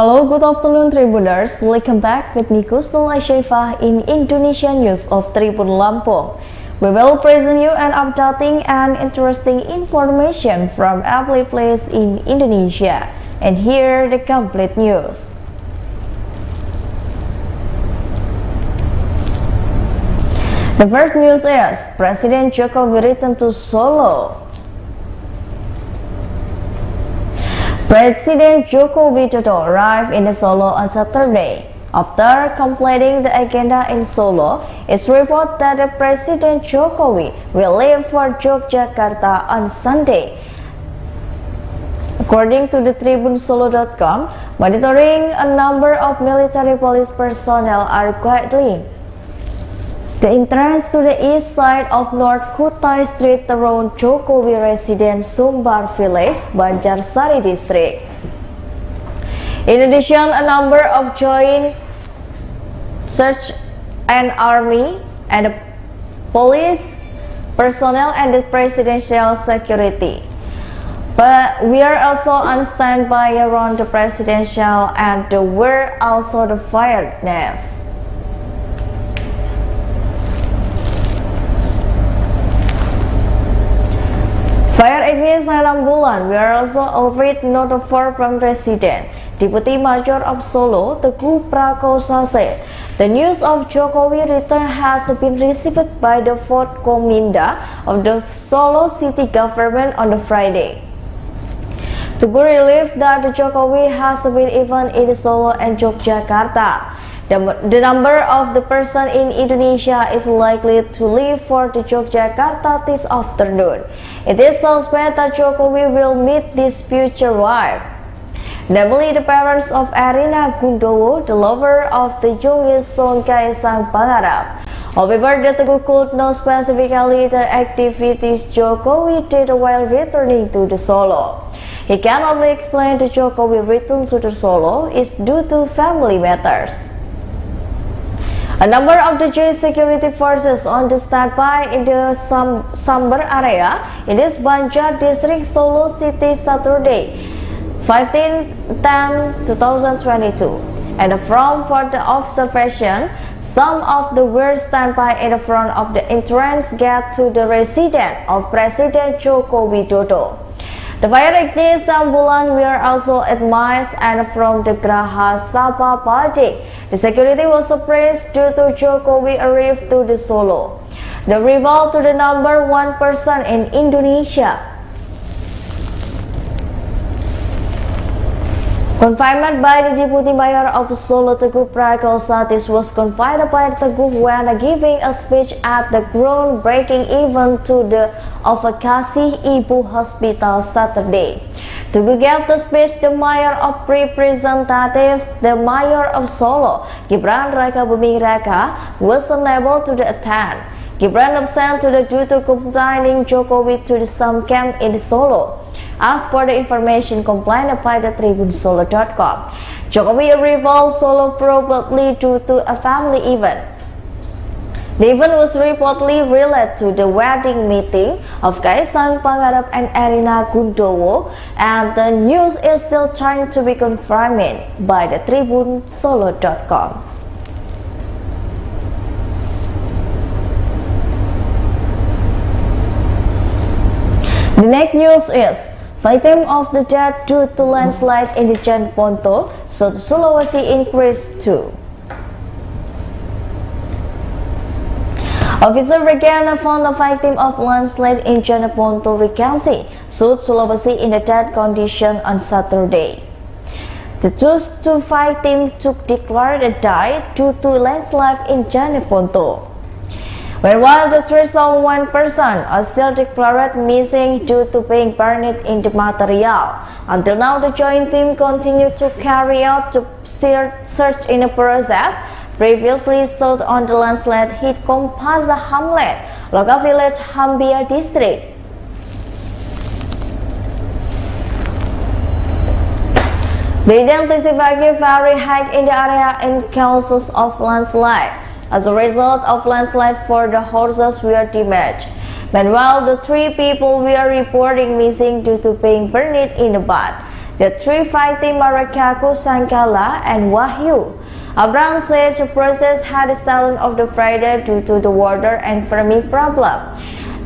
Hello, good afternoon Tribuners. Welcome back with me Kusnul Aisyafah in Indonesia News of Tribun Lampung. We will present you an updating and interesting information from every place in Indonesia. And here the complete news. The first news is President Jokowi returned to Solo. President Joko Widodo arrived in Solo on Saturday. After completing the agenda in Solo, it's reported that President Jokowi will leave for Yogyakarta on Sunday. According to the TribunSolo.com, monitoring a number of military police personnel are guarding the entrance to the east side of North Kutai Street around Jokowi residence Sumbar Village, Banjarsari District. In addition, a number of joint search and army and police personnel and the presidential security. But we are also on standby around the presidential and were also the fire nest. Fire ignited 6 bulan. We are also already notified from Resident Deputy Major of Solo, Teguh Prakosa said, the news of Jokowi return has been received by the 4th Kominda of the Solo city government on the Friday. Teguh relieved that Jokowi has been even in Solo and Yogyakarta. The number of the person in Indonesia is likely to leave for the Yogyakarta this afternoon. It is suspected that Jokowi will meet this future wife, namely the parents of Erina Gundowo, the lover of the youngest son Kaisang Pangarap. However, the Teguh could not specifically the activities Jokowi did while returning to the Solo. He can only explain the Jokowi return to the Solo is due to family matters. A number of the joint security forces on the standby in the Sambar area in this Banjar district, Solo City, Saturday, 15/10/2022. And from further observation, some of the were standby in the front of the entrance gate to the residence of President Joko Widodo. The fire ignited 6 bulan were also advised, and from the Graha Sabha Party, the security was suppressed due to Jokowi arrived to the Solo. The rival to the number 1 person in Indonesia. Confinement by the Deputy Mayor of Solo, Teguh Prakosa. This was confined by Teguh when giving a speech at the groundbreaking event to the Advokasi Ibu Hospital Saturday. Teguh gave the speech the Mayor of Representative, the Mayor of Solo, Gibran Raka Buming Raka, was unable to attend. Gibran absent due to complaining Jokowi to some camp in Solo. As for the information complained by the TribunSolo.com, Jokowi arrival Solo probably due to a family event. The event was reportedly related to the wedding meeting of Kaisang Pangarap and Erina Gundowo, and the news is still trying to be confirmed by the TribunSolo.com. The next news is victim of the death due to landslide in the Jeneponto, South Sulawesi increased too. Officer Regan found a victim of landslide in Jeneponto, Regency, South Sulawesi in a dead condition on Saturday. The two victims took declared died due to landslide in Jeneponto. While the 301 person are still declared missing due to being burned in the material. Until now, the joint team continued to carry out the search in a process. Previously thought on the landslide hit Kompas the hamlet, local village Hambia district. The intensity very high in the area in causes of landslide. As a result of landslide, 4 the horses were damaged. Meanwhile, the 3 people were reporting missing due to being burned in a bath. The three victims are Kaku, Sankala, and Wahyu. Abraham said the process had started on the Friday due to the water and farming problem.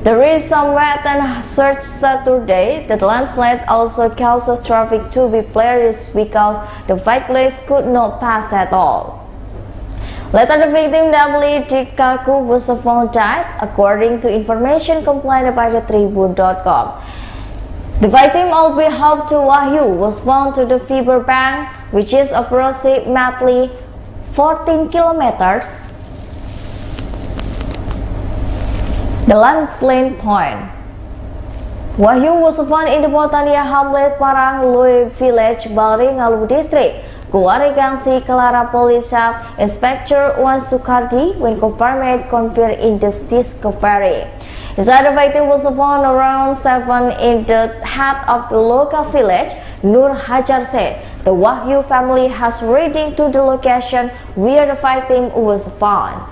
There is some wet and search Saturday. The landslide also causes traffic to be blurred because the vehicles could not pass at all. Later, the victim W. Kaku was found dead, according to information complained by the Tribun.com. The victim, albeit to Wahyu, was found to the Fiber Bank, which is approximately 14 kilometers. The landslide point. Wahyu was found in the Botania Hamlet Parang Lui Village, Balringalu District. Kuarigansi Clara Police Inspector Wan Sukardi when confirmed in this discovery. The other victim was found around 7 in the heart of the local village. Nur Hajar said the Wahyu family has ridden to the location where the victim was found.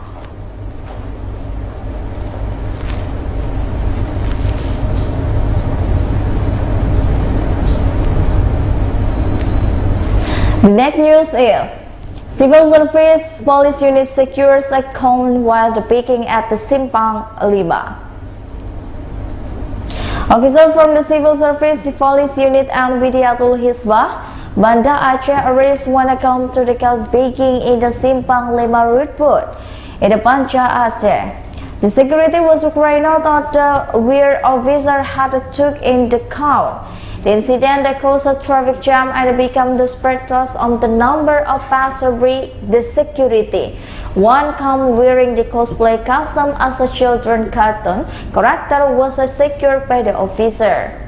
The next news is Civil Service Police Unit secures a cone while picking at the Simpang 5. Officer from the Civil Service Police Unit and Widiatul Hisbah, Banda Aceh arrest one account to the car baking in the Simpang 5 road port in the Banda Aceh. The security was carried out of where officer had took in the count. The incident that caused a traffic jam and became the spread toss on the number of passengers. The security, one come wearing the cosplay costume as a children cartoon character, was secured by the officer.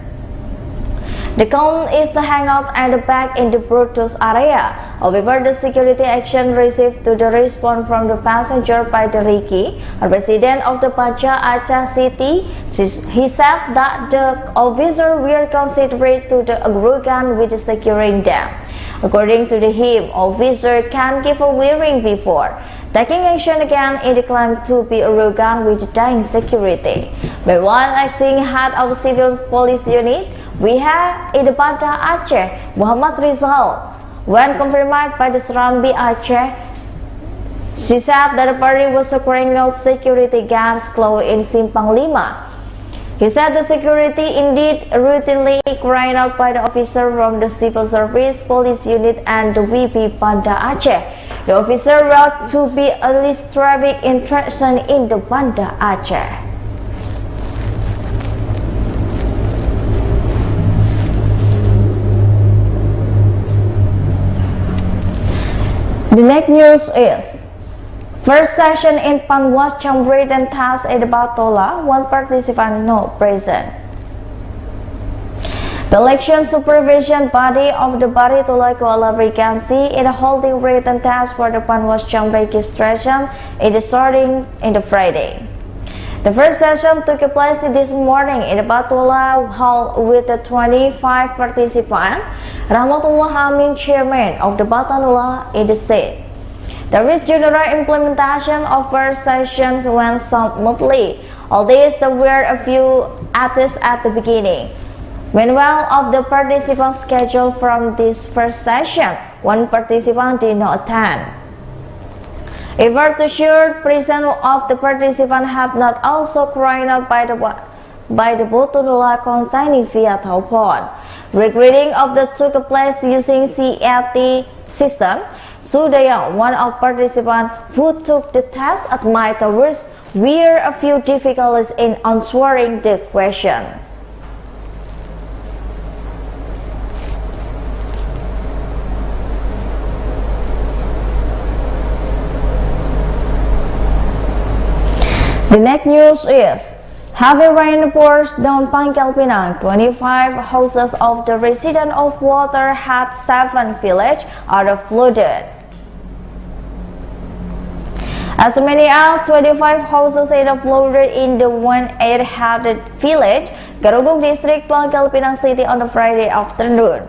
The cone is the hangout and the back in the Brutus area. However, the security action received to the response from the passenger by the Riki, a resident of the Banda Aceh city. He said that the officer were considerate to the arrogant with securing them. According to him, officer can give a warning before taking action again in the claim to be arrogant with dying security. But while acting head of civil police unit, we have in the Banda Aceh, Muhammad Rizal, when confirmed by the Serambi Aceh, she said that the party was carrying out security guards close in Simpang 5. He said the security indeed routinely carried out by the officer from the Civil Service Police Unit and the WP Banda Aceh. The officer wrote to be a least traffic interaction in the Banda Aceh. The next news is first session in Panwas Chambret and Tas at Batola, one participant not present. The election supervision body of the Baritola Kuala Brigansi is holding written task for the Panwas Chambret registration. It is starting in the Friday. The first session took place this morning in the Batola Hall with the 25 participants. Rahmatullah Amin, chairman of the Batanula, it is said. There is general implementation of first sessions went smoothly, although there were a few attempts at the beginning. When one of the participants scheduled from this first session, one participant did not attend. Effort to sure presence of the participants have not also carried out by the Botunula containing via telephone. Recruiting of the took place using CAT system. Sudaya, one of participants who took the test, admitted there were a few difficulties in answering the question. The next news is heavy rain pours down Pangkal Pinang. 25 houses of the resident of Water had 7 villages are flooded. As many as 25 houses are flooded in the 1-800 village, Garugong District, Pangkal Pinang City on the Friday afternoon.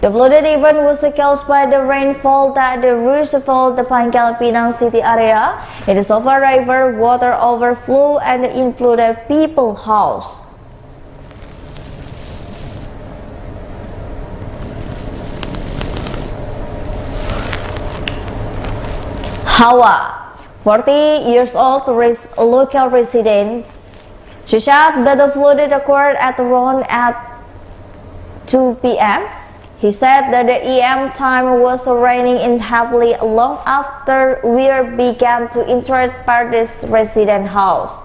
The flooded event was caused by the rainfall that reached the Pangkal Pinang City area. It is over river, water overflow and inflooded people's house. Hawa, 40 years old local resident, she said that the flood occurred at around 2 p.m. He said that the EM time was raining in heavily long after we began to enter Party's resident house.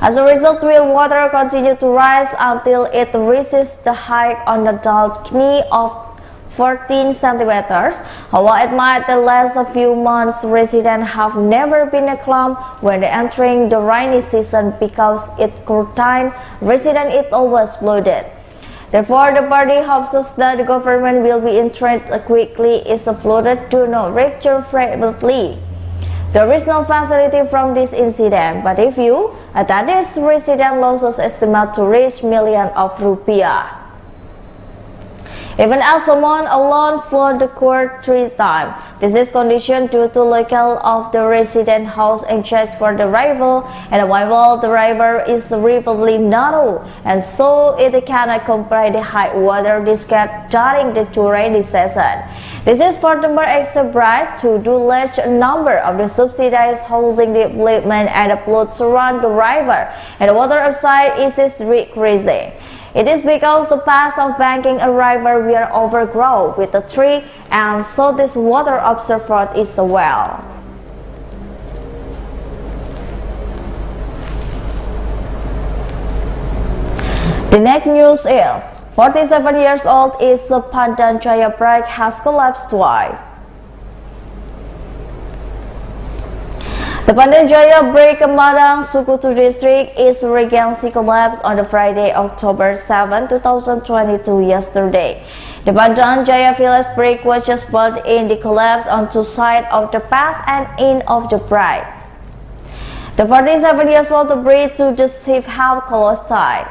As a result, water continued to rise until it reaches the height on the balcony of 14 centimeters. However, it might last a few months. Residents have never been alarmed when entering the rainy season because it contained residents it always flooded. Therefore, the party hopes that the government will be intervened quickly if the flooded do not recur frequently. There is no facility from this incident, but if you, that is resident losses estimate to reach millions of rupiah. Even as someone alone flood the court 3 times, this is conditioned due to local of the resident house in charge for the rival, and while the river is relatively narrow, and so it cannot compare the high water discharge during the rainy season. This is furthermore exacerbated to the large number of the subsidized housing development and the plots around the river, and the water upside is decreasing. It is because the paths of banking a river were overgrown with a tree, and so this water observed is a well. The next news is 47 years old is the Pandan Jaya Bridge has collapsed twice. The Pandan Jaya Bridge Madang Sukutu district is regency collapsed on the Friday, October 7, 2022 yesterday. The Pandan Jaya Village Bridge was just built in the collapse on 2 sides of the path and end of the bridge. The 47 years old bridge to the ship have closed time.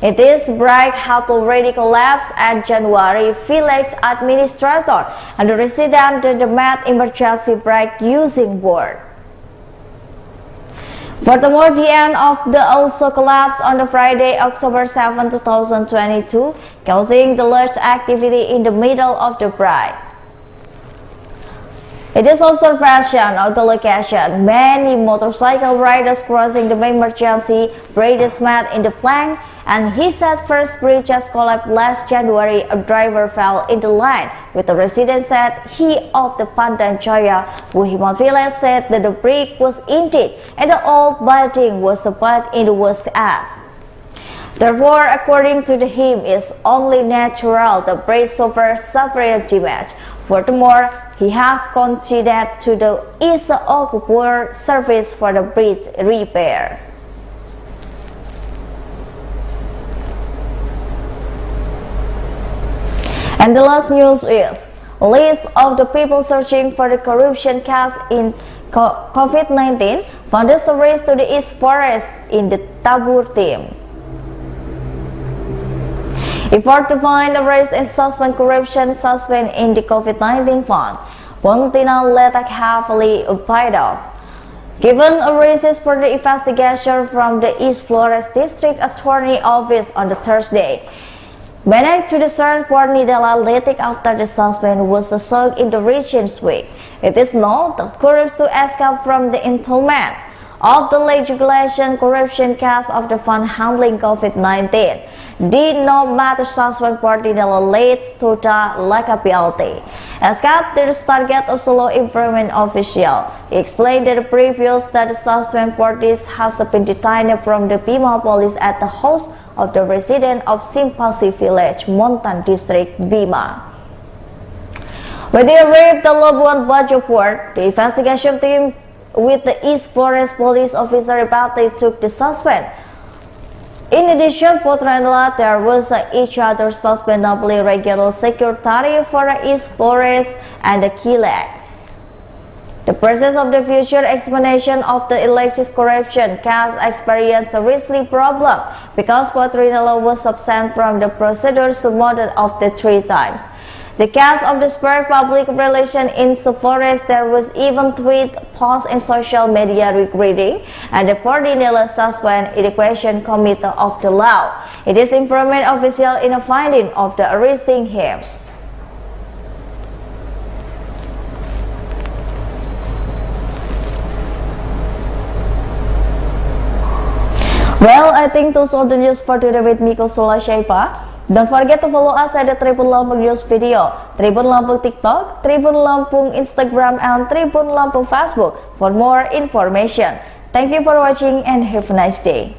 This bridge had already collapsed at January. Village administrator and the resident did the emergency brake using board. Furthermore, the end of the also collapsed on the Friday, October 7, 2022, causing the large activity in the middle of the bridge. It is observation of the location. Many motorcycle riders crossing the emergency bridge met in the plank, and he said first bridge has collapsed last January. A driver fell in the line. With the resident said he of the Pandan Jaya Buhiman village said that the bridge was indeed and the old building was built in the worst as. Therefore, according to him, it's only natural the bridge suffered severe damage. Furthermore, he has continued to the East Occupur service for the bridge repair. And the last news is list of the people searching for the corruption case in COVID-19 found the race to the East Forest in the Tabur team. Effort to find the race and suspend corruption suspend in the COVID-19 fund, Pontina Letak heavily paid off. Given a reason for the investigation from the East Flores District Attorney Office on the Thursday, managed to discern Pornidala Letik after the suspend was assault in the region's week. It is known that corrupt to escape from the entitlement of the legislation corruption case of the fund handling COVID-19 did not matter suspend Pornidala leads to the likability. Escape the target of law enforcement official. He explained that the previous that the suspend parties has been detained from the Bima police at the house of the resident of Simpasi Village, Montan District, Bima. When they arrived the Labuan Bajo port, the investigation team with the East Forest police officer reportedly took the suspect. In addition, Potranla, there was each other suspect, namely regular secretary for the East Forest and the Kilag. The process of the future explanation of the elected corruption case experienced a risky problem because Potrinello was absent from the procedure submitted of the 3 times. The case of the spare public relation in the forest, there was even tweet posts in social media regretting and the Portinello suspend in the question committee of the law. It is information official in a finding of the arresting him. Well, I think those are the news for today with Miko Sola Shaifa. Don't forget to follow us at the Tribun Lampung News Video, Tribun Lampung TikTok, Tribun Lampung Instagram, and Tribun Lampung Facebook for more information. Thank you for watching and have a nice day.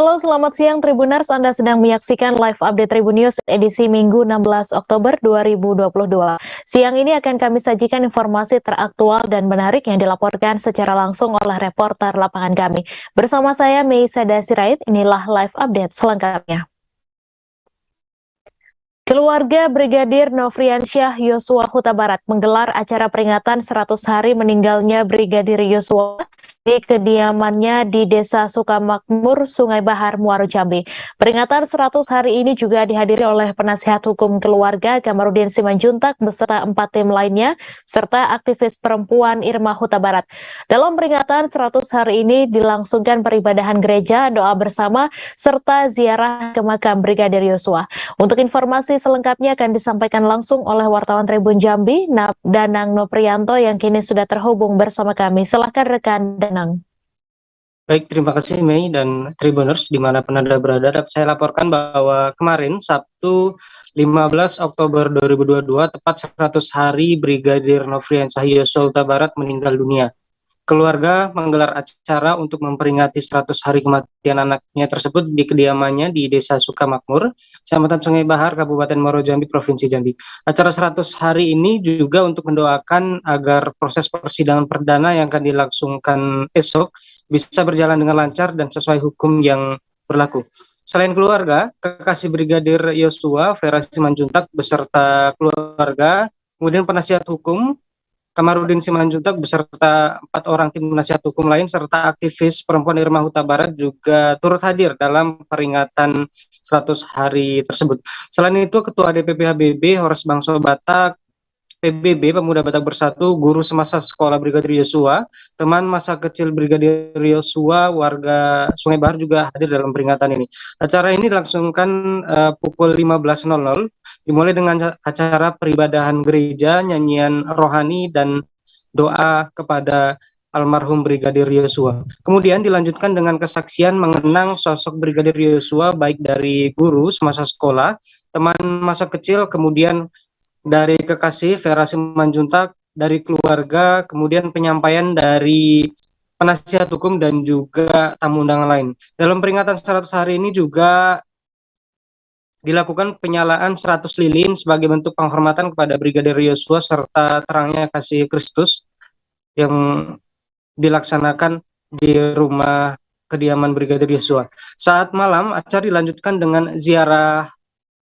Halo, selamat siang Tribuners. Anda sedang menyaksikan live update Tribun News edisi Minggu 16 Oktober 2022. Siang ini akan kami sajikan informasi teraktual dan menarik yang dilaporkan secara langsung oleh reporter lapangan kami. Bersama saya Meisada Sirait, inilah live update selengkapnya. Keluarga Brigadir Nofriansyah Yosua Huta Barat menggelar acara peringatan 100 hari meninggalnya Brigadir Yosua di kediamannya di Desa Sukamakmur, Sungai Bahar, Muaro Jambi. Peringatan 100 hari ini juga dihadiri oleh penasihat hukum keluarga Kamarudin Simanjuntak beserta 4 tim lainnya, serta aktivis perempuan Irma Huta Barat. Dalam peringatan 100 hari ini dilangsungkan peribadahan gereja, doa bersama, serta ziarah ke makam Brigadir Yosua. Untuk informasi selengkapnya akan disampaikan langsung oleh wartawan Tribun Jambi, Danang Noprianto yang kini sudah terhubung bersama kami. Silahkan rekan Danang. Baik, terima kasih Mei dan Tribuners dimanapun Anda berada. Dapat saya laporkan bahwa kemarin Sabtu 15 Oktober 2022 tepat 100 hari Brigadir Nofriansyah Yosua Huta Barat meninggal dunia. Keluarga menggelar acara untuk memperingati 100 hari kematian anaknya tersebut di kediamannya di Desa Sukamakmur, Kecamatan Sungai Bahar, Kabupaten Muaro Jambi, Provinsi Jambi. Acara 100 hari ini juga untuk mendoakan agar proses persidangan perdana yang akan dilangsungkan esok bisa berjalan dengan lancar dan sesuai hukum yang berlaku. Selain keluarga, kekasih Brigadir Yosua, Vera Simanjuntak beserta keluarga, kemudian penasihat hukum Kamarudin Simanjuntak beserta 4 orang tim penasihat hukum lain serta aktivis perempuan Irma Huta Barat juga turut hadir dalam peringatan 100 hari tersebut. Selain itu, Ketua DPP HBB Horas Bangso Batak, PBB Pemuda Batak Bersatu, guru semasa sekolah Brigadir Yosua, teman masa kecil Brigadir Yosua, warga Sungai Bahar juga hadir dalam peringatan ini. Acara ini dilangsungkan pukul 15.00, dimulai dengan acara peribadahan gereja, nyanyian rohani, dan doa kepada almarhum Brigadir Yosua. Kemudian dilanjutkan dengan kesaksian mengenang sosok Brigadir Yosua baik dari guru semasa sekolah, teman masa kecil, kemudian dari kekasih Vera Simanjuntak, dari keluarga, kemudian penyampaian dari penasihat hukum dan juga tamu undangan lain. Dalam peringatan 100 hari ini juga dilakukan penyalaan 100 lilin sebagai bentuk penghormatan kepada Brigadir Yosua serta terangnya kasih Kristus yang dilaksanakan di rumah kediaman Brigadir Yosua. Saat malam, acara dilanjutkan dengan ziarah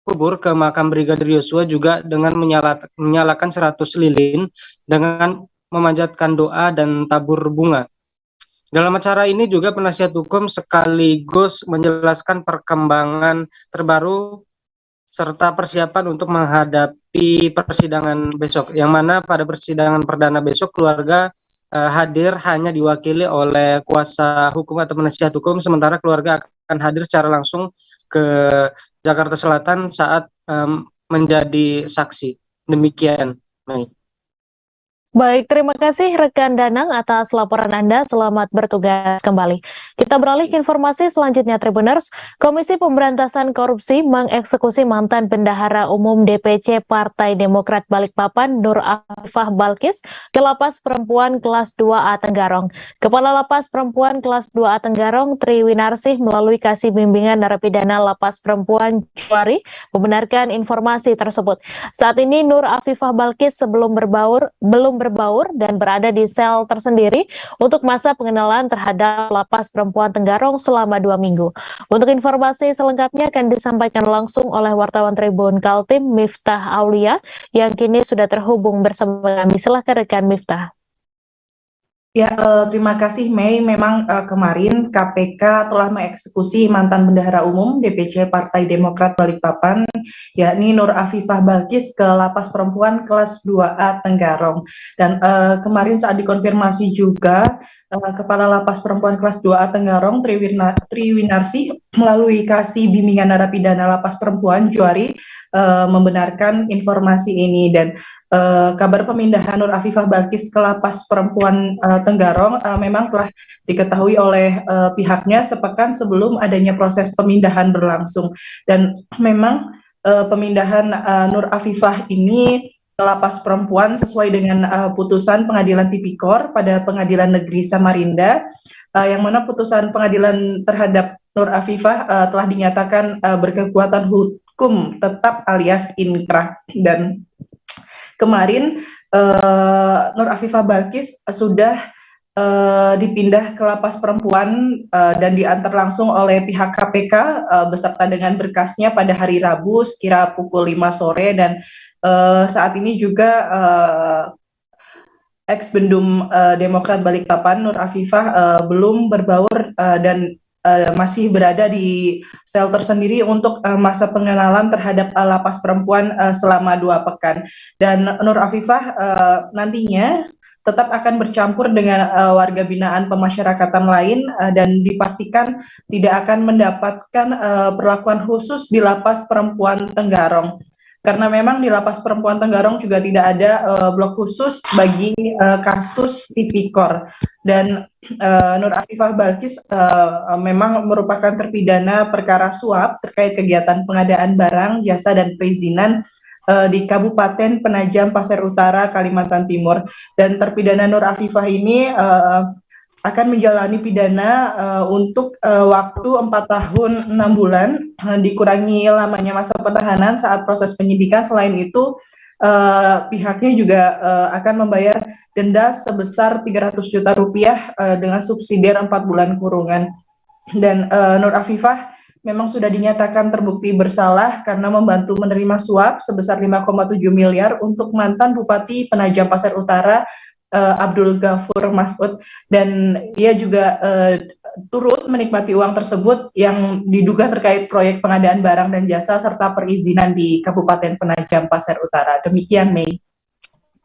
kubur ke makam Brigadir Yosua juga dengan menyalakan 100 lilin dengan memanjatkan doa dan tabur bunga. Dalam acara ini juga penasihat hukum sekaligus menjelaskan perkembangan terbaru serta persiapan untuk menghadapi persidangan besok, yang mana pada persidangan perdana besok keluarga hadir hanya diwakili oleh kuasa hukum atau penasihat hukum, sementara keluarga akan hadir secara langsung ke Jakarta Selatan saat menjadi saksi. Demikian, Mei. Baik, terima kasih rekan Danang atas laporan Anda. Selamat bertugas kembali. Kita beralih ke informasi selanjutnya, Tribuners. Komisi Pemberantasan Korupsi mengeksekusi mantan Bendahara Umum DPC Partai Demokrat Balikpapan Nur Afifah Balkis ke Lapas Perempuan Kelas 2A Tenggarong. Kepala Lapas Perempuan Kelas 2A Tenggarong, Tri Winarsih, melalui kasih bimbingan narapidana Lapas Perempuan Juari, membenarkan informasi tersebut. Saat ini Nur Afifah Balkis belum berbaur dan berada di sel tersendiri untuk masa pengenalan terhadap Lapas Perempuan Tenggarong selama 2 minggu. Untuk informasi selengkapnya akan disampaikan langsung oleh wartawan Tribun Kaltim Miftah Aulia yang kini sudah terhubung bersama kami. Silahkan rekan Miftah. Ya, terima kasih Mei. Memang kemarin KPK telah mengeksekusi mantan Bendahara Umum DPC Partai Demokrat Balikpapan, yakni Nur Afifah Balkis ke Lapas Perempuan Kelas 2A Tenggarong. Dan kemarin saat dikonfirmasi juga, Kepala Lapas Perempuan Kelas 2A Tenggarong, Tri Winarsih, melalui kasih bimbingan narapidana Lapas Perempuan Juari, membenarkan informasi ini. Dan kabar pemindahan Nur Afifah Balkis ke Lapas Perempuan Tenggarong memang telah diketahui oleh pihaknya sepekan sebelum adanya proses pemindahan berlangsung. Dan memang pemindahan Nur Afifah ini ke Lapas Perempuan sesuai dengan putusan Pengadilan Tipikor pada Pengadilan Negeri Samarinda, yang mana putusan pengadilan terhadap Nur Afifah telah dinyatakan berkekuatan hukum tetap alias inkrah. Dan kemarin Nur Afifah Balkis sudah dipindah ke lapas perempuan dan diantar langsung oleh pihak KPK beserta dengan berkasnya pada hari Rabu sekira pukul 5 sore. Dan saat ini juga ex-bendum Demokrat Balikpapan Nur Afifah belum berbaur dan masih berada di sel tersendiri untuk masa pengenalan terhadap lapas perempuan selama 2 pekan. Dan Nur Afifah nantinya tetap akan bercampur dengan warga binaan pemasyarakatan lain dan dipastikan tidak akan mendapatkan perlakuan khusus di lapas perempuan Tenggarong. Karena memang di lapas perempuan Tenggarong juga tidak ada blok khusus bagi kasus tipikor. Dan Nur Afifah Balkis memang merupakan terpidana perkara suap terkait kegiatan pengadaan barang, jasa, dan perizinan di Kabupaten Penajam Pasir Utara, Kalimantan Timur. Dan terpidana Nur Afifah ini akan menjalani pidana untuk waktu 4 tahun 6 bulan, dikurangi lamanya masa penahanan saat proses penyidikan. Selain itu, pihaknya juga akan membayar denda sebesar 300 juta rupiah dengan subsidiar 4 bulan kurungan. Dan Nur Afifah memang sudah dinyatakan terbukti bersalah karena membantu menerima suap sebesar 5,7 miliar untuk mantan Bupati Penajam Pasir Utara Abdul Ghafur Masud, dan ia juga turut menikmati uang tersebut yang diduga terkait proyek pengadaan barang dan jasa serta perizinan di Kabupaten Penajam Pasir Utara. Demikian, Mei.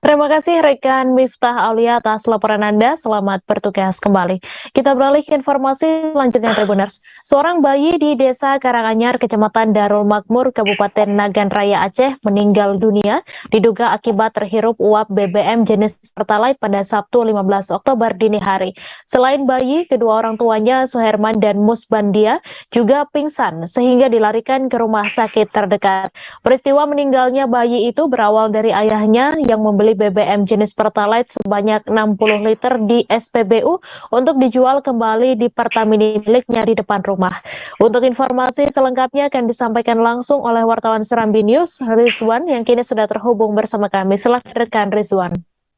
Terima kasih rekan Miftah Aulia atas laporan Anda. Selamat bertugas kembali. Kita beralih ke informasi selanjutnya, Tribuners. Seorang bayi di Desa Karanganyar, Kecamatan Darul Makmur, Kabupaten Nagan Raya Aceh meninggal dunia diduga akibat terhirup uap BBM jenis Pertalite pada Sabtu 15 Oktober dini hari. Selain bayi, kedua orang tuanya Suherman dan Musbandia juga pingsan sehingga dilarikan ke rumah sakit terdekat. Peristiwa meninggalnya bayi itu berawal dari ayahnya yang membeli BBM jenis Pertalite sebanyak 60 liter di SPBU untuk dijual kembali di Pertamina miliknya di depan rumah. Untuk informasi selengkapnya akan disampaikan langsung oleh wartawan Serambi News, Rizwan, yang kini sudah terhubung bersama kami. Silakan rekan Rizwan.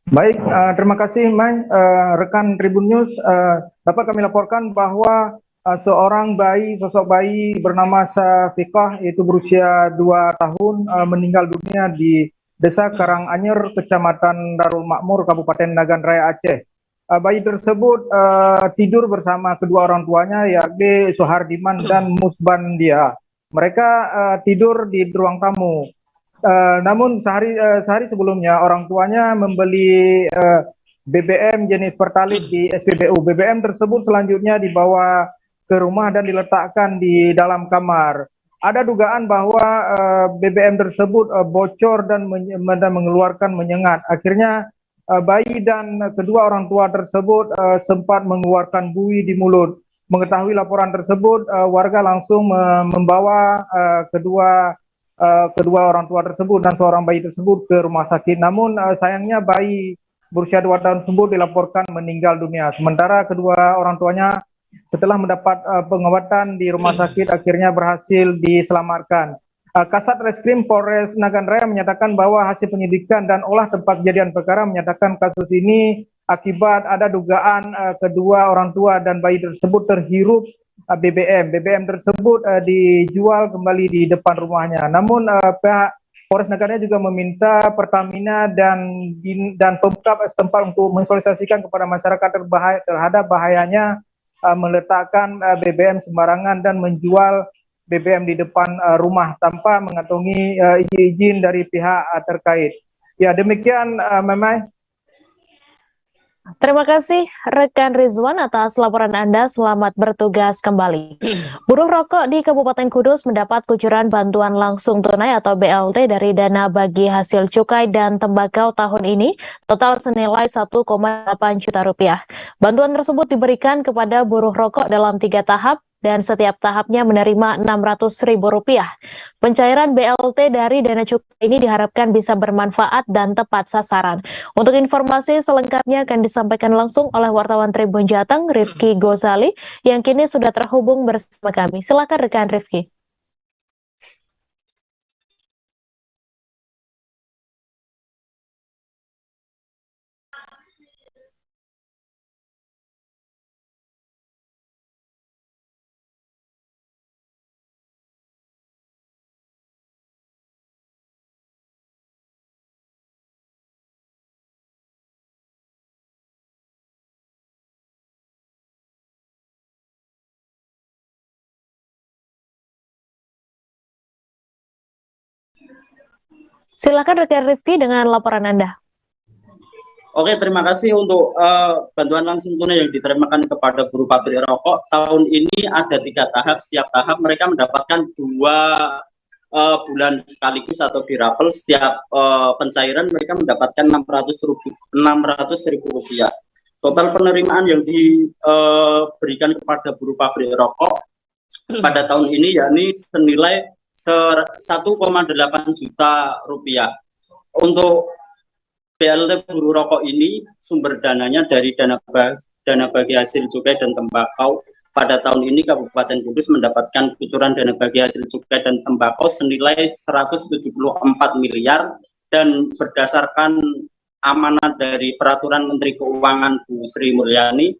Baik, terima kasih Mai. Rekan Tribun News, dapat kami laporkan bahwa seorang sosok bayi bernama Safikah, yaitu berusia 2 tahun, meninggal dunia di Desa Karanganyar, Kecamatan Darul Makmur, Kabupaten Nagan Raya Aceh. Bayi tersebut tidur bersama kedua orang tuanya, yakni Soehardiman dan Musbandia. Mereka tidur di ruang tamu. Namun sehari sebelumnya orang tuanya membeli BBM jenis Pertalite di SPBU. BBM tersebut selanjutnya dibawa ke rumah dan diletakkan di dalam kamar. Ada dugaan bahwa BBM tersebut bocor dan mengeluarkan menyengat. Akhirnya bayi dan kedua orang tua tersebut sempat mengeluarkan buih di mulut. Mengetahui laporan tersebut, warga langsung membawa kedua orang tua tersebut dan seorang bayi tersebut ke rumah sakit. Namun sayangnya bayi berusia 2 tahun tersebut dilaporkan meninggal dunia. Sementara kedua orang tuanya setelah mendapat pengobatan di rumah sakit akhirnya berhasil diselamatkan. Kasat Reskrim Polres Nagan Raya menyatakan bahwa hasil penyidikan dan olah tempat kejadian perkara menyatakan kasus ini akibat ada dugaan kedua orang tua dan bayi tersebut terhirup BBM. BBM tersebut dijual kembali di depan rumahnya. Namun pihak Polres Nagan Raya juga meminta Pertamina dan Pemkab setempat untuk mensosialisasikan kepada masyarakat terhadap bahayanya meletakkan BBM sembarangan dan menjual BBM di depan rumah tanpa mengantongi izin dari pihak terkait. Ya, demikian Memai. Terima kasih rekan Rizwan atas laporan Anda. Selamat bertugas kembali. Buruh rokok di Kabupaten Kudus mendapat kucuran bantuan langsung tunai atau BLT dari dana bagi hasil cukai dan tembakau tahun ini total senilai 1,8 juta rupiah. Bantuan tersebut diberikan kepada buruh rokok dalam 3 tahap dan setiap tahapnya menerima Rp600.000. Pencairan BLT dari dana cukai ini diharapkan bisa bermanfaat dan tepat sasaran. Untuk informasi selengkapnya akan disampaikan langsung oleh wartawan Tribun Jateng, Rifki Gozali, yang kini sudah terhubung bersama kami. Silakan rekan Rifki. Silakan rekan Rifki dengan laporan Anda. Oke, terima kasih untuk bantuan langsung tunai yang diterimakan kepada buruh pabrik rokok. Tahun ini ada 3 tahap, setiap tahap mereka mendapatkan 2 bulan sekaligus atau dirapel. Setiap pencairan mereka mendapatkan Rp600.000. Total penerimaan yang diberikan kepada buruh pabrik rokok pada tahun ini yakni senilai 1,8 juta rupiah. Untuk BLT buruh rokok ini sumber dananya dari dana bagi hasil cukai dan tembakau. Pada tahun ini Kabupaten Kudus mendapatkan kucuran dana bagi hasil cukai dan tembakau senilai 174 miliar, dan berdasarkan amanat dari Peraturan Menteri Keuangan Bu Sri Mulyani,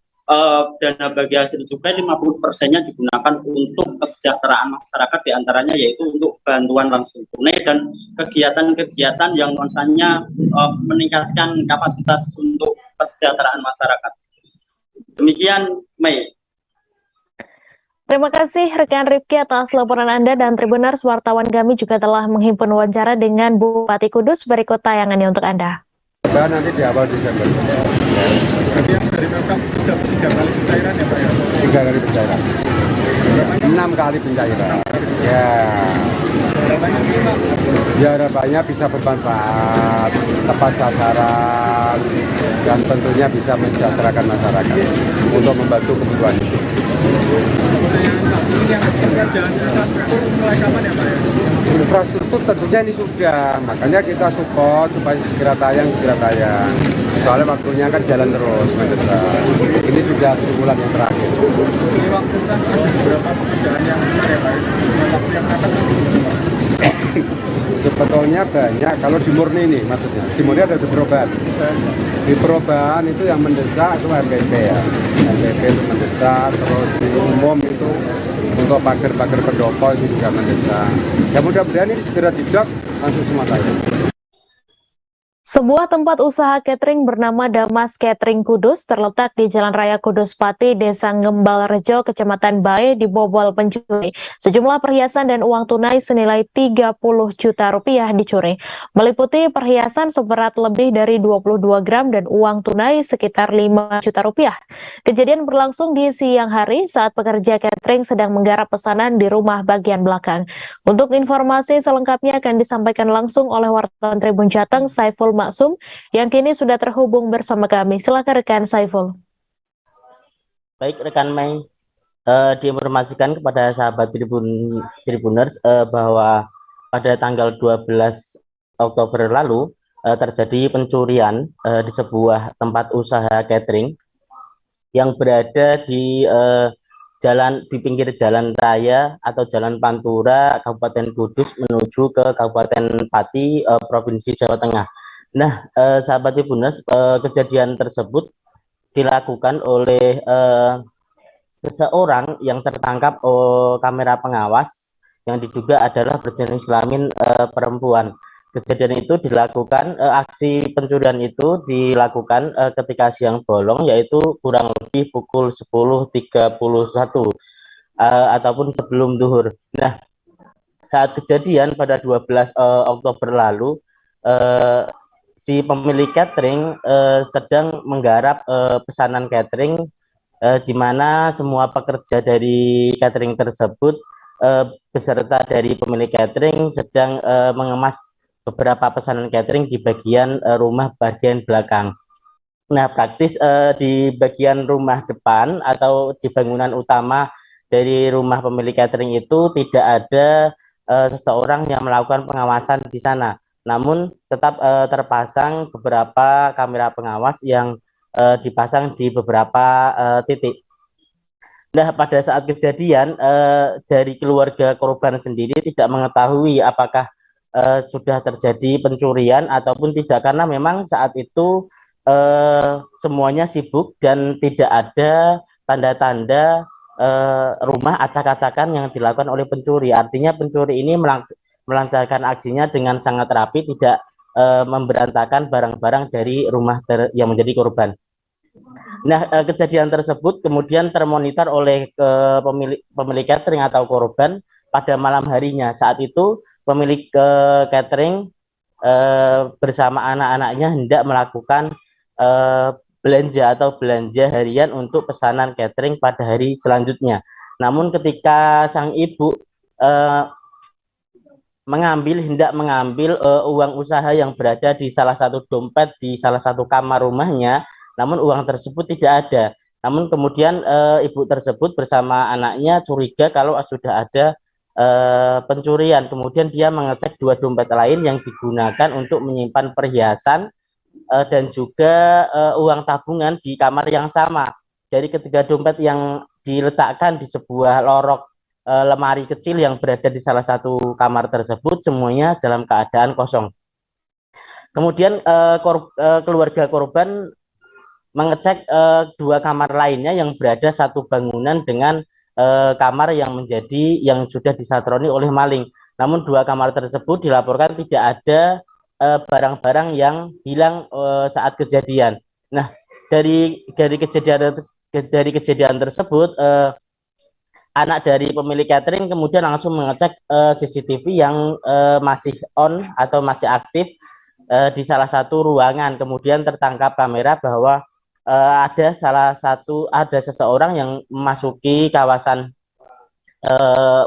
dana bagi hasil cukai 50%-nya digunakan untuk kesejahteraan masyarakat, diantaranya yaitu untuk bantuan langsung tunai dan kegiatan-kegiatan yang nuansanya meningkatkan kapasitas untuk kesejahteraan masyarakat. Demikian, Mei. Terima kasih rekan Rifki atas laporan Anda, dan Tribuners wartawan kami juga telah menghimpun wawancara dengan Bupati Kudus. Berikut tayangannya untuk Anda. Nanti di awal Desember. Jadi yang dari Pemkab sudah 3 kali pencairan ya Pak ya? 3 kali pencairan. 6 kali pencairan. Ya. Ya, harapannya bisa bermanfaat, tepat sasaran, dan tentunya bisa mensejahterakan masyarakat untuk membantu kebutuhan hidup. Ini yang jalan infrastruktur mulai kapan ya Pak ya? Infrastruktur tentunya ini sudah, makanya kita support supaya segera tayang. Soalnya waktunya kan jalan terus mendesak. Ini sudah bulan yang terakhir. Ini waktu kan ada beberapa pekerjaan yang besar ya Pak ya? Waktu yang akan sebetulnya banyak, kalau di Murni ini maksudnya, di Murni ada di perubahan. Di perubahan itu yang mendesak itu MPP ya. MPP itu mendesak, terus di umum itu untuk pagar-pagar pendopo itu juga mendesak. Ya mudah-mudahan ini segera didok langsung semua tayang. Sebuah tempat usaha catering bernama Damas Catering Kudus terletak di Jalan Raya Kudus Pati, Desa Ngembal Rejo, Kecamatan Bae, dibobol pencuri. Sejumlah perhiasan dan uang tunai senilai 30 juta rupiah dicuri, meliputi perhiasan seberat lebih dari 22 gram dan uang tunai sekitar 5 juta rupiah. Kejadian berlangsung di siang hari saat pekerja catering sedang menggarap pesanan di rumah bagian belakang. Untuk informasi selengkapnya akan disampaikan langsung oleh wartawan Tribun Jateng, Saiful Maksum, yang kini sudah terhubung bersama kami. Silakan rekan Saiful. Baik rekan Mei, diinformasikan kepada sahabat Tribuners bahwa pada tanggal 12 Oktober lalu terjadi pencurian di sebuah tempat usaha catering yang berada di pinggir jalan raya atau jalan Pantura, Kabupaten Kudus menuju ke Kabupaten Pati, Provinsi Jawa Tengah. Nah, sahabat Tribuners, kejadian tersebut dilakukan oleh seseorang yang tertangkap kamera pengawas yang diduga adalah berjenis kelamin perempuan. Kejadian itu dilakukan, aksi pencurian itu dilakukan ketika siang bolong, yaitu kurang lebih pukul 10.31 ataupun sebelum zuhur. Nah, saat kejadian pada 12 Oktober lalu, si pemilik catering sedang menggarap pesanan catering, di mana semua pekerja dari catering tersebut beserta dari pemilik catering sedang mengemas beberapa pesanan catering di bagian rumah bagian belakang. Nah, praktis di bagian rumah depan atau di bangunan utama dari rumah pemilik catering itu tidak ada seseorang yang melakukan pengawasan di sana. Namun tetap terpasang beberapa kamera pengawas yang dipasang di beberapa titik. Nah, pada saat kejadian dari keluarga korban sendiri tidak mengetahui apakah sudah terjadi pencurian ataupun tidak, karena memang saat itu semuanya sibuk dan tidak ada tanda-tanda rumah acak-acakan yang dilakukan oleh pencuri. Artinya pencuri ini melancarkan aksinya dengan sangat rapi, tidak memberantakan barang-barang dari rumah yang menjadi korban. Nah, kejadian tersebut kemudian termonitor oleh pemilik catering atau korban pada malam harinya. Saat itu pemilik catering bersama anak-anaknya hendak melakukan belanja harian untuk pesanan catering pada hari selanjutnya. Namun ketika sang ibu hendak mengambil uang usaha yang berada di salah satu dompet di salah satu kamar rumahnya, namun uang tersebut tidak ada. Namun kemudian ibu tersebut bersama anaknya curiga kalau sudah ada pencurian. Kemudian dia mengecek dua dompet lain yang digunakan untuk menyimpan perhiasan dan juga uang tabungan di kamar yang sama. Dari ketiga dompet yang diletakkan di sebuah lorok lemari kecil yang berada di salah satu kamar tersebut, semuanya dalam keadaan kosong. Kemudian keluarga korban mengecek dua kamar lainnya yang berada satu bangunan dengan kamar yang sudah disatroni oleh maling. Namun dua kamar tersebut dilaporkan tidak ada barang-barang yang hilang saat kejadian. Nah, dari kejadian tersebut anak dari pemilik catering kemudian langsung mengecek CCTV yang masih on atau masih aktif di salah satu ruangan. Kemudian tertangkap kamera bahwa ada seseorang yang memasuki kawasan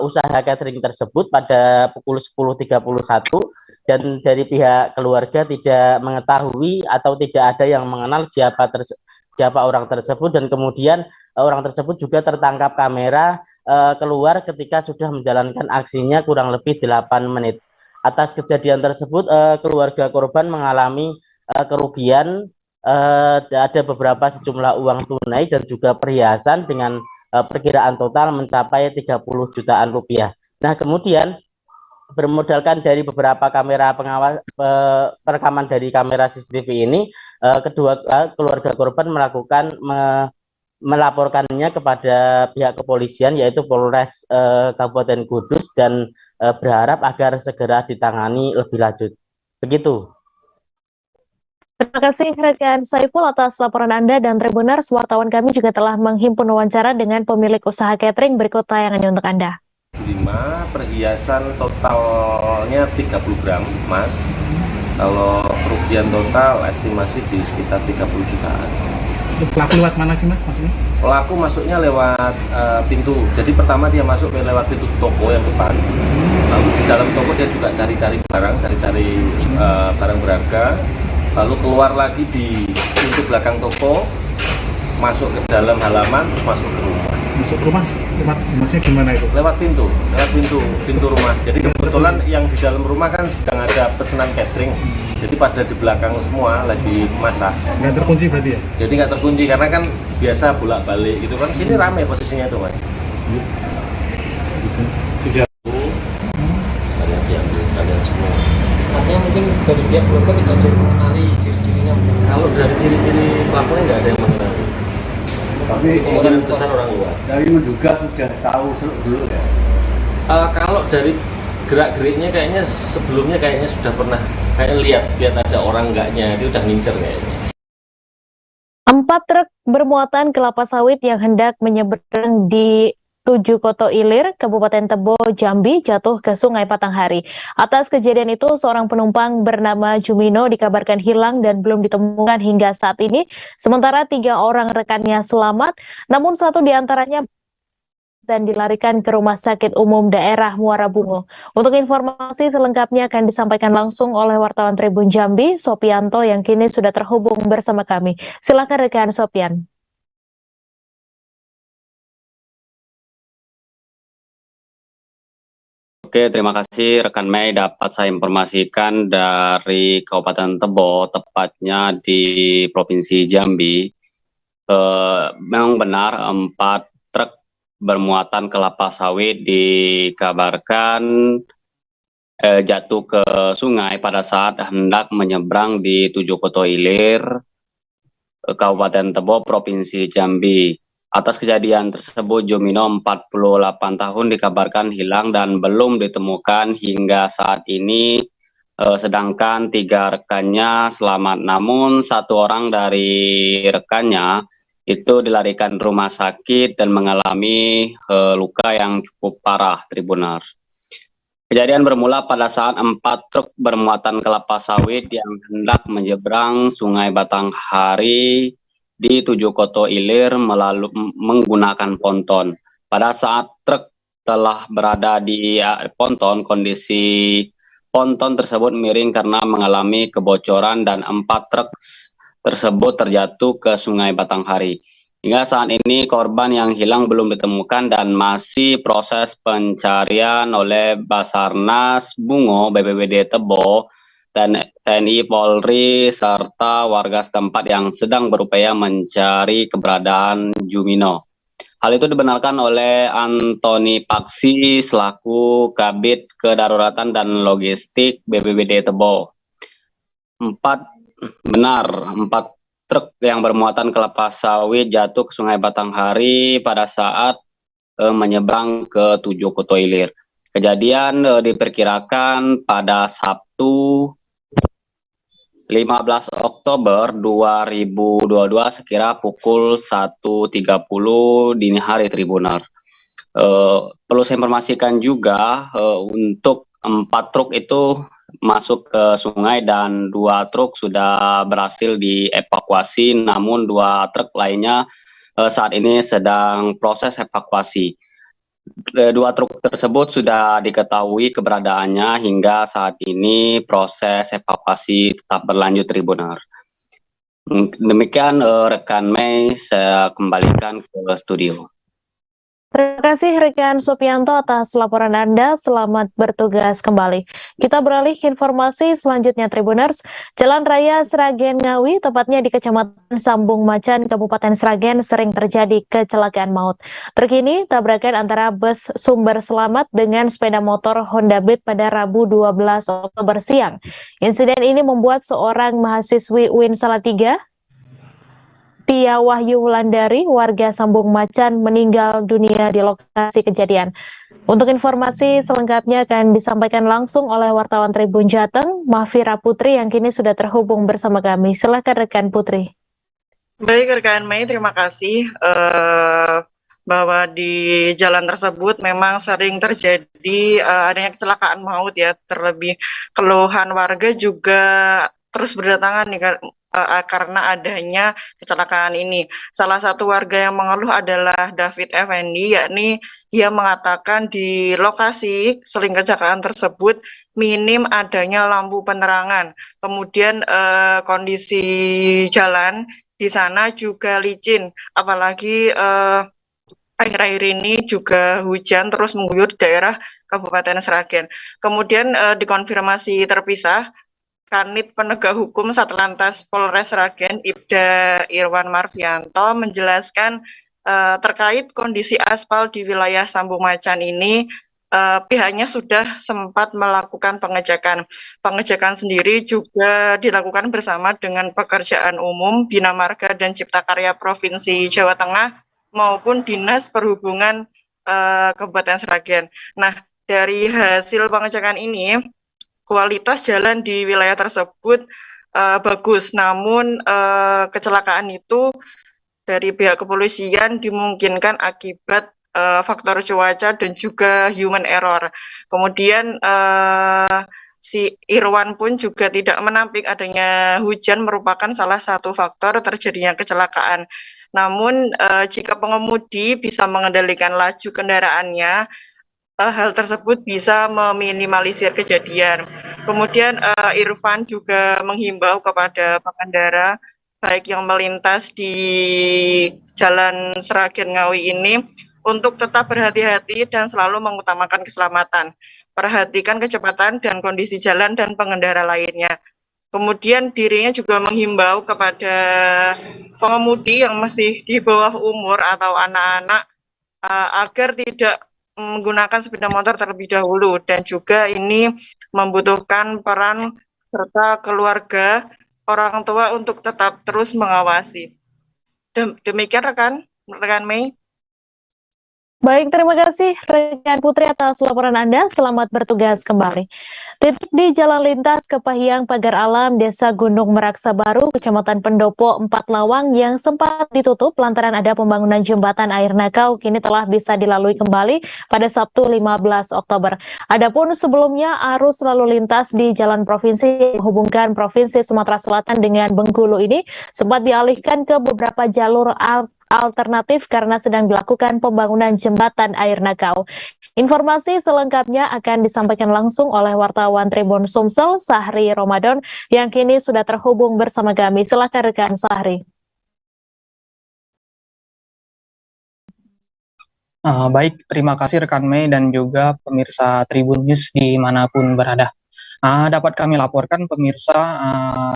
usaha catering tersebut pada pukul 10.31 dan dari pihak keluarga tidak mengetahui atau tidak ada yang mengenal siapa orang tersebut, dan kemudian orang tersebut juga tertangkap kamera keluar ketika sudah menjalankan aksinya kurang lebih 8 menit. Atas kejadian tersebut keluarga korban mengalami kerugian. Ada beberapa sejumlah uang tunai dan juga perhiasan dengan perkiraan total mencapai 30 jutaan rupiah. Nah, kemudian bermodalkan dari beberapa kamera pengawas perekaman dari kamera CCTV ini, keluarga korban melaporkannya kepada pihak kepolisian yaitu Polres Kabupaten Kudus dan berharap agar segera ditangani lebih lanjut. Begitu. Terima kasih rekan Saiful atas laporan Anda, dan Tribuners, wartawan kami juga telah menghimpun wawancara dengan pemilik usaha catering. Berikut tayangannya untuk Anda. 5 perhiasan totalnya 30 gram emas. Kalau kerugian total estimasi di sekitar 30 jutaan. Pelaku lewat mana sih Mas maksudnya? Pelaku masuknya lewat pintu. Jadi pertama dia masuk lewat pintu toko yang depan. Lalu di dalam toko dia juga cari-cari barang berharga. Lalu keluar lagi di pintu belakang toko, masuk ke dalam halaman, terus masuk ke rumah. Masuk rumah, maksudnya gimana itu? Lewat pintu rumah. Jadi kebetulan yang di dalam rumah kan sedang ada pesanan catering. Jadi pada di belakang semua lagi masak. Nggak terkunci berarti ya? Jadi nggak terkunci karena kan biasa bolak-balik gitu kan. Sini rame posisinya itu Mas. Kalian semua. Artinya mungkin dari pihak keluarga tidak jadi mengenali ciri-cirinya. Kalau dari ciri-ciri pelakunya nggak ada yang mengenali. Tapi kemungkinan besar orang luar. Dari menduga sudah tahu dulu ya. Kalau dari gerak-geriknya kayaknya sebelumnya sudah pernah lihat ada orang enggaknya, dia udah ngincer kayaknya. 4 truk bermuatan kelapa sawit yang hendak menyeberang di Tujuh Koto Ilir, Kabupaten Tebo, Jambi, jatuh ke Sungai Patanghari. Atas kejadian itu, seorang penumpang bernama Jumino dikabarkan hilang dan belum ditemukan hingga saat ini. Sementara 3 orang rekannya selamat, namun 1 diantaranya dan dilarikan ke Rumah Sakit Umum Daerah Muara Bungo. Untuk informasi selengkapnya akan disampaikan langsung oleh wartawan Tribun Jambi, Sopianto, yang kini sudah terhubung bersama kami. Silakan rekan Sopian. Oke, terima kasih rekan Mei. Dapat saya informasikan dari Kabupaten Tebo, tepatnya di Provinsi Jambi. Memang benar 4 truk bermuatan kelapa sawit dikabarkan jatuh ke sungai pada saat hendak menyeberang di Tujuh Koto Ilir, Kabupaten Tebo, Provinsi Jambi. Atas kejadian tersebut, Jumino 48 tahun dikabarkan hilang dan belum ditemukan hingga saat ini, sedangkan 3 rekannya selamat. Namun 1 orang dari rekannya itu dilarikan rumah sakit dan mengalami luka yang cukup parah, Tribuners. Kejadian bermula pada saat 4 truk bermuatan kelapa sawit yang hendak menyeberang Sungai Batanghari di Tujuh Koto Ilir menggunakan ponton. Pada saat truk telah berada di ponton, kondisi ponton tersebut miring karena mengalami kebocoran dan 4 truk tersebut terjatuh ke Sungai Batanghari. Hingga saat ini korban yang hilang belum ditemukan dan masih proses pencarian oleh Basarnas Bungo, BPBD Tebo, TNI Polri, serta warga setempat yang sedang berupaya mencari keberadaan Jumino. Hal itu dibenarkan oleh Antoni Paksi selaku Kabid Kedaruratan dan Logistik BPBD Tebo. 4 truk yang bermuatan kelapa sawit jatuh ke Sungai Batanghari pada saat menyeberang ke Tujuh Koto Ilir. Kejadian diperkirakan pada Sabtu 15 Oktober 2022 sekira pukul 1.30 dini hari, Tribuner. Perlu saya informasikan juga untuk 4 truk itu masuk ke sungai dan 2 truk sudah berhasil dievakuasi, namun 2 truk lainnya saat ini sedang proses evakuasi. 2 truk tersebut sudah diketahui keberadaannya hingga saat ini proses evakuasi tetap berlanjut, Tribuner. Demikian rekan Mei, saya kembalikan ke studio. Terima kasih rekan Supianto atas laporan Anda. Selamat bertugas kembali. Kita beralih ke informasi selanjutnya, Tribuners. Jalan Raya Sragen Ngawi, tepatnya di Kecamatan Sambung Macan, Kabupaten Sragen, sering terjadi kecelakaan maut. Terkini, tabrakan antara bus Sumber Selamat dengan sepeda motor Honda Beat pada Rabu 12 Oktober siang. Insiden ini membuat seorang mahasiswi UIN Salatiga, Tia Wahyu Wulandari, warga Sambung Macan, meninggal dunia di lokasi kejadian. Untuk informasi selengkapnya akan disampaikan langsung oleh wartawan Tribun Jateng, Mahfira Putri, yang kini sudah terhubung bersama kami. Silakan rekan Putri. Baik rekan Mei, terima kasih. Bahwa di jalan tersebut memang sering terjadi adanya kecelakaan maut ya, terlebih keluhan warga juga terus berdatangan nih karena adanya kecelakaan ini. Salah satu warga yang mengeluh adalah David Effendi, yakni ia mengatakan di lokasi sering kecelakaan tersebut minim adanya lampu penerangan. Kemudian kondisi jalan di sana juga licin, apalagi akhir-akhir ini juga hujan terus mengguyur daerah Kabupaten Sragen. Kemudian dikonfirmasi terpisah, Kanit Penegak Hukum Satlantas Polres Sragen, Ibda Irwan Marvianto, menjelaskan terkait kondisi aspal di wilayah Sambung Macan ini, pihaknya sudah sempat melakukan pengecekan. Pengecekan sendiri juga dilakukan bersama dengan Pekerjaan Umum, Bina Marga dan Cipta Karya Provinsi Jawa Tengah maupun Dinas Perhubungan Kabupaten Sragen. Nah, dari hasil pengecekan ini, kualitas jalan di wilayah tersebut bagus, namun kecelakaan itu dari pihak kepolisian dimungkinkan akibat faktor cuaca dan juga human error. Kemudian si Irwan pun juga tidak menampik adanya hujan merupakan salah satu faktor terjadinya kecelakaan. Namun jika pengemudi bisa mengendalikan laju kendaraannya, hal tersebut bisa meminimalisir kejadian. Kemudian Irfan juga menghimbau kepada pengendara baik yang melintas di Jalan Sragen Ngawi ini untuk tetap berhati-hati dan selalu mengutamakan keselamatan. Perhatikan kecepatan dan kondisi jalan dan pengendara lainnya. Kemudian dirinya juga menghimbau kepada pengemudi yang masih di bawah umur atau anak-anak agar tidak menggunakan sepeda motor terlebih dahulu, dan juga ini membutuhkan peran serta keluarga orang tua untuk tetap terus mengawasi. Demikian rekan Mei. Baik, terima kasih rekan Putri atas laporan Anda. Selamat bertugas kembali. Titik di Jalan Lintas Kepahyang Pagar Alam, Desa Gunung Meraksa Baru, Kecamatan Pendopo, 4 Lawang yang sempat ditutup lantaran ada pembangunan jembatan air Nakau kini telah bisa dilalui kembali pada Sabtu 15 Oktober. Adapun sebelumnya arus lalu lintas di jalan provinsi menghubungkan Provinsi Sumatera Selatan dengan Bengkulu ini sempat dialihkan ke beberapa jalur alternatif karena sedang dilakukan pembangunan jembatan air Nakau. Informasi selengkapnya akan disampaikan langsung oleh wartawan Tribun Sumsel, Sahri Ramadan, yang kini sudah terhubung bersama kami. Silakan rekan Sahri. Baik, terima kasih rekan Mei dan juga pemirsa Tribun News dimanapun berada. Dapat kami laporkan pemirsa,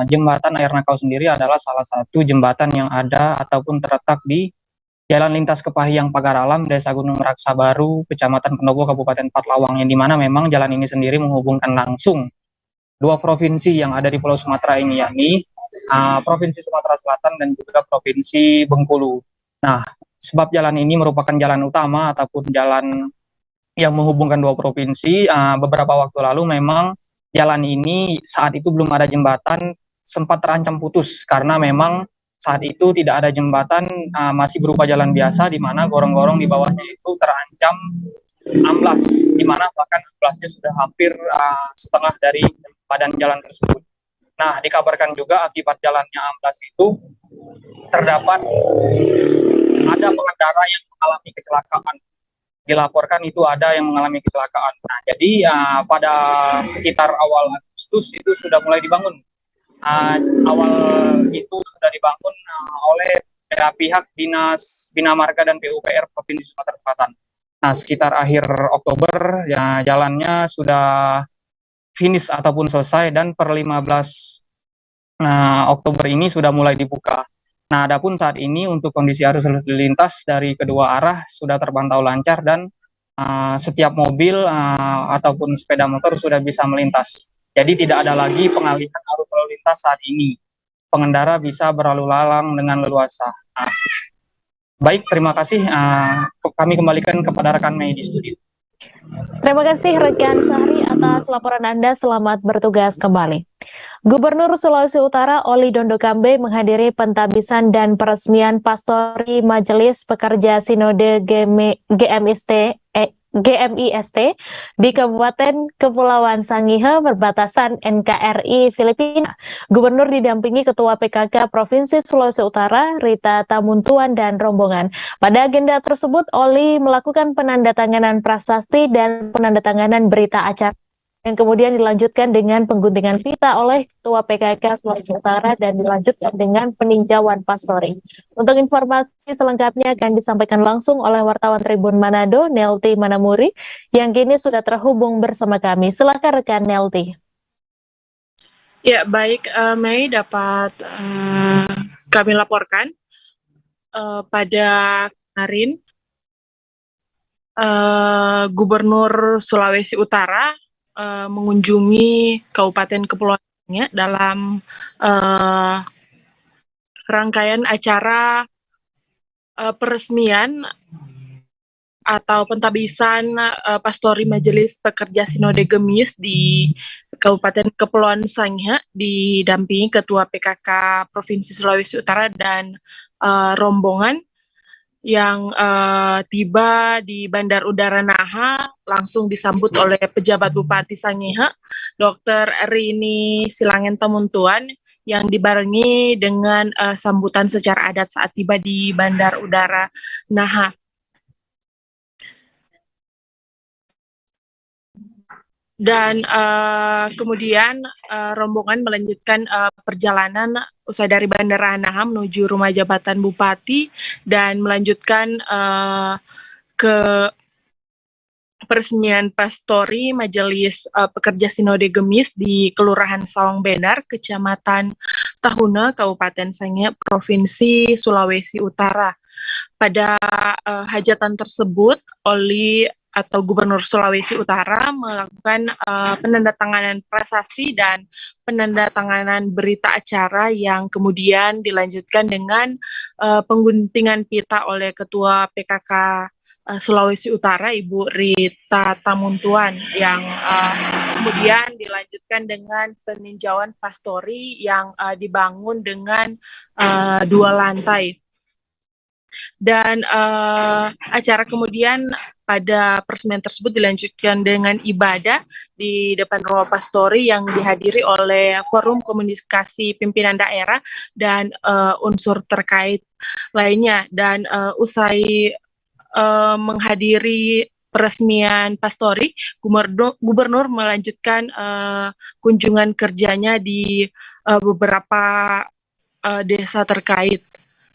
jembatan air Nakau sendiri adalah salah satu jembatan yang ada ataupun terletak di Jalan Lintas Kepahyang Pagar Alam, Desa Gunung Meraksa Baru, Kecamatan Pendopo, Kabupaten 4 Lawang, yang dimana memang jalan ini sendiri menghubungkan langsung 2 provinsi yang ada di Pulau Sumatera ini, yakni Provinsi Sumatera Selatan dan juga Provinsi Bengkulu. Nah, sebab jalan ini merupakan jalan utama ataupun jalan yang menghubungkan 2 provinsi, beberapa waktu lalu memang jalan ini saat itu belum ada jembatan, sempat terancam putus karena memang saat itu tidak ada jembatan, masih berupa jalan biasa di mana gorong-gorong di bawahnya itu terancam amblas, di mana bahkan amblasnya sudah hampir setengah dari badan jalan tersebut. Nah, dikabarkan juga akibat jalannya amblas itu terdapat ada pengendara yang mengalami kecelakaan. Dilaporkan itu ada yang mengalami kecelakaan. Nah, jadi pada sekitar awal Agustus itu sudah mulai dibangun. Awal itu sudah dibangun oleh pihak Dinas Bina Marga dan PUPR Provinsi Sumatera Selatan. Nah, sekitar akhir Oktober ya jalannya sudah finish ataupun selesai, dan per 15 Oktober ini sudah mulai dibuka. Nah, adapun saat ini untuk kondisi arus lalu lintas dari kedua arah sudah terpantau lancar dan setiap mobil ataupun sepeda motor sudah bisa melintas. Jadi tidak ada lagi pengalihan arus lalu lintas saat ini. Pengendara bisa berlalu lalang dengan leluasa. Baik, terima kasih. Kami kembalikan kepada rekan Mei di studio. Terima kasih rekan Sahri atas laporan Anda. Selamat bertugas kembali. Gubernur Sulawesi Utara Oli Dondo Kambe menghadiri pentabisan dan peresmian Pastori Majelis Pekerja Sinode GMIST di Kabupaten Kepulauan Sangihe berbatasan NKRI Filipina. Gubernur didampingi Ketua PKK Provinsi Sulawesi Utara Rita Tamuntuan dan rombongan. Pada agenda tersebut, Oli melakukan penandatanganan prasasti dan penandatanganan berita acara yang kemudian dilanjutkan dengan pengguntingan pita oleh Ketua PKK Sulawesi Utara dan dilanjutkan dengan peninjauan pastori. Untuk informasi selengkapnya akan disampaikan langsung oleh wartawan Tribun Manado, Nelti Manamuri, yang kini sudah terhubung bersama kami. Silakan rekan Nelti. Ya, baik, Mei, dapat kami laporkan pada kemarin Gubernur Sulawesi Utara mengunjungi Kabupaten Kepulauan Sangihe dalam rangkaian acara peresmian atau pentabisan Pastori Majelis Pekerja Sinode Gemis di Kabupaten Kepulauan Sangihe didampingi Ketua PKK Provinsi Sulawesi Utara dan rombongan yang tiba di Bandar Udara Naha, langsung disambut oleh pejabat Bupati Sangihe, Dr. Rini Silangen Tamuntuan, yang dibarengi dengan sambutan secara adat saat tiba di Bandar Udara Naha. Dan kemudian rombongan melanjutkan perjalanan usai dari Bandara Naha menuju rumah jabatan Bupati dan melanjutkan ke peresmian Pastori Majelis Pekerja Sinode Gemis di Kelurahan Sawang Benar, Kecamatan Tahuna, Kabupaten Sangihe, Provinsi Sulawesi Utara. Pada hajatan tersebut, Gubernur Sulawesi Utara melakukan penandatanganan prasasti dan penandatanganan berita acara yang kemudian dilanjutkan dengan pengguntingan pita oleh Ketua PKK Sulawesi Utara, Ibu Rita Tamuntuan, yang kemudian dilanjutkan dengan peninjauan pastori yang dibangun dengan 2 lantai. Dan acara kemudian pada peresmian tersebut dilanjutkan dengan ibadah di depan Rumah Pastori yang dihadiri oleh Forum Komunikasi Pimpinan Daerah dan unsur terkait lainnya. Dan usai menghadiri peresmian Pastori, Gubernur melanjutkan kunjungan kerjanya di beberapa desa terkait.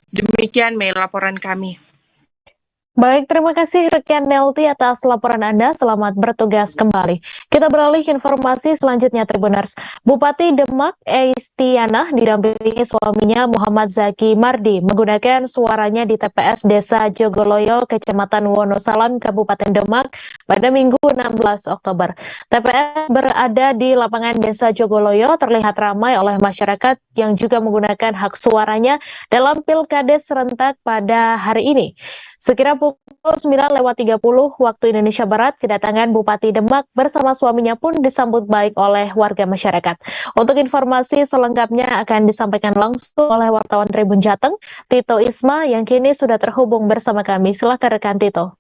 Demikian, Mei, laporan kami. Baik, terima kasih rekan Nelti atas laporan Anda. Selamat bertugas kembali. Kita beralih ke informasi selanjutnya, Tribuners. Bupati Demak Eistianah didampingi suaminya Muhammad Zaki Mardi menggunakan suaranya di TPS Desa Jogoloyo, Kecamatan Wonosalam, Kabupaten Demak pada Minggu 16 Oktober. TPS berada di lapangan Desa Jogoloyo, terlihat ramai oleh masyarakat yang juga menggunakan hak suaranya dalam Pilkades serentak pada hari ini. Sekira pukul 9.30 waktu Indonesia Barat, kedatangan Bupati Demak bersama suaminya pun disambut baik oleh warga masyarakat. Untuk informasi selengkapnya akan disampaikan langsung oleh wartawan Tribun Jateng, Tito Isma, yang kini sudah terhubung bersama kami. Silakan rekan Tito.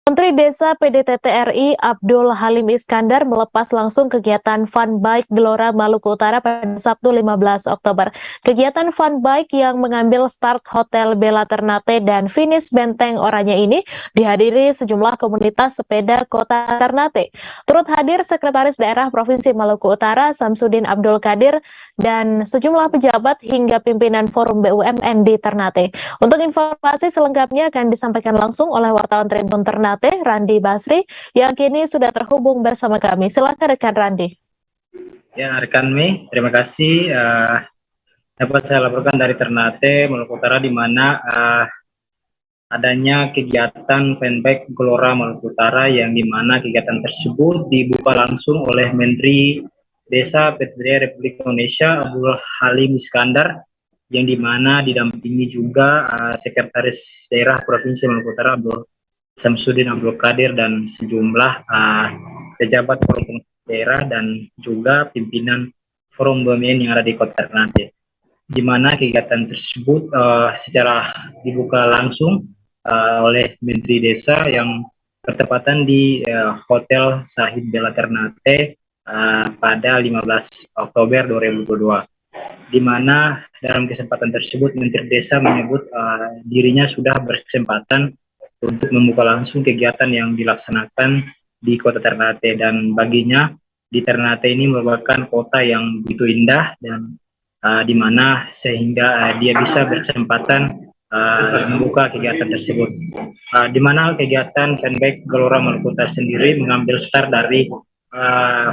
Menteri Desa PDTT RI Abdul Halim Iskandar melepas langsung kegiatan Fun Bike Gelora Maluku Utara pada Sabtu 15 Oktober. Kegiatan Fun Bike yang mengambil start Hotel Bella Ternate dan finish Benteng Oranye ini dihadiri sejumlah komunitas sepeda Kota Ternate. Turut hadir Sekretaris Daerah Provinsi Maluku Utara Samsudin Abdul Qadir dan sejumlah pejabat hingga pimpinan Forum BUMN di Ternate. Untuk informasi selengkapnya akan disampaikan langsung oleh wartawan Tribun Ternate, Randi Basri, yang kini sudah terhubung bersama kami. Silakan rekan Randi. Ya, rekan Mei, terima kasih. Dapat saya laporkan dari Ternate, Maluku Utara, di mana adanya kegiatan Fanbike Gelora Maluku Utara, yang dimana kegiatan tersebut dibuka langsung oleh Menteri Desa PDTT Republik Indonesia Abdul Halim Iskandar, yang dimana didampingi juga Sekretaris Daerah Provinsi Maluku Utara Abdul Samsudin Abdul Qadir dan sejumlah pejabat forum daerah dan juga pimpinan forum BUMN yang ada di Kota Ternate. di mana kegiatan tersebut secara dibuka langsung oleh Menteri Desa yang bertepatan di Hotel Sahid Bella Ternate pada 15 Oktober 2022, di mana dalam kesempatan tersebut Menteri Desa menyebut dirinya sudah berkesempatan untuk membuka langsung kegiatan yang dilaksanakan di Kota Ternate, dan baginya di Ternate ini merupakan kota yang begitu indah dan di mana sehingga dia bisa berkesempatan membuka kegiatan tersebut, di mana kegiatan Fanbike Gelora Maluku Utara sendiri mengambil start dari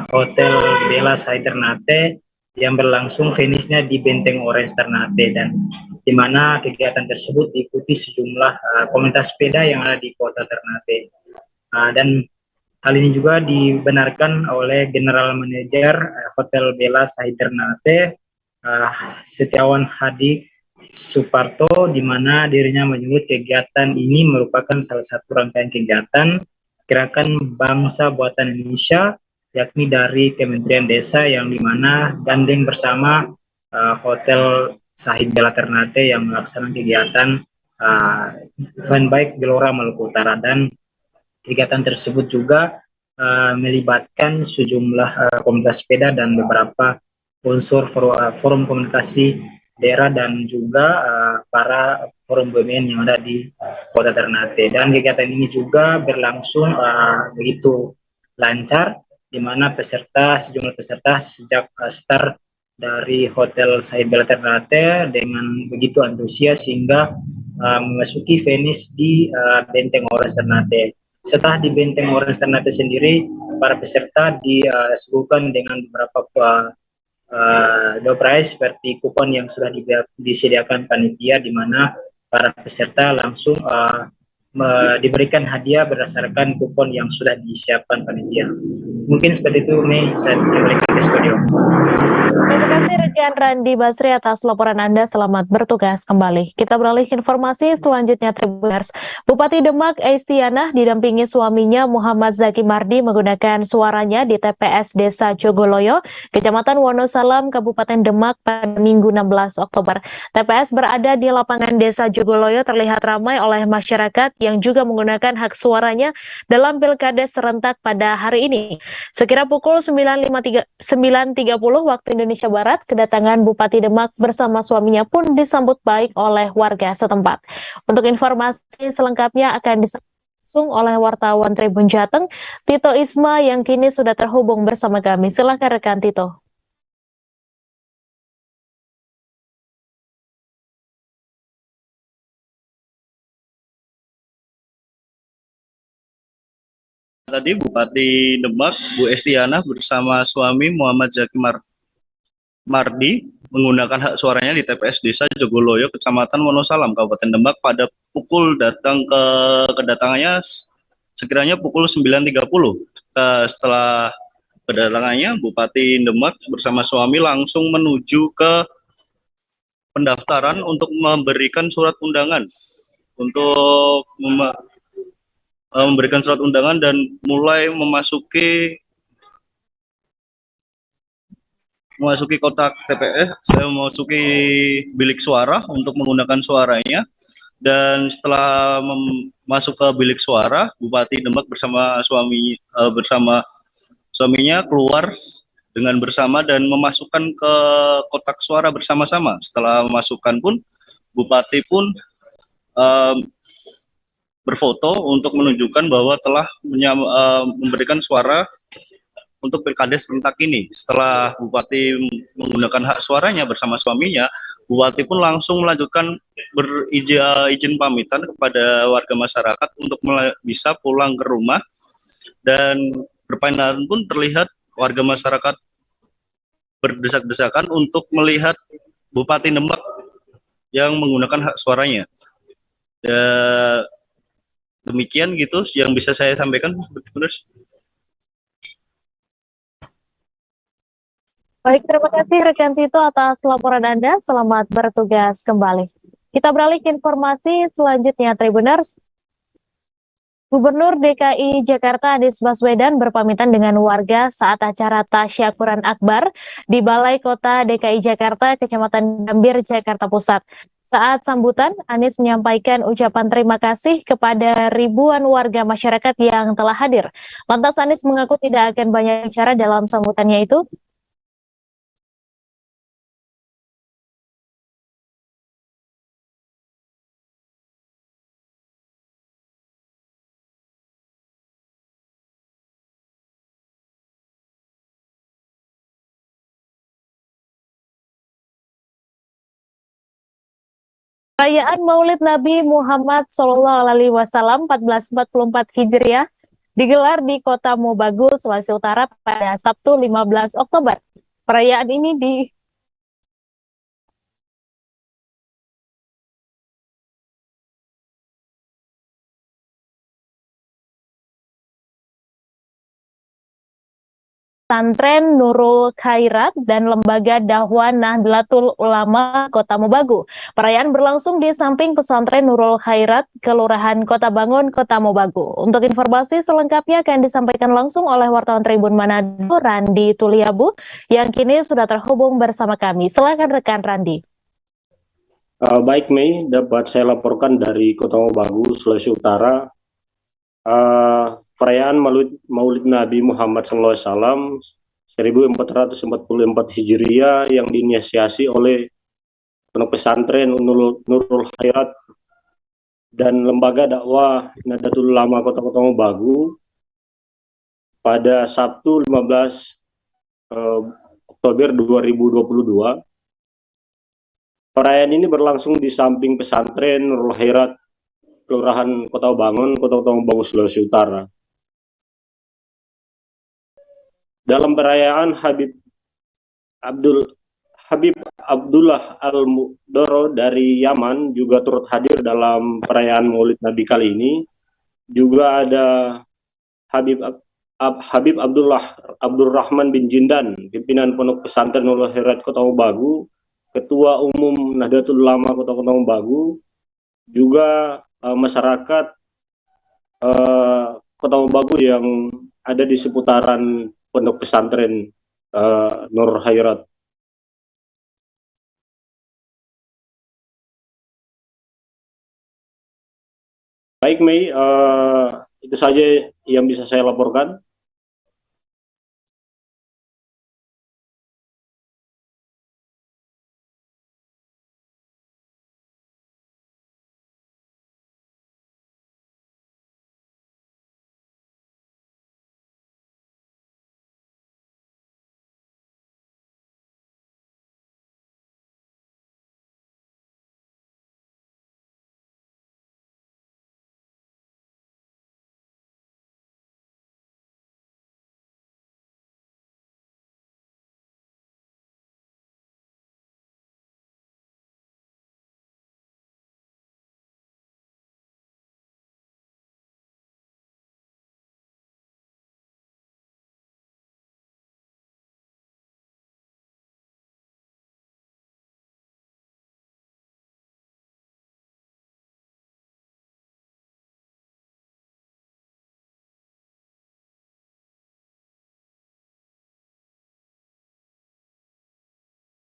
Hotel Bella Sahid Ternate yang berlangsung finishnya di Benteng Orange Ternate, dan di mana kegiatan tersebut diikuti sejumlah komunitas sepeda yang ada di Kota Ternate, dan hal ini juga dibenarkan oleh General Manager Hotel Bella Sahid Ternate, Setiawan Hadi Suparto, di mana dirinya menyebut kegiatan ini merupakan salah satu rangkaian kegiatan Gerakan Bangsa Buatan Indonesia, yakni dari Kementerian Desa, yang dimana gandeng bersama Hotel Sahid Bella Ternate yang melaksanakan kegiatan Fanbike Gelora Maluku Utara, dan kegiatan tersebut juga melibatkan sejumlah komunitas sepeda dan beberapa unsur forum komunikasi daerah dan juga para forum BUMN yang ada di Kota Ternate. Dan kegiatan ini juga berlangsung begitu lancar, di mana sejumlah peserta sejak start dari Hotel Sahid Bella Ternate dengan begitu antusias hingga memasuki finish di Benteng Orange Ternate. Setelah di Benteng Orange Ternate sendiri, para peserta disuguhkan dengan beberapa door prize seperti kupon yang sudah disediakan panitia, di mana para peserta langsung diberikan hadiah berdasarkan kupon yang sudah disiapkan panitia. Mungkin seperti itu, Mei, saya kembalikan ke studio. Terima kasih rekan Randi Basri atas laporan Anda. Selamat bertugas kembali. Kita beralih ke informasi selanjutnya, Tribuners. Bupati Demak Eistianah didampingi suaminya Muhammad Zaki Mardi menggunakan suaranya di TPS Desa Jogoloyo, Kecamatan Wonosalam, Kabupaten Demak pada Minggu 16 Oktober. TPS berada di lapangan Desa Jogoloyo terlihat ramai oleh masyarakat yang juga menggunakan hak suaranya dalam Pilkada serentak pada hari ini. Sekira pukul 9.30 waktu Indonesia Barat, kedatangan Bupati Demak bersama suaminya pun disambut baik oleh warga setempat. Untuk informasi selengkapnya akan disampaikan oleh wartawan Tribun Jateng, Tito Isma, yang kini sudah terhubung bersama kami. Silakan rekan Tito. Tadi Bupati Demak, Bu Estiana bersama suami Muhammad Zaki Mardi menggunakan hak suaranya di TPS Desa Jogoloyo, Kecamatan Wonosalam, Kabupaten Demak pada kedatangannya sekiranya pukul 9.30. Setelah kedatangannya, Bupati Demak bersama suami langsung menuju ke pendaftaran untuk memberikan surat undangan dan mulai memasuki kotak TPS, saya memasuki bilik suara untuk menggunakan suaranya. Dan setelah masuk ke bilik suara, Bupati Demak bersama suaminya keluar dengan bersama dan memasukkan ke kotak suara bersama-sama. Setelah memasukkan pun, Bupati pun berfoto untuk menunjukkan bahwa telah memberikan suara untuk pilkada serentak ini. Setelah Bupati menggunakan hak suaranya bersama suaminya, Bupati pun langsung melanjutkan izin pamitan kepada warga masyarakat untuk bisa pulang ke rumah, dan berpandangan pun terlihat warga masyarakat berdesak-desakan untuk melihat Bupati Demak yang menggunakan hak suaranya. Demikian gitu yang bisa saya sampaikan. Baik, terima kasih rekan Tito atas laporan Anda. Selamat bertugas kembali. Kita beralih ke informasi selanjutnya, Tribuners. Gubernur DKI Jakarta Anies Baswedan berpamitan dengan warga saat acara tasyakuran akbar di Balai Kota DKI Jakarta, Kecamatan Gambir, Jakarta Pusat. Saat sambutan, Anies menyampaikan ucapan terima kasih kepada ribuan warga masyarakat yang telah hadir. Lantas Anies mengaku tidak akan banyak bicara dalam sambutannya itu. Perayaan Maulid Nabi Muhammad SAW 1444 Hijriah digelar di Kota Mobagu, Sulawesi Utara pada Sabtu 15 Oktober. Perayaan ini Pesantren Nurul Khairat dan Lembaga Dakwah Nahdlatul Ulama Kota Mobagu. Perayaan berlangsung di samping Pesantren Nurul Khairat, Kelurahan Kota Bangun, Kota Mobagu. Untuk informasi selengkapnya akan disampaikan langsung oleh wartawan Tribun Manado, Randi Tuliabu, yang kini sudah terhubung bersama kami. Silakan rekan Randi. Baik Mei, dapat saya laporkan dari Kota Mobagu, Sulawesi Utara. Perayaan Maulid Nabi Muhammad SAW 1444 Hijriah yang diinisiasi oleh Pondok Pesantren Nurul Khairat dan Lembaga Dakwah Nahdlatul Ulama Kota Mobagu pada Sabtu 15 Oktober 2022. Perayaan ini berlangsung di samping Pesantren Nurul Khairat, Kelurahan Kota Bangun, Kota Mobagu, Sulawesi Utara. Dalam perayaan Habib Abdullah Al-Mudoro dari Yaman juga turut hadir dalam perayaan Maulid Nabi kali ini. Juga ada Habib Abdurrahman bin Jindan, pimpinan Pondok Pesantren Nurul Khairat Kota Mobagu, Ketua Umum Nahdlatul Ulama Kota Mobagu, juga masyarakat Kota Mobagu yang ada di seputaran Pondok Pesantren Nurul Khairat. Baik Mei, itu saja yang bisa saya laporkan.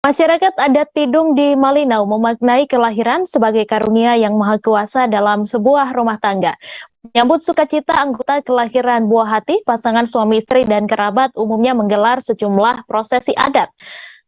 Masyarakat adat Tidung di Malinau memaknai kelahiran sebagai karunia yang maha kuasa dalam sebuah rumah tangga. Menyambut sukacita anggota kelahiran buah hati, pasangan suami istri dan kerabat umumnya menggelar sejumlah prosesi adat.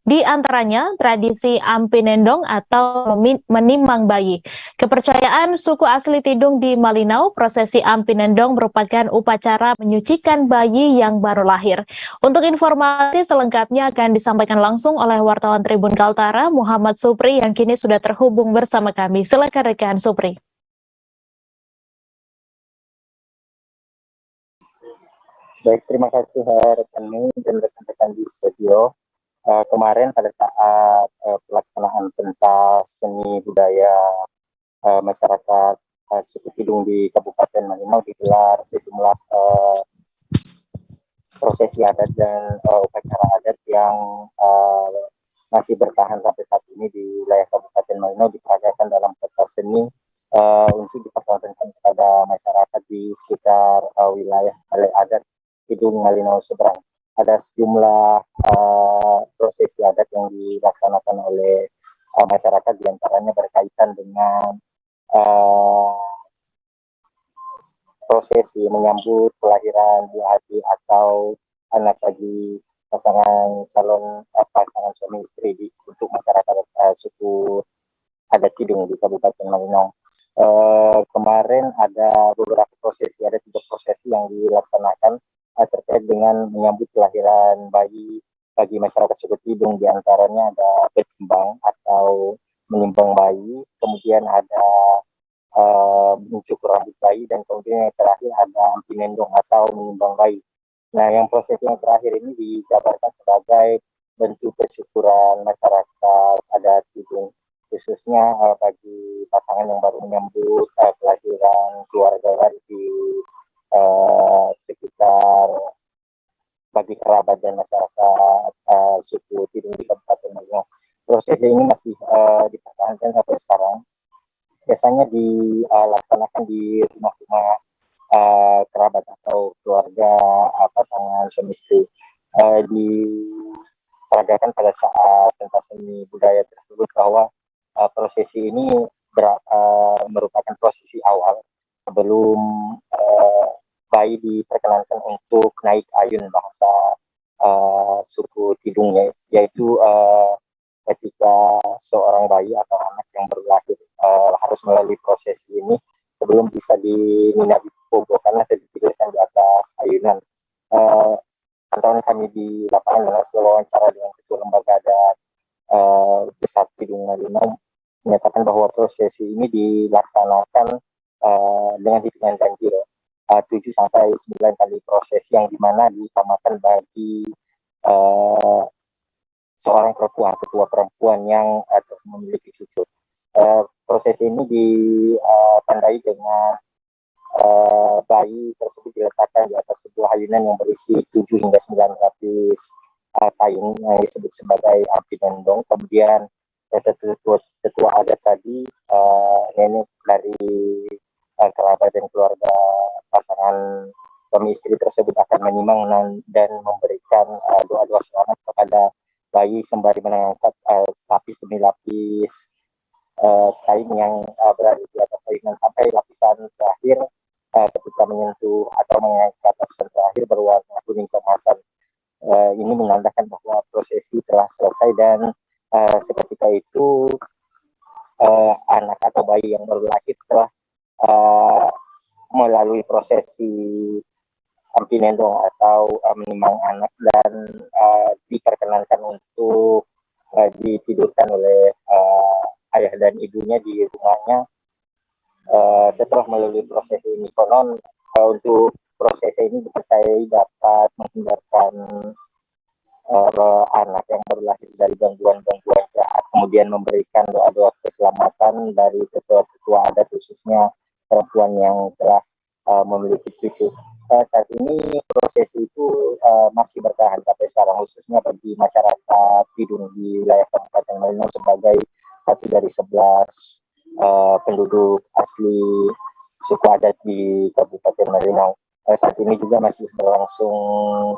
Di antaranya tradisi ampinendong atau menimang bayi. Kepercayaan suku asli Tidung di Malinau, prosesi ampinendong merupakan upacara menyucikan bayi yang baru lahir. Untuk informasi selengkapnya akan disampaikan langsung oleh wartawan Tribun Kaltara, Muhammad Supri, yang kini sudah terhubung bersama kami. Silakan rekan Supri. Baik, terima kasih rekan Mei dan rekan-rekan di studio. Kemarin pada saat pelaksanaan pentas seni budaya masyarakat suku Tidung di Kabupaten Malinau digelar sejumlah prosesi adat dan upacara adat yang masih bertahan sampai saat ini di wilayah Kabupaten Malinau, diperagakan dalam pentas seni untuk dipertontonkan kepada masyarakat di sekitar wilayah balai adat Kidung Malinau Seberang. Ada sejumlah prosesi adat yang dilaksanakan oleh masyarakat, diantaranya berkaitan dengan prosesi menyambut kelahiran buah hati atau anak bagi pasangan pasangan suami istri untuk masyarakat suku adat Kidung di Kabupaten Malinau. Kemarin ada beberapa prosesi, ada 3 prosesi yang dilaksanakan terkait dengan menyambut kelahiran bayi bagi masyarakat suku Kidung. Di antaranya ada petimbang atau menimbang bayi, kemudian ada mencukur rambut bayi, dan kemudian yang terakhir ada ampinendong atau menimbang bayi. Nah, yang proses yang terakhir ini dijabarkan sebagai bentuk kesyukuran masyarakat adat Kidung, khususnya bagi pasangan yang baru menyambut kelahiran keluarga baru di sekitar bagi kerabat dan masyarakat suku Kidung di Kabupaten Malinau. Proses ini masih dipertahankan sampai sekarang. Biasanya dilaksanakan di rumah-rumah kerabat atau keluarga pasangan suami istri. Diperagakan pada saat pentas seni budaya tersebut bahwa prosesi ini merupakan prosesi awal sebelum bayi diperkenankan untuk naik ayun, bahasa suku Kidungnya, yaitu ketika seorang bayi atau anak yang baru lahir harus melalui prosesi ini sebelum bisa dinabipobokan atau ditidurkan di atas ayunan. Pantauan kami di lapangan dengan hasil wawancara dengan Ketua Lembaga Adat Besar Kidung Malinau menyatakan bahwa prosesi ini dilaksanakan dengan hitungan ganjil 7 sampai 9 kali prosesi, yang dimana diutamakan bagi seorang perempuan, ketua perempuan yang memiliki cucu. Prosesi ini ditandai dengan bayi tersebut diletakkan di atas sebuah ayunan yang berisi 7 hingga 9 lapis kain yang disebut sebagai ampinendong. Kemudian ketua adat tadi, nenek dari kerabat dan keluarga pasangan suami istri tersebut akan menimang dan memberikan doa-doa selamat kepada bayi sembari mengangkat lapis demi lapis kain yang berada di atas ayunan sampai lapisan terakhir ketika menyentuh atau mengangkat lapisan terakhir berwarna kuning keemasan. Ini menandakan bahwa prosesi telah selesai, dan seketika itu anak atau bayi yang baru lahir telah melalui prosesi ampinendong atau menimang anak, dan diperkenankan untuk ditidurkan oleh ayah dan ibunya di rumahnya. Setelah melalui proses ini, konon untuk proses ini dipercayai dapat menghindarkan anak yang baru lahir dari gangguan-gangguan jahat, kemudian memberikan doa-doa keselamatan dari ketua-ketua adat, khususnya perempuan yang telah memiliki cucu. Saat ini prosesi itu masih bertahan sampai sekarang, khususnya bagi masyarakat Kidung di wilayah Kabupaten Malinau sebagai satu dari 11 penduduk asli suku adat di Kabupaten Malinau. Saat ini juga masih berlangsung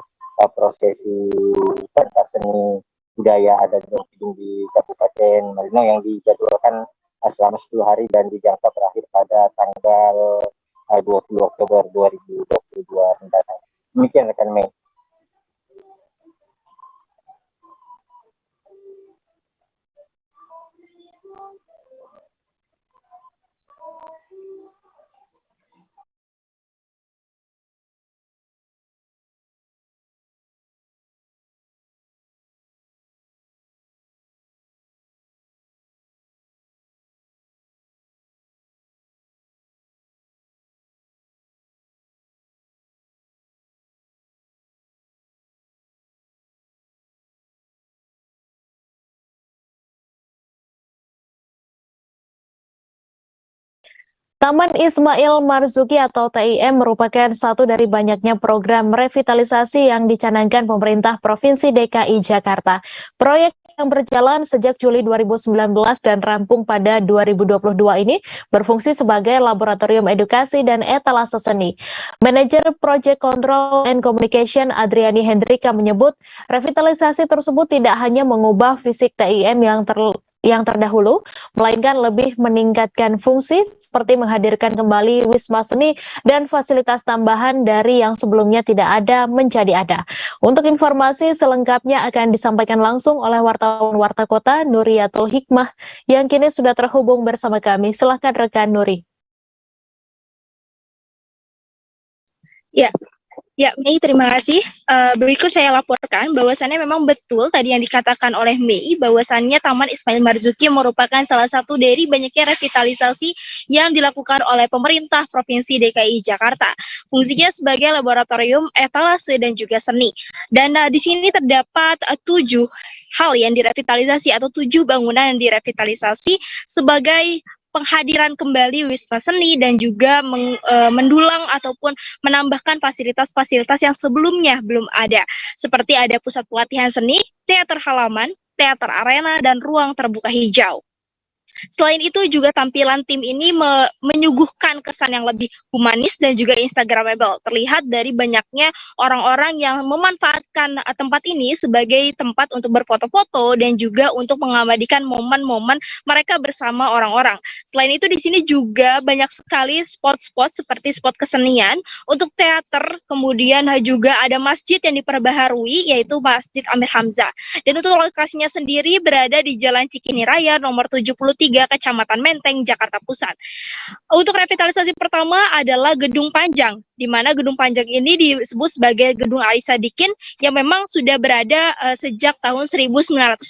prosesi pentas seni budaya adat Kidung di Kabupaten Malinau yang dijadwalkan selama 10 hari dan dijangka berakhir pada tanggal 20 Oktober 2022 mendatang. Demikian rekan Mei. Taman Ismail Marzuki atau TIM merupakan satu dari banyaknya program revitalisasi yang dicanangkan pemerintah Provinsi DKI Jakarta. Proyek yang berjalan sejak Juli 2019 dan rampung pada 2022 ini berfungsi sebagai laboratorium edukasi dan etalase seni. Manajer Project Control and Communication Adriani Hendrika menyebut revitalisasi tersebut tidak hanya mengubah fisik TIM yang terdahulu, melainkan lebih meningkatkan fungsi seperti menghadirkan kembali wisma seni dan fasilitas tambahan dari yang sebelumnya tidak ada menjadi ada. Untuk informasi selengkapnya akan disampaikan langsung oleh wartawan Warta Kota Nuriyatul Hikmah yang kini sudah terhubung bersama kami. Silahkan rekan Nuri. Ya, Mei, terima kasih. Berikut saya laporkan bahwasannya memang betul tadi yang dikatakan oleh Mei, bahwasannya Taman Ismail Marzuki merupakan salah satu dari banyaknya revitalisasi yang dilakukan oleh pemerintah Provinsi DKI Jakarta. Fungsinya sebagai laboratorium etalase dan juga seni. Dan di sini terdapat 7 hal yang direvitalisasi atau 7 bangunan yang direvitalisasi sebagai penghadiran kembali wisma seni dan juga mendulang ataupun menambahkan fasilitas-fasilitas yang sebelumnya belum ada. Seperti ada pusat pelatihan seni, teater halaman, teater arena, dan ruang terbuka hijau. Selain itu juga tampilan tim ini menyuguhkan kesan yang lebih humanis dan juga instagramable. Terlihat dari banyaknya orang-orang yang memanfaatkan tempat ini sebagai tempat untuk berfoto-foto dan juga untuk mengabadikan momen-momen mereka bersama orang-orang. Selain itu di sini juga banyak sekali spot-spot seperti spot kesenian untuk teater, kemudian juga ada masjid yang diperbaharui yaitu Masjid Amir Hamzah. Dan untuk lokasinya sendiri berada di Jalan Cikini Raya nomor 73 Kecamatan Menteng, Jakarta Pusat. Untuk revitalisasi pertama adalah Gedung Panjang, di mana Gedung Panjang ini disebut sebagai Gedung Ali Sadikin yang memang sudah berada sejak tahun 1968.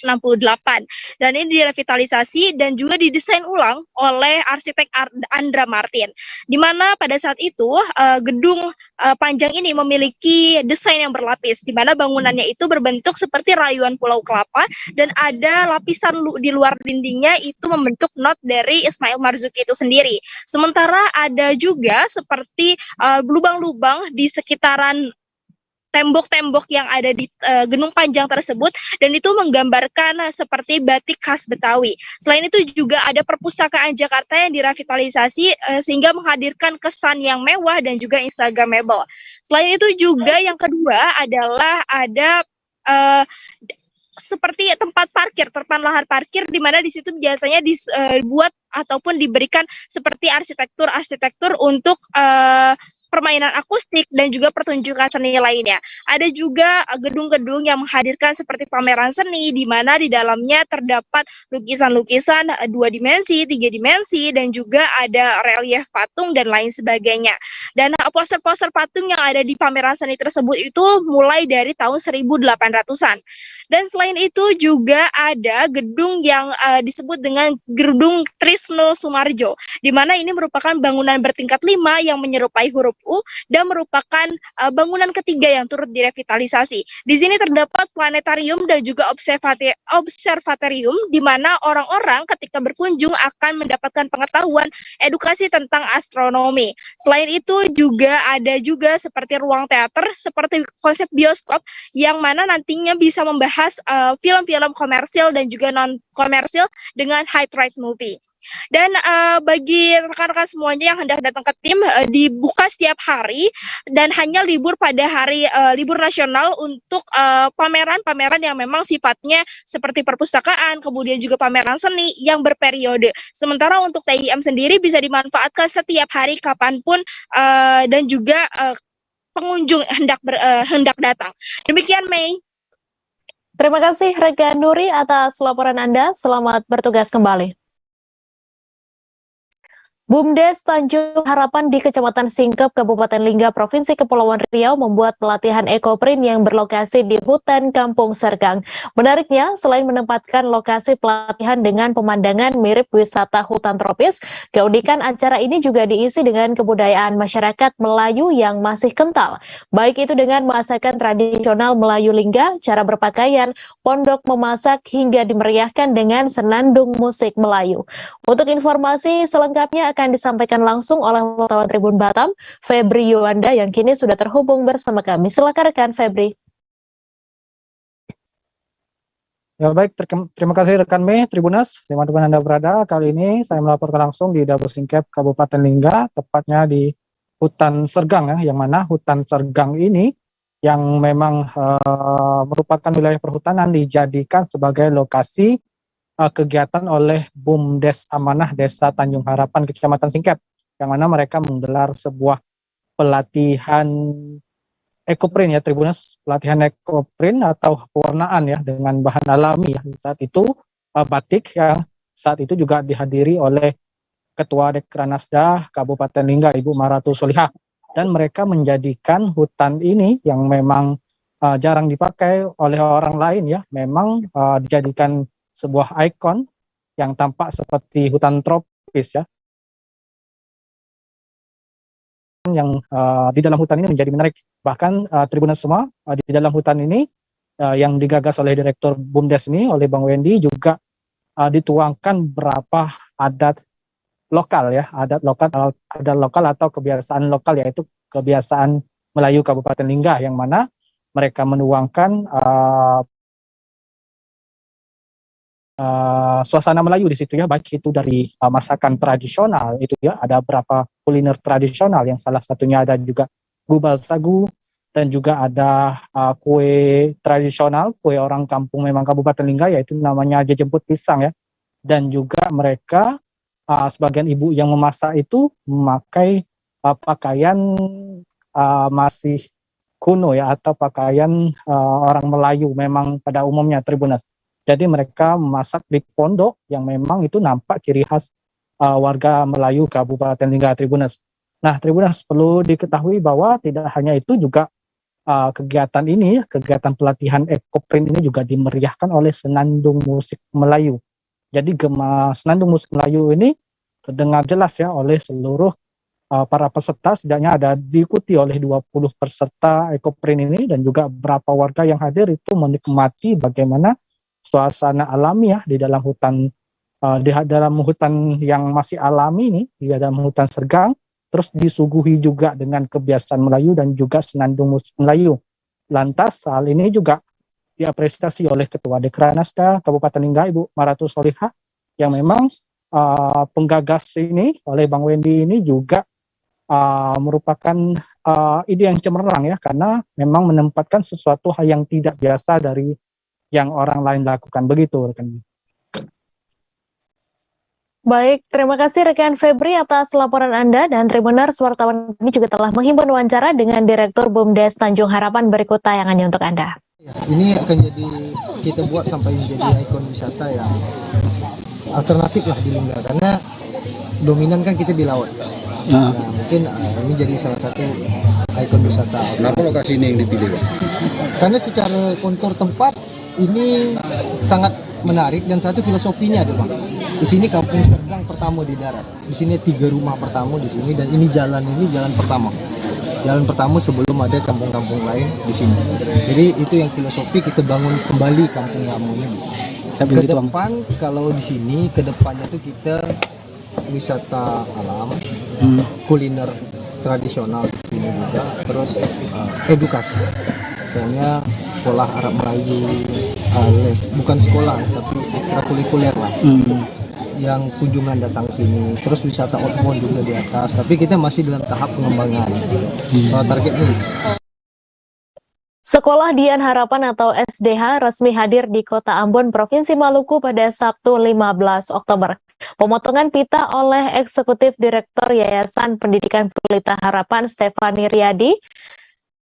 Dan ini direvitalisasi dan juga didesain ulang oleh arsitek Andra Martin. Di mana pada saat itu Gedung Panjang ini memiliki desain yang berlapis, di mana bangunannya itu berbentuk seperti rayuan Pulau Kelapa dan ada lapisan di luar dindingnya itu membentuk not dari Ismail Marzuki itu sendiri. Sementara ada juga seperti lubang-lubang di sekitaran tembok-tembok yang ada di Gedung Panjang tersebut dan itu menggambarkan seperti batik khas Betawi. Selain itu juga ada perpustakaan Jakarta yang direvitalisasi sehingga menghadirkan kesan yang mewah dan juga instagramable. Selain itu juga yang kedua adalah ada seperti tempat parkir, terpan lahar parkir, di mana di situ biasanya dibuat ataupun diberikan seperti arsitektur untuk permainan akustik dan juga pertunjukan seni lainnya. Ada juga gedung-gedung yang menghadirkan seperti pameran seni di mana di dalamnya terdapat lukisan-lukisan 2 dimensi, 3 dimensi dan juga ada relief patung dan lain sebagainya. Dan poster-poster patung yang ada di pameran seni tersebut itu mulai dari tahun 1800-an. Dan selain itu juga ada gedung yang disebut dengan Gedung Trisno Sumarjo, di mana ini merupakan bangunan bertingkat 5 yang menyerupai huruf U dan merupakan bangunan ketiga yang turut direvitalisasi. Di sini terdapat planetarium dan juga observatorium di mana orang-orang ketika berkunjung akan mendapatkan pengetahuan edukasi tentang astronomi. Selain itu juga ada juga seperti ruang teater, seperti konsep bioskop yang mana nantinya bisa membahas film-film komersil dan juga non-komersil dengan high rate movie. Dan bagi rekan-rekan semuanya yang hendak datang ke tim dibuka setiap hari dan hanya libur pada hari libur nasional untuk pameran-pameran yang memang sifatnya seperti perpustakaan, kemudian juga pameran seni yang berperiode. Sementara untuk TIM sendiri bisa dimanfaatkan setiap hari kapanpun dan juga pengunjung hendak datang. Demikian, Mei. Terima kasih rekan Nuri atas laporan Anda. Selamat bertugas kembali. BUMDes Tanjung Harapan di Kecamatan Singkep, Kabupaten Lingga, Provinsi Kepulauan Riau membuat pelatihan ekoprint yang berlokasi di hutan Kampung Serkang. Menariknya, selain menempatkan lokasi pelatihan dengan pemandangan mirip wisata hutan tropis, keunikan acara ini juga diisi dengan kebudayaan masyarakat Melayu yang masih kental. Baik itu dengan masakan tradisional Melayu Lingga, cara berpakaian, pondok memasak, hingga dimeriahkan dengan senandung musik Melayu. Untuk informasi selengkapnya akan disampaikan langsung oleh wartawan Tribun Batam, Febri Yuwanda, yang kini sudah terhubung bersama kami. Silakan rekan Febri. Ya baik, terima kasih rekan Mei, Tribunas, dimanapun Anda berada. Kali ini saya melaporkan langsung di Dapur Singkep Kabupaten Lingga, tepatnya di hutan Sergang ya, yang mana hutan Sergang ini yang memang merupakan wilayah perhutanan dijadikan sebagai lokasi kegiatan oleh BUMDes Amanah Desa Tanjung Harapan Kecamatan Singkep, yang mana mereka menggelar sebuah pelatihan ekoprint ya Tribunas, pelatihan ekoprint atau pewarnaan ya dengan bahan alami ya. Saat itu batik yang saat itu juga dihadiri oleh Ketua Dekranasda Kabupaten Lingga Ibu Maratu Solihah, dan mereka menjadikan hutan ini yang memang jarang dipakai oleh orang lain ya, memang dijadikan sebuah ikon yang tampak seperti hutan tropis ya, yang di dalam hutan ini menjadi menarik. Bahkan Tribunas semua di dalam hutan ini yang digagas oleh Direktur BUMDes ini oleh Bang Wendy juga dituangkan berapa adat lokal ya, adat lokal atau kebiasaan lokal, yaitu kebiasaan Melayu Kabupaten Lingga, yang mana mereka menuangkan suasana Melayu di situ ya, baik itu dari masakan tradisional itu ya, ada beberapa kuliner tradisional yang salah satunya ada juga gubal sagu, dan juga ada kue tradisional, kue orang kampung memang Kabupaten Lingga, yaitu namanya jejemput pisang ya. Dan juga mereka sebagian ibu yang memasak itu memakai pakaian masih kuno ya, atau pakaian orang Melayu memang pada umumnya Tribunas. Jadi mereka memasak di pondok yang memang itu nampak ciri khas warga Melayu Kabupaten Lingga Tribunas. Nah Tribunas, perlu diketahui bahwa tidak hanya itu, juga kegiatan ini, kegiatan pelatihan ekoprint ini juga dimeriahkan oleh senandung musik Melayu. Jadi senandung musik Melayu ini terdengar jelas ya oleh seluruh para peserta, setidaknya ada diikuti oleh 20 peserta ekoprint ini, dan juga beberapa warga yang hadir itu menikmati bagaimana suasana alami ya di dalam hutan, di dalam hutan yang masih alami ini, di dalam hutan Sergang, terus disuguhi juga dengan kebiasaan Melayu dan juga senandung musik Melayu. Lantas hal ini juga diapresiasi oleh Ketua Dekranasda Kabupaten Lingga Ibu Maratu Solihah, yang memang penggagas ini oleh Bang Wendy ini juga merupakan ide yang cemerlang ya, karena memang menempatkan sesuatu hal yang tidak biasa dari yang orang lain lakukan, begitu rekan. Baik, terima kasih rekan Febri atas laporan Anda, dan Tribuners, wartawan kami juga telah menghimpun wawancara dengan Direktur BUMDes Tanjung Harapan. Berikut tayangannya untuk Anda. Ini akan jadi, kita buat sampai menjadi ikon wisata yang alternatif lah di Lingga, karena dominan kan kita di laut. Nah, mungkin ini jadi salah satu ikon wisata. Kenapa lokasi ini yang dipilih? Karena secara kontur tempat ini sangat menarik, dan satu filosofinya ada Bang. Di sini kampung Sergang pertama di darat. Di sini 3 rumah pertama di sini, dan ini jalan pertama. Jalan pertama sebelum ada kampung-kampung lain di sini. Jadi itu yang filosofi, kita bangun kembali kampung lamunya di sini. Ke depan kalau di sini, ke depannya tuh kita wisata alam, kuliner tradisional di sini juga, terus edukasi. Kayaknya sekolah Arab Melayu, les, bukan sekolah tapi ekstrakurikuler lah, yang kunjungan datang sini, terus wisata outbound juga di atas, tapi kita masih dalam tahap pengembangan. Targetnya Sekolah Dian Harapan atau SDH resmi hadir di Kota Ambon, Provinsi Maluku pada Sabtu 15 Oktober. Pemotongan pita oleh Eksekutif Direktur Yayasan Pendidikan Pelita Harapan Stefani Riyadi,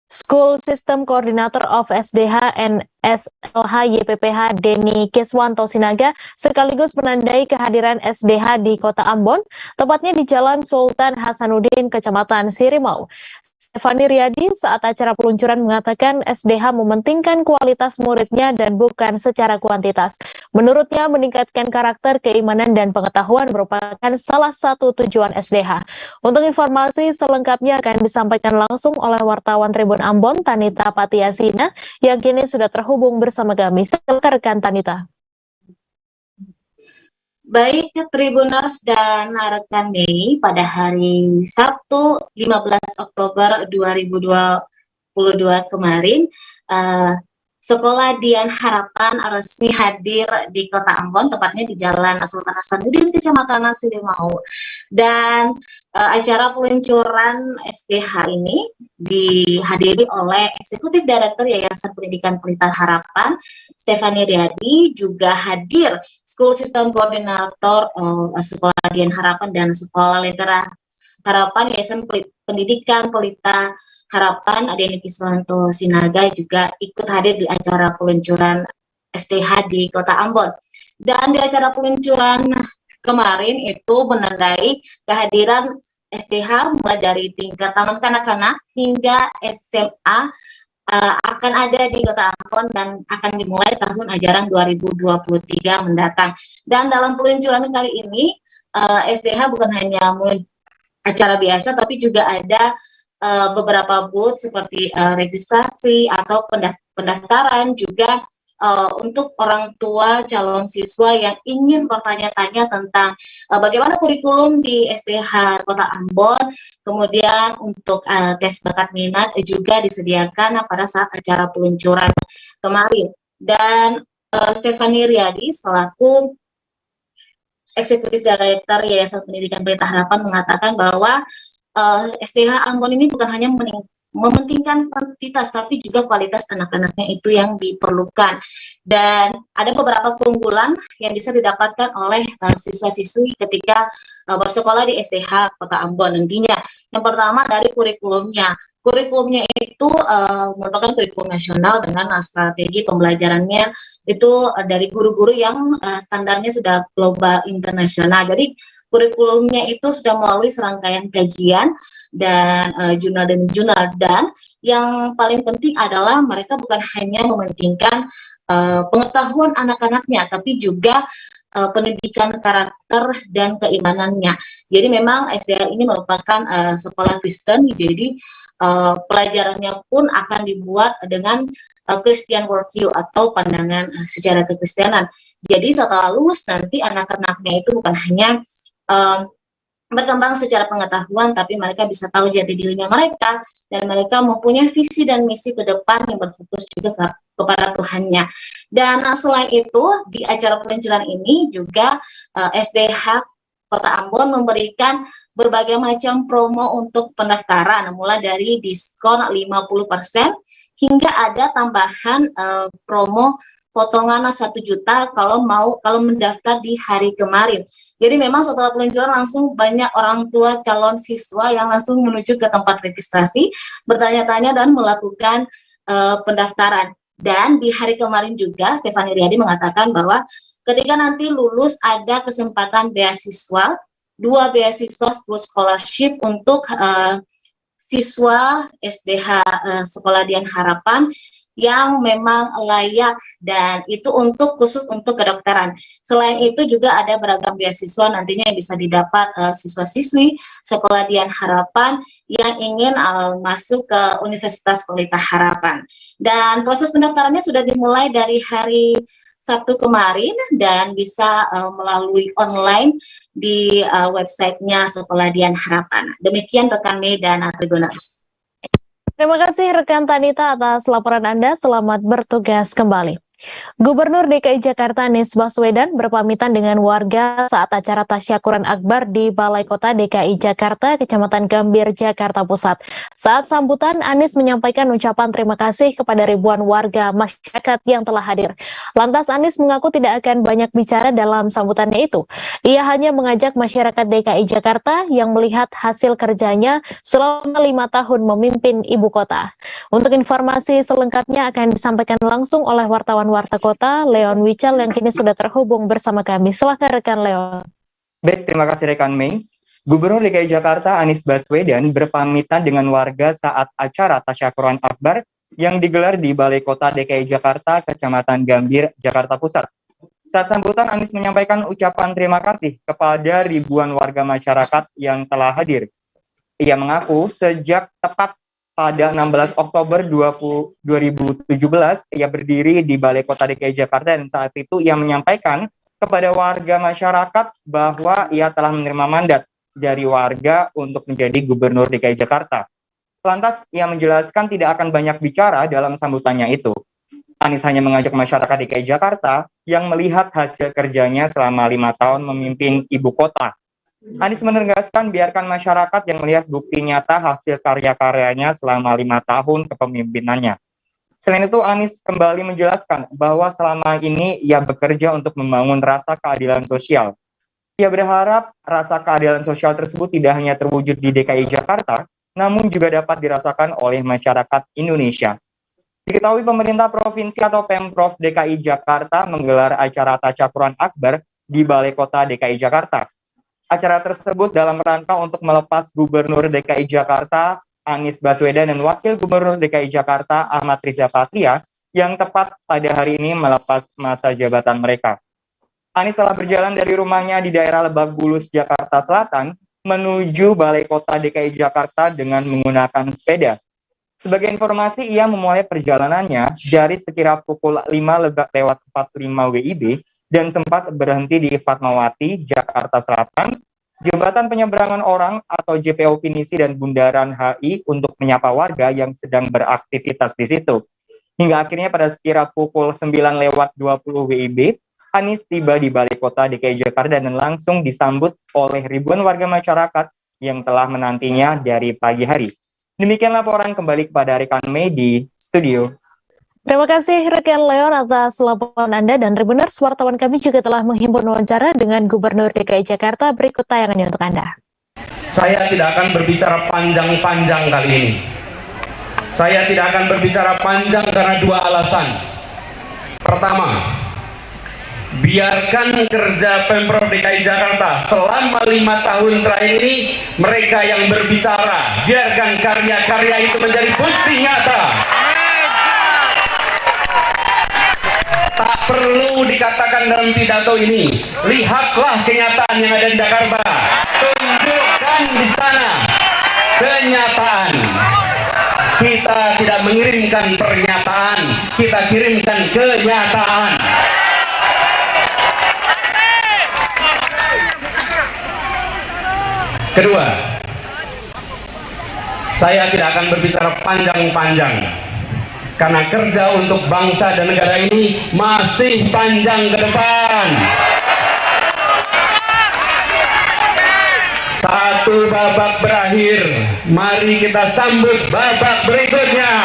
School System Coordinator of SDH and SLH YPPH Denny Kiswanto Sinaga, sekaligus menandai kehadiran SDH di Kota Ambon, tepatnya di Jalan Sultan Hasanuddin, Kecamatan Sirimau. Stefani Riyadi saat acara peluncuran mengatakan SDH mementingkan kualitas muridnya dan bukan secara kuantitas. Menurutnya, meningkatkan karakter, keimanan, dan pengetahuan merupakan salah satu tujuan SDH. Untuk informasi selengkapnya akan disampaikan langsung oleh wartawan Tribun Ambon, Tanita Patiasina, yang kini sudah terhubung bersama kami. Silakan rekan Tanita. Baik Tribuners dan rekan Mei, pada hari Sabtu 15 Oktober 2022 kemarin, Sekolah Dian Harapan resmi hadir di Kota Ambon, tepatnya di Jalan Sultan Hasanuddin, Kecamatan Silimau. Dan acara peluncuran SDH ini dihadiri oleh Eksekutif Direktur Yayasan Pendidikan Pelita Harapan, Stefani Riyadi, juga hadir School System Koordinator Sekolah Dian Harapan dan Sekolah Lentera Harapan Yayasan Pendidikan Pelita Harapan, Adiani Kiswanto Sinaga juga ikut hadir di acara peluncuran SDH di Kota Ambon. Dan di acara peluncuran kemarin itu menandai kehadiran SDH mulai dari tingkat taman kanak-kanak hingga SMA akan ada di Kota Ambon dan akan dimulai tahun ajaran 2023 mendatang. Dan dalam peluncuran kali ini SDH bukan hanya acara biasa, tapi juga ada beberapa booth seperti registrasi atau pendaftaran juga untuk orang tua calon siswa yang ingin bertanya-tanya tentang bagaimana kurikulum di SDH Kota Ambon. Kemudian untuk tes bakat minat juga disediakan pada saat acara peluncuran kemarin. Dan Stefani Riyadi selaku Eksekutif Direktur Yayasan Pendidikan Pelita Harapan mengatakan bahwa SDH Ambon ini bukan hanya mementingkan kuantitas, tapi juga kualitas anak-anaknya itu yang diperlukan. Dan ada beberapa keunggulan yang bisa didapatkan oleh siswa-siswi ketika bersekolah di SDH Kota Ambon nantinya. Yang pertama dari kurikulumnya. Kurikulumnya itu merupakan kurikulum nasional dengan strategi pembelajarannya itu dari guru-guru yang standarnya sudah global internasional. Jadi kurikulumnya itu sudah melalui serangkaian kajian dan jurnal demi jurnal. Dan yang paling penting adalah mereka bukan hanya mementingkan pengetahuan anak-anaknya, tapi juga pendidikan karakter dan keimanannya. Jadi memang SDH ini merupakan sekolah Kristen, jadi pelajarannya pun akan dibuat dengan Christian worldview atau pandangan secara kekristenan. Jadi setelah lulus nanti anak-anaknya itu bukan hanya berkembang secara pengetahuan, tapi mereka bisa tahu jati dirinya mereka, dan mereka mempunyai visi dan misi ke depan yang berfokus juga kepada Tuhannya. Dan selain itu, di acara peluncuran ini juga SDH Kota Ambon memberikan berbagai macam promo untuk pendaftaran, mulai dari diskon 50% hingga ada tambahan promo potongan 1 juta kalau mendaftar di hari kemarin. Jadi memang setelah peluncuran langsung banyak orang tua calon siswa yang langsung menuju ke tempat registrasi, bertanya-tanya dan melakukan pendaftaran. Dan di hari kemarin juga Stefani Riyadi mengatakan bahwa ketika nanti lulus ada kesempatan beasiswa, 2 beasiswa school scholarship untuk siswa SDH Sekolah Dian Harapan yang memang layak, dan itu khusus untuk kedokteran. Selain itu juga ada beragam beasiswa nantinya yang bisa didapat siswa-siswi Sekolah Dian Harapan yang ingin masuk ke Universitas Pelita Harapan. Dan proses pendaftarannya sudah dimulai dari hari Sabtu kemarin dan bisa melalui online di websitenya Sekolah Dian Harapan. Demikian rekan Mei dan Tribuners. Terima kasih rekan Tanita atas laporan Anda. Selamat bertugas kembali. Gubernur DKI Jakarta Anies Baswedan berpamitan dengan warga saat acara tasyakuran akbar di Balai Kota DKI Jakarta, Kecamatan Gambir, Jakarta Pusat. Saat sambutan, Anies menyampaikan ucapan terima kasih kepada ribuan warga masyarakat yang telah hadir. Lantas Anies mengaku tidak akan banyak bicara dalam sambutannya itu. Ia hanya mengajak masyarakat DKI Jakarta yang melihat hasil kerjanya selama 5 tahun memimpin ibu kota. Untuk informasi selengkapnya akan disampaikan langsung oleh wartawan Warta Kota, Leon Wical yang kini sudah terhubung bersama kami. Silakan rekan Leon. Baik, terima kasih rekan Mei. Gubernur DKI Jakarta Anies Baswedan berpamitan dengan warga saat acara tasyakuran akbar yang digelar di Balai Kota DKI Jakarta, Kecamatan Gambir, Jakarta Pusat. Saat sambutan, Anies menyampaikan ucapan terima kasih kepada ribuan warga masyarakat yang telah hadir. Ia mengaku sejak tepat pada 16 Oktober 2017, ia berdiri di Balai Kota DKI Jakarta dan saat itu ia menyampaikan kepada warga masyarakat bahwa ia telah menerima mandat dari warga untuk menjadi Gubernur DKI Jakarta. Lantas, ia menjelaskan tidak akan banyak bicara dalam sambutannya itu. Anies hanya mengajak masyarakat DKI Jakarta yang melihat hasil kerjanya selama 5 tahun memimpin ibu kota. Anies menegaskan biarkan masyarakat yang melihat bukti nyata hasil karya-karyanya selama 5 tahun kepemimpinannya. Selain itu, Anies kembali menjelaskan bahwa selama ini ia bekerja untuk membangun rasa keadilan sosial. Ia berharap rasa keadilan sosial tersebut tidak hanya terwujud di DKI Jakarta, namun juga dapat dirasakan oleh masyarakat Indonesia. Diketahui pemerintah provinsi atau Pemprov DKI Jakarta menggelar acara Tasyakuran Akbar di Balai Kota DKI Jakarta. Acara tersebut dalam rangka untuk melepas Gubernur DKI Jakarta Anies Baswedan dan Wakil Gubernur DKI Jakarta Ahmad Riza Patria yang tepat pada hari ini melepas masa jabatan mereka. Anies telah berjalan dari rumahnya di daerah Lebak Bulus, Jakarta Selatan menuju Balai Kota DKI Jakarta dengan menggunakan sepeda. Sebagai informasi, ia memulai perjalanannya dari sekira pukul 5:45 WIB dan sempat berhenti di Fatmawati, Jakarta Selatan, Jembatan Penyeberangan Orang atau JPO Pinisi dan Bundaran HI untuk menyapa warga yang sedang beraktivitas di situ. Hingga akhirnya pada sekira pukul 9:20 WIB, Anies tiba di Balai Kota DKI Jakarta dan langsung disambut oleh ribuan warga masyarakat yang telah menantinya dari pagi hari. Demikian laporan, kembali kepada rekan Mei di studio. Terima kasih rekan Leon atas laporan Anda, dan Tribuners, wartawan kami juga telah menghimpun wawancara dengan Gubernur DKI Jakarta. Berikut tayangannya untuk Anda. Saya tidak akan berbicara panjang-panjang kali ini. Saya tidak akan berbicara panjang karena dua alasan. Pertama, biarkan kerja Pemprov DKI Jakarta selama 5 tahun terakhir ini mereka yang berbicara. Biarkan karya-karya itu menjadi bukti nyata. Tak perlu dikatakan dalam pidato ini. Lihatlah kenyataan yang ada di Jakarta. Tunjukkan di sana kenyataan. Kita tidak mengirimkan pernyataan, kita kirimkan kenyataan. Kedua, saya tidak akan berbicara panjang-panjang karena kerja untuk bangsa dan negara ini masih panjang ke depan. Satu babak berakhir, mari kita sambut babak berikutnya.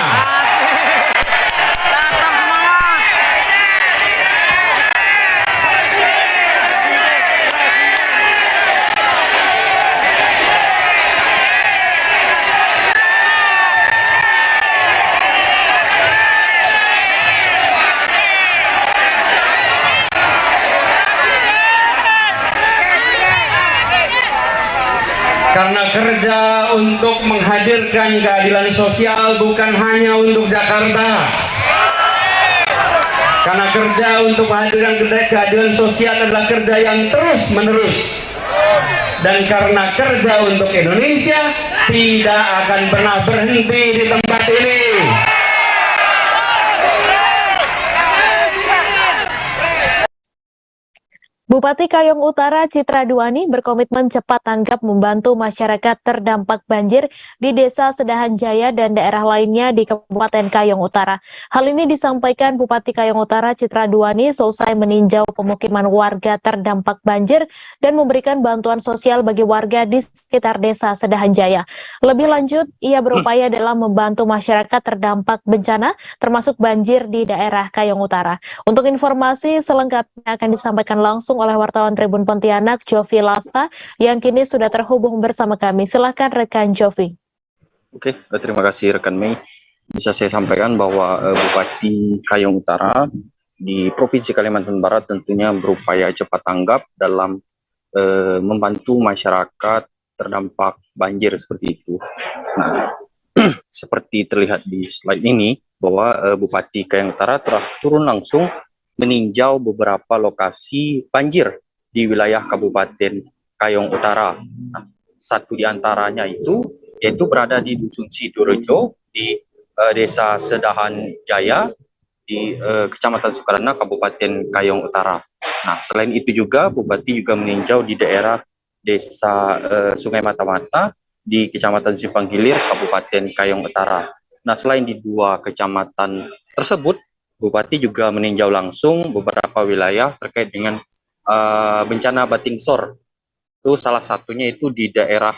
Karena kerja untuk menghadirkan keadilan sosial bukan hanya untuk Jakarta. Karena kerja untuk menghadirkan keadilan sosial adalah kerja yang terus menerus. Dan karena kerja untuk Indonesia tidak akan pernah berhenti di tempat ini. Bupati Kayong Utara Citra Duani berkomitmen cepat tanggap membantu masyarakat terdampak banjir di Desa Sedahan Jaya dan daerah lainnya di Kabupaten Kayong Utara. Hal ini disampaikan Bupati Kayong Utara Citra Duani seusai meninjau pemukiman warga terdampak banjir dan memberikan bantuan sosial bagi warga di sekitar Desa Sedahan Jaya. Lebih lanjut, ia berupaya dalam membantu masyarakat terdampak bencana termasuk banjir di daerah Kayong Utara. Untuk informasi selengkapnya akan disampaikan langsung oleh wartawan Tribun Pontianak, Jovi Lasta, yang kini sudah terhubung bersama kami. Silakan rekan Jovi. Oke, terima kasih rekan Mei. Bisa saya sampaikan bahwa Bupati Kayong Utara di Provinsi Kalimantan Barat tentunya berupaya cepat tanggap dalam membantu masyarakat terdampak banjir seperti itu. Nah, seperti terlihat di slide ini, bahwa Bupati Kayong Utara telah turun langsung meninjau beberapa lokasi banjir di wilayah Kabupaten Kayong Utara. Nah, satu di antaranya itu yaitu berada di Dusun Sidorejo di Desa Sedahan Jaya, di Kecamatan Sukarana, Kabupaten Kayong Utara. Nah, selain itu juga Bupati juga meninjau di daerah Desa Sungai Mata-Mata di Kecamatan Simpang Gilir, Kabupaten Kayong Utara. Nah, selain di dua kecamatan tersebut, Bupati juga meninjau langsung beberapa wilayah terkait dengan bencana Batingsor. Itu salah satunya itu di daerah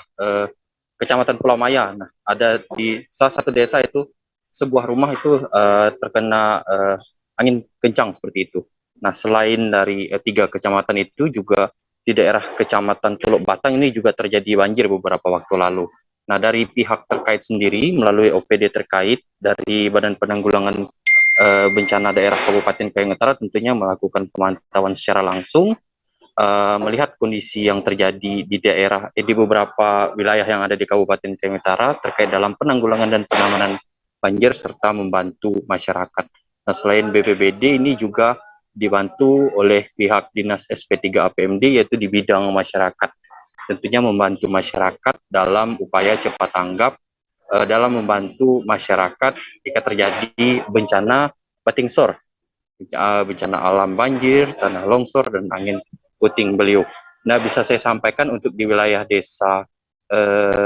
Kecamatan Pulau Maya. Nah, ada di salah satu desa itu sebuah rumah itu terkena angin kencang seperti itu. Nah, selain dari 3 kecamatan itu juga di daerah Kecamatan Teluk Batang ini juga terjadi banjir beberapa waktu lalu. Nah, dari pihak terkait sendiri melalui OPD terkait dari Badan Penanggulangan Bencana Daerah Kabupaten Kayong Utara tentunya melakukan pemantauan secara langsung, melihat kondisi yang terjadi di daerah di beberapa wilayah yang ada di Kabupaten Kayong Utara terkait dalam penanggulangan dan penanganan banjir serta membantu masyarakat. Nah, selain BPBD ini juga dibantu oleh pihak Dinas SP3 APMD yaitu di bidang masyarakat. Tentunya membantu masyarakat dalam upaya cepat tanggap, dalam membantu masyarakat jika terjadi bencana Batingsor, bencana alam banjir, tanah longsor, dan angin puting beliung. Nah, bisa saya sampaikan untuk di wilayah desa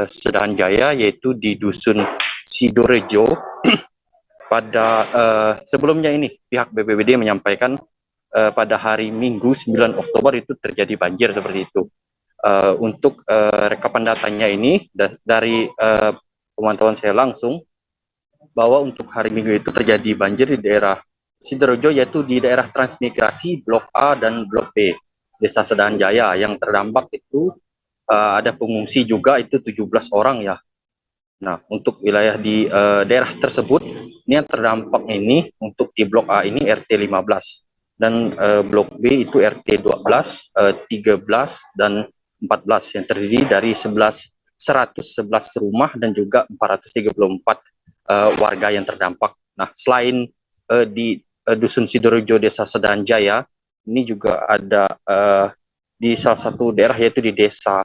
Sedahan Jaya, yaitu di Dusun Sidorejo, pada sebelumnya ini pihak BPBD menyampaikan pada hari Minggu 9 Oktober itu terjadi banjir seperti itu. Untuk rekapan datanya ini dari pemantauan saya langsung bahwa untuk hari Minggu itu terjadi banjir di daerah Sidorejo, yaitu di daerah transmigrasi Blok A dan Blok B Desa Sedahan Jaya. Yang terdampak itu ada pengungsi juga itu 17 orang ya. Nah, untuk wilayah di daerah tersebut ini yang terdampak ini untuk di Blok A ini RT 15 dan Blok B itu RT 12, 13 dan 14 yang terdiri dari 111 rumah dan juga 434 warga yang terdampak. Nah, selain di Dusun Sidorejo Desa Sedahan Jaya, ini juga ada di salah satu daerah yaitu di Desa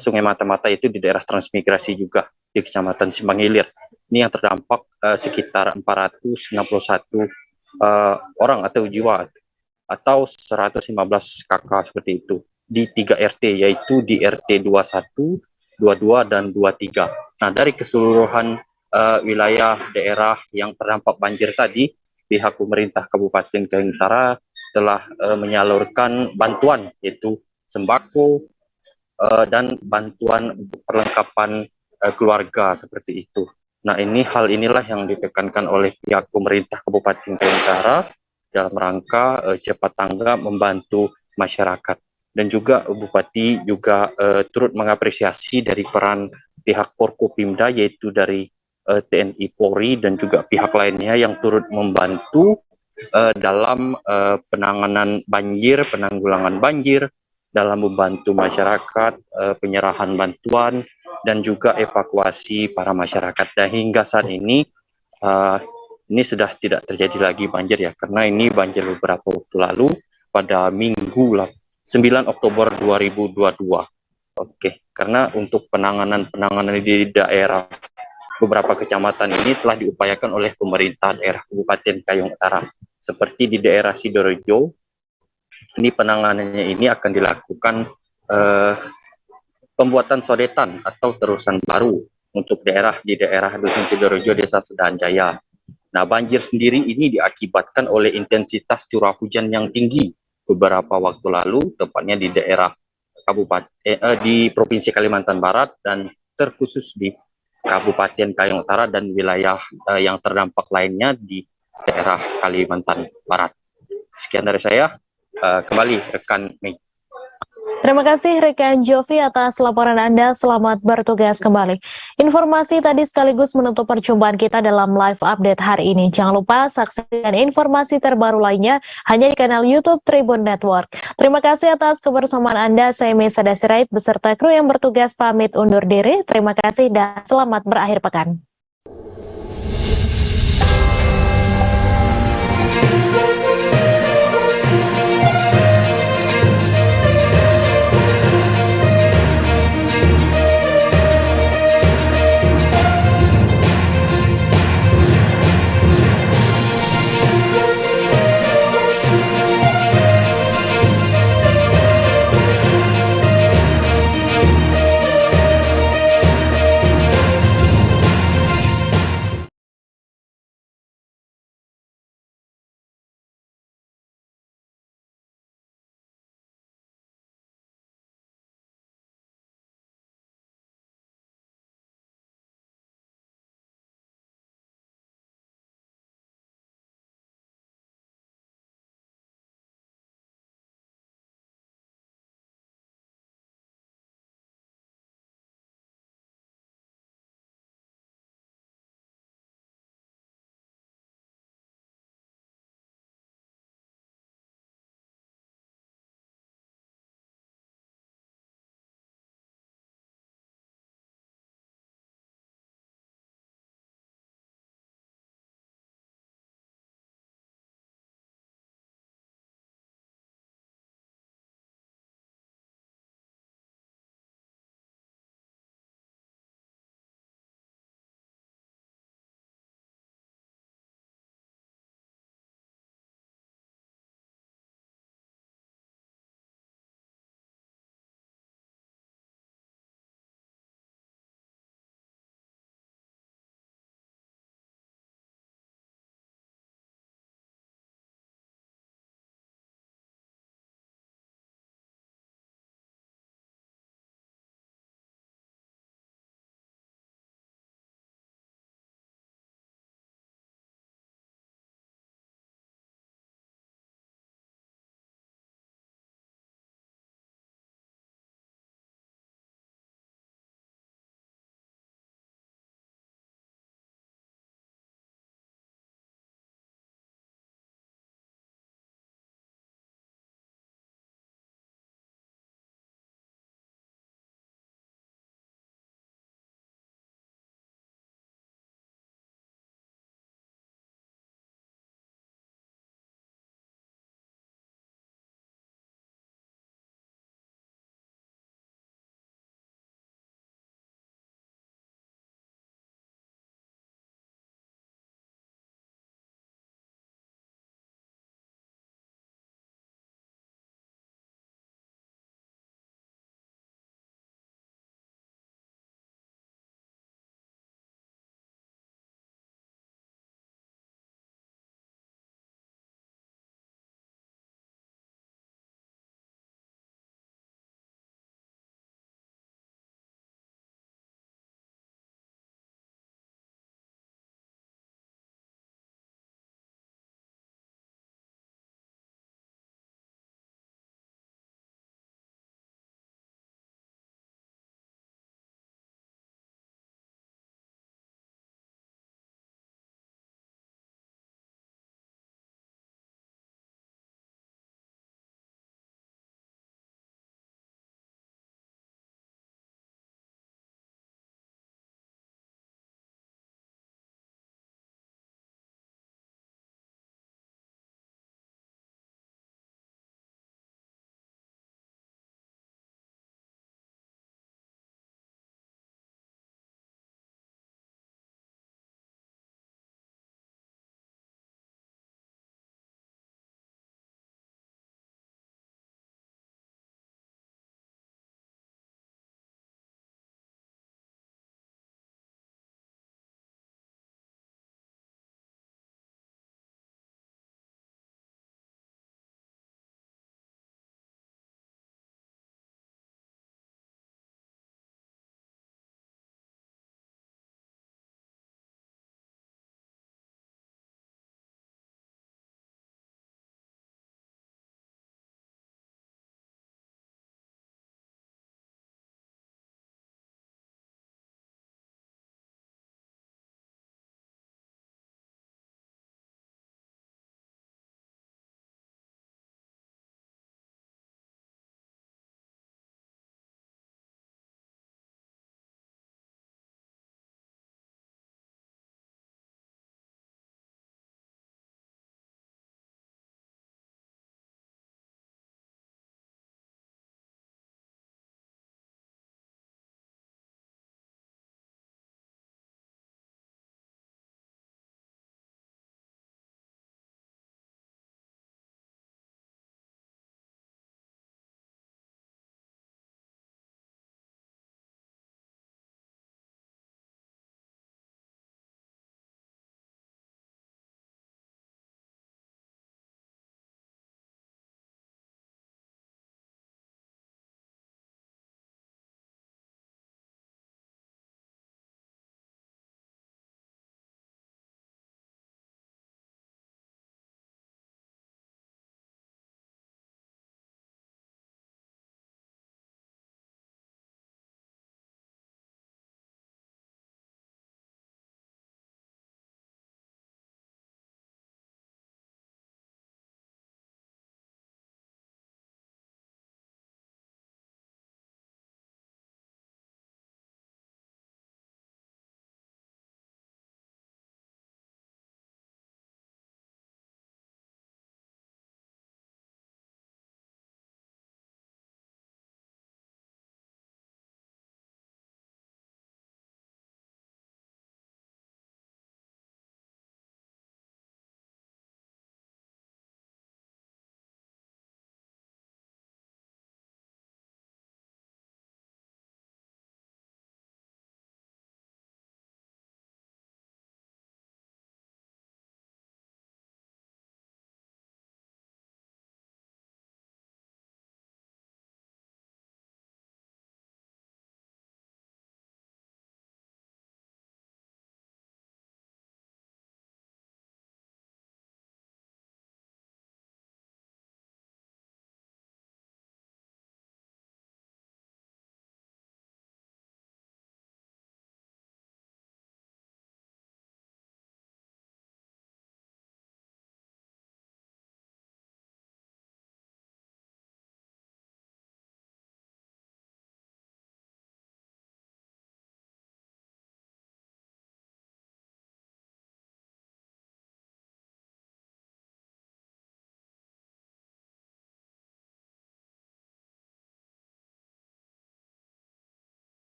Sungai Mata-Mata, itu di daerah transmigrasi juga di Kecamatan Simpang Gilir. Ini yang terdampak sekitar 461 orang atau jiwa atau 115 kakak seperti itu di 3 RT, yaitu di RT 21, 22 dan 23. Nah, dari keseluruhan wilayah daerah yang terdampak banjir tadi, pihak pemerintah Kabupaten Kayong Utara telah menyalurkan bantuan yaitu sembako dan bantuan untuk perlengkapan keluarga seperti itu. Nah, hal inilah yang ditekankan oleh pihak pemerintah Kabupaten Kayong Utara dalam rangka cepat tanggap membantu masyarakat. Dan juga Bupati juga turut mengapresiasi dari peran pihak Forkopimda, yaitu dari TNI Polri dan juga pihak lainnya yang turut membantu dalam penanganan banjir, penanggulangan banjir, dalam membantu masyarakat, penyerahan bantuan, dan juga evakuasi para masyarakat. Dan hingga saat ini sudah tidak terjadi lagi banjir ya, karena ini banjir beberapa waktu lalu pada Minggu 9 Oktober 2022. Oke, karena untuk penanganan di daerah beberapa kecamatan ini telah diupayakan oleh pemerintah daerah Kabupaten Kayong Utara. Seperti di daerah Sidorejo, ini penanganannya ini akan dilakukan pembuatan sodetan atau terusan baru untuk di daerah Dusun Sidorejo Desa Sedahan Jaya. Nah, banjir sendiri ini diakibatkan oleh intensitas curah hujan yang tinggi beberapa waktu lalu, tepatnya di daerah di Provinsi Kalimantan Barat dan terkhusus di Kabupaten Kayong Utara dan wilayah yang terdampak lainnya di daerah Kalimantan Barat. Sekian dari saya, kembali rekan Mei. Terima kasih rekan Jovi atas laporan Anda. Selamat bertugas kembali. Informasi tadi sekaligus menutup perjumpaan kita dalam live update hari ini. Jangan lupa saksikan informasi terbaru lainnya hanya di kanal YouTube Tribun Network. Terima kasih atas kebersamaan Anda. Saya Mesa Dasirait beserta kru yang bertugas pamit undur diri. Terima kasih dan selamat berakhir pekan.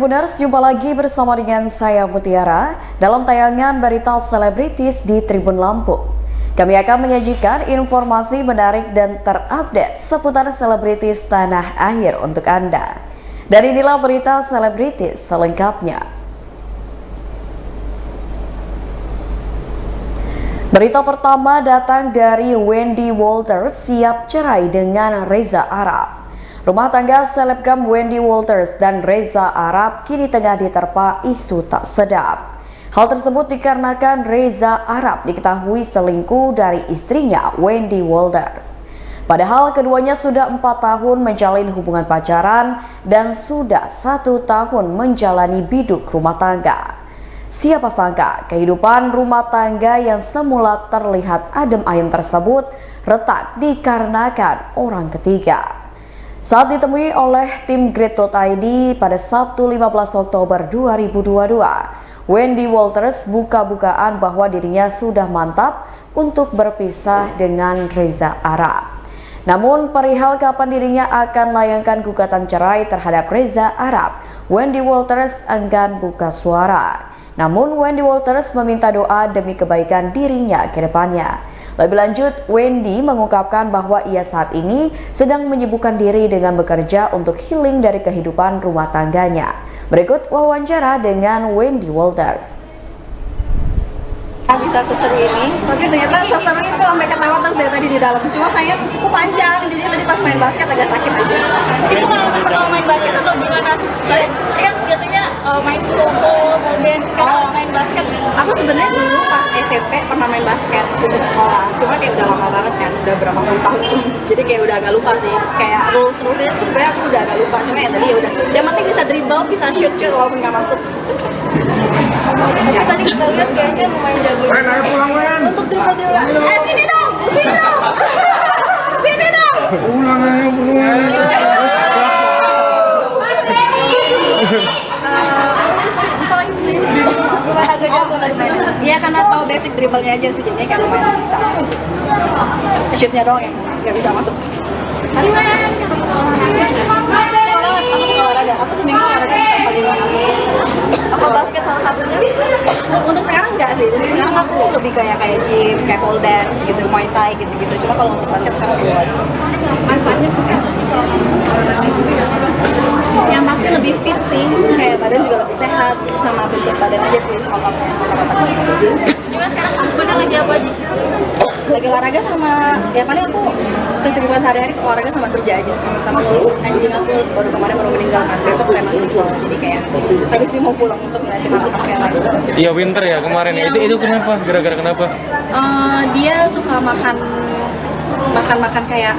Tribuners, jumpa lagi bersama dengan saya Mutiara dalam tayangan Berita Selebritis di Tribun Lampung. Kami akan menyajikan informasi menarik dan terupdate seputar selebritis tanah air untuk Anda. Dan inilah berita selebritis selengkapnya. Berita pertama datang dari Wendy Walters siap cerai dengan Reza Arab. Rumah tangga selebgram Wendy Walters dan Reza Arab kini tengah diterpa isu tak sedap. Hal tersebut dikarenakan Reza Arab diketahui selingkuh dari istrinya Wendy Walters. Padahal keduanya sudah 4 tahun menjalin hubungan pacaran dan sudah 1 tahun menjalani biduk rumah tangga. Siapa sangka kehidupan rumah tangga yang semula terlihat adem ayem tersebut retak dikarenakan orang ketiga. Saat ditemui oleh tim Grid.id pada Sabtu 15 Oktober 2022, Wendy Walters buka-bukaan bahwa dirinya sudah mantap untuk berpisah dengan Reza Arab. Namun perihal kapan dirinya akan layangkan gugatan cerai terhadap Reza Arab, Wendy Walters enggan buka suara. Namun Wendy Walters meminta doa demi kebaikan dirinya ke depannya. Lebih lanjut, Wendy mengungkapkan bahwa ia saat ini sedang menyibukkan diri dengan bekerja untuk healing dari kehidupan rumah tangganya. Berikut wawancara dengan Wendy Walters. Bisa seseru ini, tapi ternyata seseru itu sampai ketawa terus dari tadi di dalam. Cuma saya cukup panjang, jadi tadi pas main basket agak sakit aja. Itu kalau main basket atau gimana? Saya kan biasanya main pukul, ball dance, sekarang main basket. Aku sebenarnya dulu pas SMP pernah main basket untuk sekolah. Cuma kayak udah lama banget kan, udah berapa puluh tahun tuh. Jadi kayak udah agak lupa sih. Kayak rules-rulesnya tuh sebenarnya aku udah agak lupa. Cuma ya tadi ya udah. Yang penting bisa dribble, bisa shoot walaupun nggak masuk. Tapi tadi kita lihat kayaknya lumayan jago. Untuk dribble. Sini dong, sini dong. Sini dong. Ulang aja, agak jago dari main. Iya karena tahu basic dribblenya aja sih, jadinya kan lumayan bisa. Shootnya doang yang nggak bisa masuk. Hari mana? Aku suka olahraga. Aku seminggu olahraga bisa 5 kali. Apa basket salah satunya? Untuk sekarang enggak sih. Jadi sekarang aku lebih kayak gym, kayak pole dance gitu, muay thai gitu-gitu. Cuma kalau untuk basket sekarang belum. Manfaatnya yang pasti lebih fit sih, terus kayak badan juga lebih sehat, sama bentuk badan aja sih kalau Cuma sekarang aku pernah lagi apa aja? Lagi olahraga sama, ya paling aku kesibukan sehari-hari olahraga sama kerja aja sih. Sama ngurus anjing aku baru meninggalkan, besok udah masih jadi kayak habis ini mau pulang untuk ngeliatin anak-anak yang lain. Iya winter ya kemarin ya. Itu kenapa? Gara-gara kenapa? Dia suka makan kayak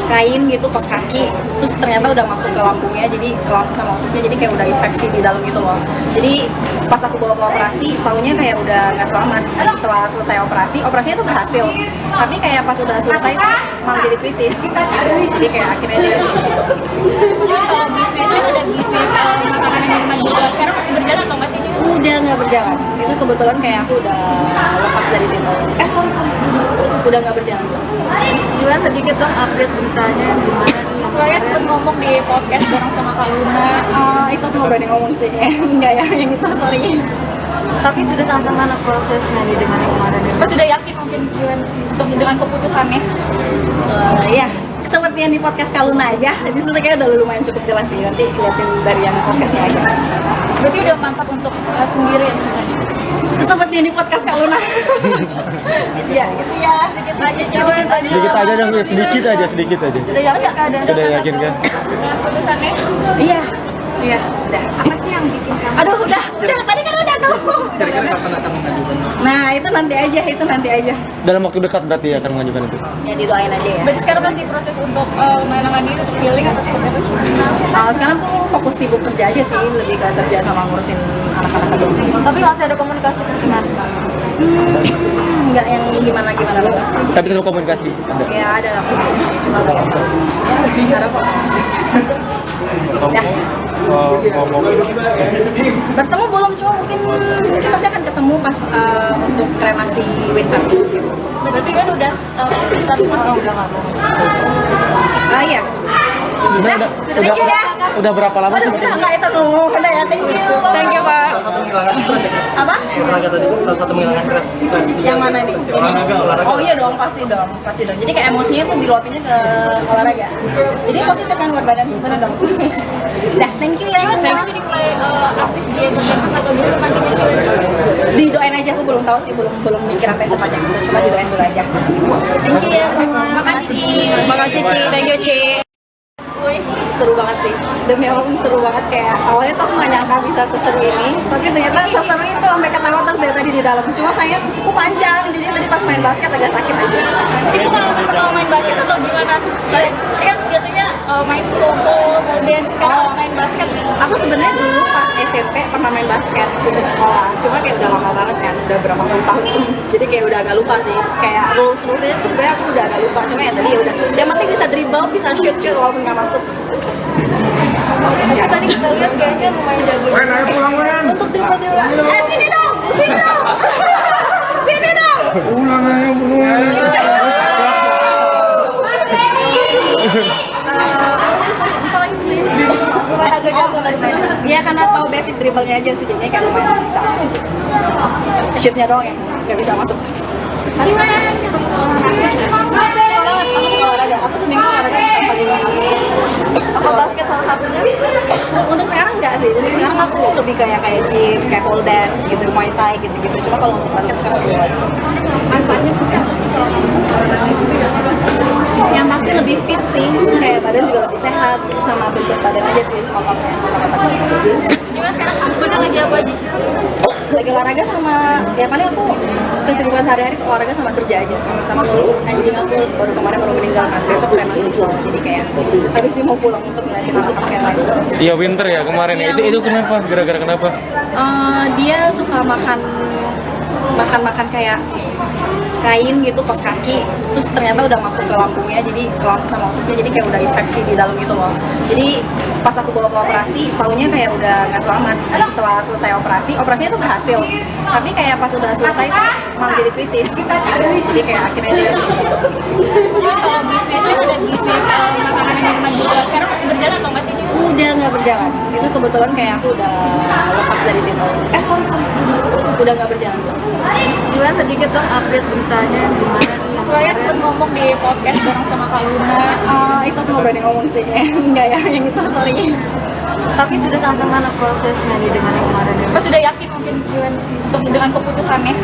kain gitu, kos kaki, terus ternyata udah masuk ke lambungnya, jadi ke lambung sama ususnya, jadi kayak udah infeksi di dalam gitu loh. Jadi pas aku bawa ke operasi, taunya kayak udah nggak selamat. Setelah selesai operasinya tuh berhasil, tapi kayak pas udah selesai malah jadi kritis. Jadi kayak akhirnya dia Jadi kalau bisnisnya ada bisnis makanan yang minuman juga, sekarang masih berjalan atau masih? Udah nggak berjalan. Itu kebetulan kayak aku udah lepas dari situ. Udah nggak berjalan. Jualan sedikit dong update beritanya gimana nih? Saya sempat ngomong di podcast bareng sama Kak Luna. Itu aku nggak berani ngomong sih. Enggak ya, yang itu sorry. Tapi sudah sampai mana prosesnya nih dengan yang kemarin? Sudah yakin mungkin Jualan untuk dengan keputusannya? Ya, seperti yang di podcast Kak Luna aja. Di situ kayak udah lumayan cukup jelas sih. Nanti liatin dari yang podcastnya aja. Berarti udah mantap untuk sendiri yang sebenarnya? Seperti yang di podcast Kak Luna. Iya, gitu ya. Sedikit aja jawaban tadi. Sedikit aja dong, sedikit aja. Sudah yakin nggak keadaan? Sudah yakin kan? Dengan keputusannya? Iya, udah. Apa sih yang bikin kamu? Aduh, udah. Tadi kan udah tuh. Kira-kira kapan akan mengajukan? Nah, itu nanti aja. Dalam waktu dekat berarti akan mengajukan itu? Ya didoain aja ya. Berarti sekarang masih proses untuk menangani untuk healing atau seperti apa? Sekarang tuh fokus sibuk kerja aja sih, lebih ke kerja sama ngurusin anak-anak aja. Tapi masih ada komunikasi dengan nggak yang gimana-gimana banget. Tapi tetap komunikasi? Ada? Ya ada lah komunikasi, cuma kayak ada kok. Ya. Bertemu belum, cuma mungkin nanti akan ketemu pas untuk kremasi winter. Berarti kan udah bisa udah nggak mau. Iya. Udah. Udah berapa lama sih? Enggak itu ngomong udah ya, thank you Pak. Apa? Salah satu menghilangkan stres. Yang mana nih? Olahraga. Oh iya dong, pasti dong. Jadi kayak emosinya tuh diluapinnya ke olahraga. Jadi positif kan buat badan, bener dong. Dah, thank you ya semua. Jadi mulai aktif di entertainment atau gimana nantinya? Didoain aja, aku belum tahu sih, belum mikir apa sepanjang itu, cuma didoain dulu aja. Thank you ya semua. Makasih Ci, thank you Ci. Seru banget sih, demi Allah seru banget. Kayak awalnya tuh aku gak nyangka bisa seseru ini, tapi ternyata seseru itu sampai ketawa terus dari tadi di dalam. Cuma sayangnya kuku panjang, jadi tadi pas main basket agak sakit aja. Ini pengalaman pertama main basket atau gimana? Saya kan biasanya main pole dance, sekarang main basket. Aku sebenarnya dulu pas SMP pernah main basket untuk sekolah, cuma kayak udah lama banget kan, udah berapa puluh tahun tuh. Jadi kayak udah agak lupa sih, kayak rules-rulesnya tuh sebenarnya aku udah agak lupa. Cuma ya tadi ya udah, yang penting bisa dribble, bisa shoot walaupun nggak masuk. Ya. Tadi kita lihat kayaknya lumayan jago. Ayo pulang, Wen. Untuk dribble. Sini dong, sini dong. Sini dong. Pulang aja pulang. Agak jago dari sana. Ya karena tahu basic dribblenya aja sih, jadinya kayak lumayan bisa. Shootnya doang ya, nggak bisa masuk. Aku suka olahraga. Aku seminggu olahraga sampai 5 kali. Aku basket salah satunya. Untuk sekarang enggak sih. Jadi sekarang aku lebih kayak gym, kayak pole dance gitu, muay thai gitu-gitu. Cuma kalau untuk basket sekarang belum. Yang pasti lebih fit sih, terus kayak badan juga lebih sehat, sama bentuk badan aja sih ototnya. Gimana sekarang udah lagi apa aja? Lagi olahraga sama, ya paling aku kesibukan sehari-hari olahraga sama kerja aja, sama terus anjing aku kemarin baru meninggal kan, besok kremasi soalnya, jadi kayak habis ini mau pulang untuk ngeliatin anak-anak yang lain. Iya winter ya kemarin ya. Itu kenapa? Gara-gara kenapa? Dia suka makan kayak kain gitu, kos kaki, terus ternyata udah masuk ke lambungnya, jadi ke lambung sama ususnya, jadi kayak udah infeksi di dalam gitu loh. Jadi pas aku bawa ke operasi, taunya kayak udah nggak selamat. Setelah selesai operasinya tuh berhasil, tapi kayak pas udah selesai malah jadi kritis. Jadi kayak akhirnya dia Jadi kalau bisnisnya ada bisnis makanan yang minuman juga, sekarang masih berjalan atau masih? Udah nggak berjalan. Itu kebetulan kayak aku udah lepas dari situ. Sorry. Udah nggak berjalan. Gimana sedikit dong update beritanya gimana nih? Saya sempat ngomong di podcast bareng sama Kak Luna. Itu aku nggak berani ngomong sih. Enggak ya, yang itu sorry. Tapi sudah sampai mana prosesnya nih dengan yang kemarin? Mas sudah yakin mungkin untuk dengan keputusannya?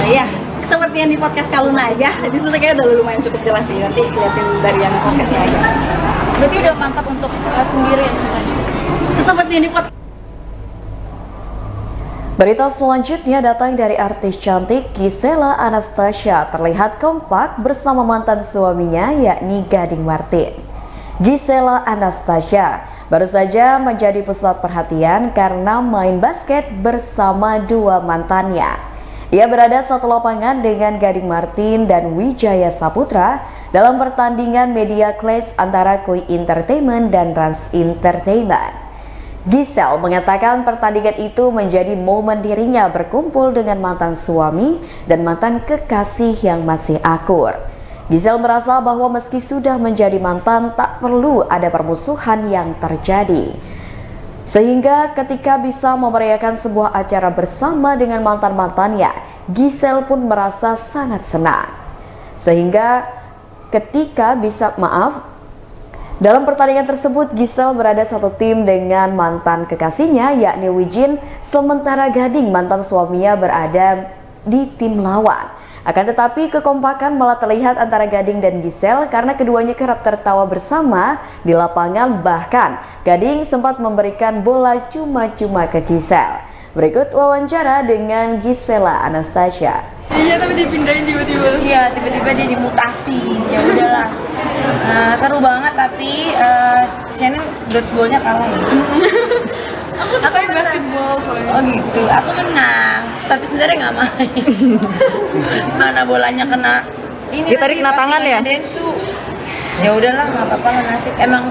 Ya, seperti yang di podcast Kak Luna aja. Jadi sudah kayak udah lumayan cukup jelas sih. Nanti liatin dari yang podcastnya aja. Berarti udah mantap untuk sendiri ya sebenarnya? Seperti yang di podcast. Berita selanjutnya datang dari artis cantik Gisela Anastasia terlihat kompak bersama mantan suaminya yakni Gading Martin. Gisela Anastasia baru saja menjadi pusat perhatian karena main basket bersama dua mantannya. Ia berada satu lapangan dengan Gading Martin dan Wijaya Saputra dalam pertandingan media clash antara Koi Entertainment dan Rans Entertainment. Giselle mengatakan pertandingan itu menjadi momen dirinya berkumpul dengan mantan suami dan mantan kekasih yang masih akur. Giselle merasa bahwa meski sudah menjadi mantan, tak perlu ada permusuhan yang terjadi. Sehingga ketika bisa memeriahkan sebuah acara bersama dengan mantan-mantannya, Giselle pun merasa sangat senang. Sehingga ketika bisa dalam pertandingan tersebut, Giselle berada satu tim dengan mantan kekasihnya yakni Wijin, sementara Gading mantan suaminya berada di tim lawan. Akan tetapi kekompakan malah terlihat antara Gading dan Giselle karena keduanya kerap tertawa bersama di lapangan, bahkan Gading sempat memberikan bola cuma-cuma ke Giselle. Berikut wawancara dengan Gisela Anastasia. Iya, tapi dipindahin tiba-tiba. Iya, tiba-tiba dia dimutasi. Ya udahlah. Seru banget, tapi sini dodgeball-nya kalah. Aku main basketball soalnya. Oh gitu, aku menang, tapi sebenarnya nggak main. Mana bolanya kena ini? Ditarik kena tangan ya? Densu. Ya udahlah, nggak apa-apa lah, nasib. Emang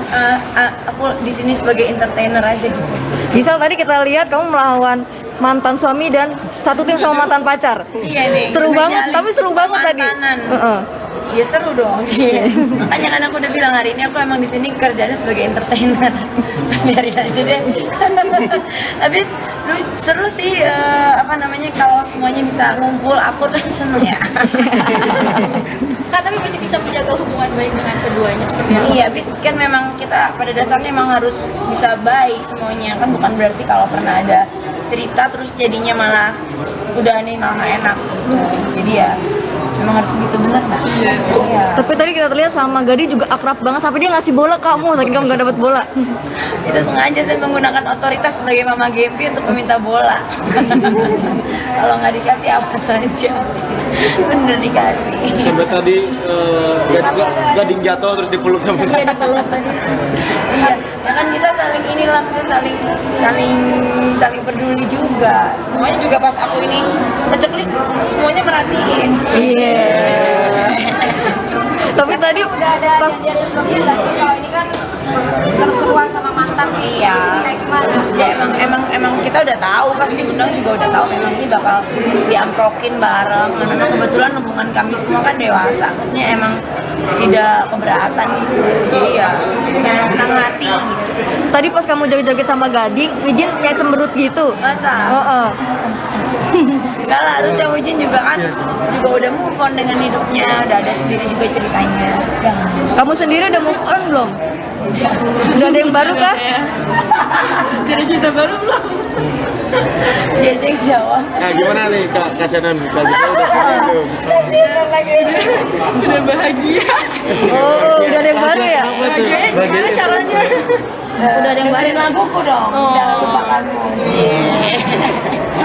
aku di sini sebagai entertainer aja gitu. Giselle, tadi kita lihat kamu melawan mantan suami dan satu tim sama mantan pacar. Iya nih. Seru banget, tapi seru banget tadi. Ya seru dong. Makanya kan aku udah bilang hari ini aku emang di sini kerjanya sebagai entertainer. Biarin aja deh. Habis seru sih kalau semuanya bisa ngumpul, aku udah seneng ya. Kak, tapi masih bisa menjaga hubungan baik dengan keduanya seperti apa? Iya, bis kan memang kita pada dasarnya memang harus bisa baik semuanya, kan bukan berarti kalau pernah ada cerita terus jadinya malah udah nih malah nggak enak gitu. Jadi ya memang harus begitu, bener nggak? Iya. Tapi tadi kita terlihat sama Gadi juga akrab banget sampai dia ngasih bola kamu, saking kamu gak dapat bola. Itu sengaja saya menggunakan otoritas sebagai Mama Gempi untuk meminta bola. Kalau nggak dikasih apa saja, bener dikasih. Sampai tadi Gading jatuh terus dipeluk sama Iya, dipeluk tadi. Iya, ya kan kita saling ini langsung saling peduli juga. Semuanya juga pas aku ini keceklik, semuanya merhatiin. Iya. Tapi tadi udah ada janjian sebelumnya nggak sih? Kalau ini kan seru-seruan sama mantan nih. Iya. Kayak gimana? Ya emang kita udah tahu, pas diundang juga udah tahu memang ini bakal diamprokin bareng. Karena kebetulan hubungan kami semua kan dewasa. Maksudnya emang tidak keberatan gitu. Jadi ya senang hati gitu. Tadi pas kamu joget-joget sama Gadi, Wijin kayak cemberut gitu. Masa? Enggak lah, harusnya Wijin juga kan juga udah move on dengan hidupnya, udah ada sendiri juga ceritanya. Kamu sendiri udah move on belum? Udah ada yang baru kah? Ada cerita baru belum? Dia yang jawab. Nah gimana nih Kak Senan? Kak Senan udah punya belum? Sudah bahagia. Oh, udah ada yang baru ya? Bahagianya gimana caranya? Udah ada yang baru laguku dong. Jangan lupakanmu.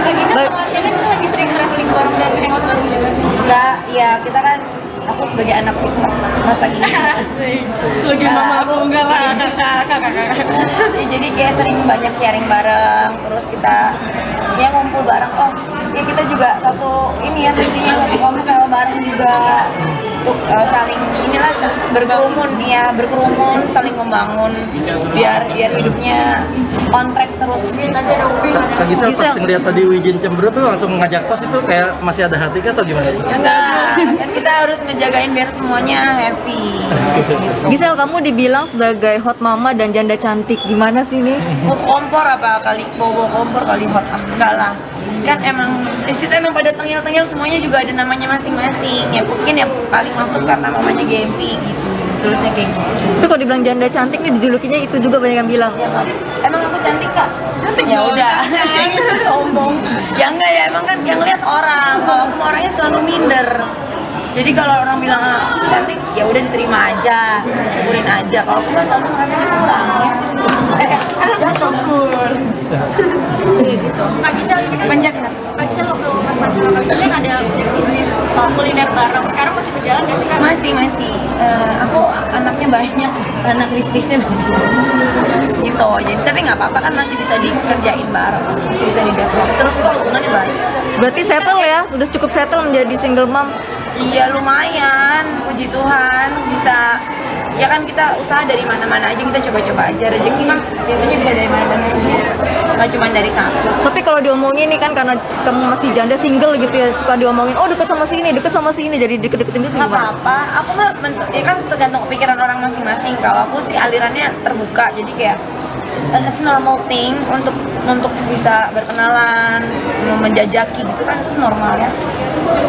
Lagi sama Siana kita lagi sering traveling bareng dan hangout lagi juga. Enggak, ya kita kan aku sebagai anak masa gini. Sebagai mama aku enggak lah, kakak. Jadi kayak sering banyak sharing bareng, terus kita ya ngumpul bareng. Oh, ya kita juga satu ini ya pastinya ngomong sama bareng juga untuk saling inilah berkerumun, saling membangun biar hidupnya on track terus. Kak Gisel pas ngeliat tadi Wijin cemberut tuh langsung ngajak tos itu kayak masih ada hati kah atau gimana? Enggak, kan kita harus ngejagain biar semuanya happy. Gisel, kamu dibilang sebagai hot mama dan janda cantik, gimana sih nih? Kompor apa kali? Bobo kompor kali hot? Enggak lah. Kan emang di situ emang pada tengil-tengil semuanya juga ada namanya masing-masing. Ya mungkin yang paling masuk karena mamanya Gempi gitu. Tulisnya kayak gitu. Itu kalau dibilang janda cantik nih dijulukinya itu juga banyak yang bilang. Ya, emang aku cantik Kak? Cantik ya udah. Sombong. Ya enggak ya, emang kan yang lihat orang. Kalau aku orangnya selalu minder. Jadi kalau orang bilang cantik ya udah diterima aja, syukurin aja. Kalau aku kan selalu merasa kurang. Syukur. Gitu. Kak Gisel ini kan banyak nggak? Kak Gisel waktu pas masih kan ada bisnis kuliner bareng. Sekarang masih berjalan nggak sih Kak? Masih. Aku anaknya banyak, anak bisnisnya banyak. Gitu. Jadi tapi nggak apa-apa kan masih bisa dikerjain bareng, masih bisa di-develop. Terus itu hubungannya baik. Berarti settle ya? Udah cukup settle menjadi single mom? Iya lumayan, puji Tuhan bisa. Ya kan kita usaha dari mana-mana aja, kita coba-coba aja. Rezeki mah tentunya bisa dari mana-mana semua, nggak cuma dari satu. Tapi kalau diomongin nih kan karena kamu masih janda single gitu ya, suka diomongin, oh deket sama si ini, jadi deket-deketin gitu. Nggak apa-apa, aku mah ya kan tergantung pikiran orang masing-masing. Kalau aku sih alirannya terbuka, jadi kayak it's normal thing untuk bisa berkenalan, menjajaki gitu kan normal ya.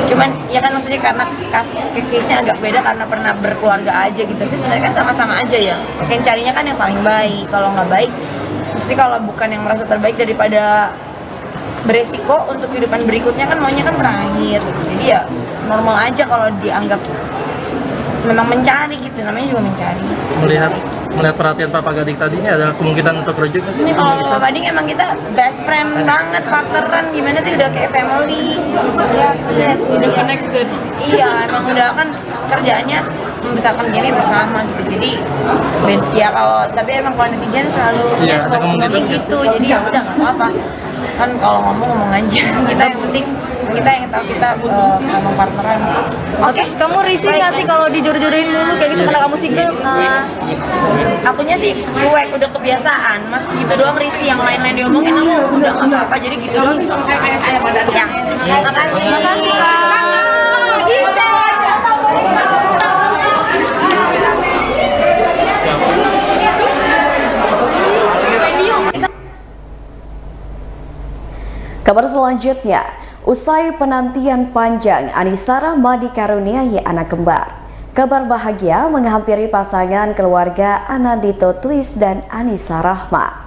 Cuman ya kan maksudnya karena case-nya agak beda karena pernah berkeluarga aja gitu. Tapi sebenarnya kan sama-sama aja ya. Yang carinya kan yang paling baik. Kalau nggak baik, mesti kalau bukan yang merasa terbaik daripada beresiko untuk kehidupan berikutnya kan maunya kan terakhir. Jadi ya normal aja kalau dianggap memang mencari gitu, namanya juga mencari. Melihat perhatian Papa Gading tadi ini ada kemungkinan untuk rujuk nggak sih? Ini kalau Papa Gading emang kita best friend banget, partneran gimana sih, udah kayak family. Ya, udah connected. Iya, emang udah kan kerjaannya membesarkan game bersama gitu. Jadi ya kalau tapi emang kalau netizen selalu ngomongnya gitu. Jadi ya udah nggak apa-apa. Kan kalau ngomong aja. Kita yang penting kita yang tahu kita ngomong partneran. Oke, kamu risih nggak sih kalau dijodoh-jodohin mulu kayak gitu karena kamu single? Akunya sih cuek, udah kebiasaan. Mas gitu doang risih, yang lain-lain diomongin aku udah nggak apa-apa. Jadi gitu doang. Saya pada ya. Makasih. Makasih Kak. Kabar selanjutnya, usai penantian panjang, Anissa Rahma dikaruniai anak kembar. Kabar bahagia menghampiri pasangan keluarga Anandito Twist dan Anissa Rahma.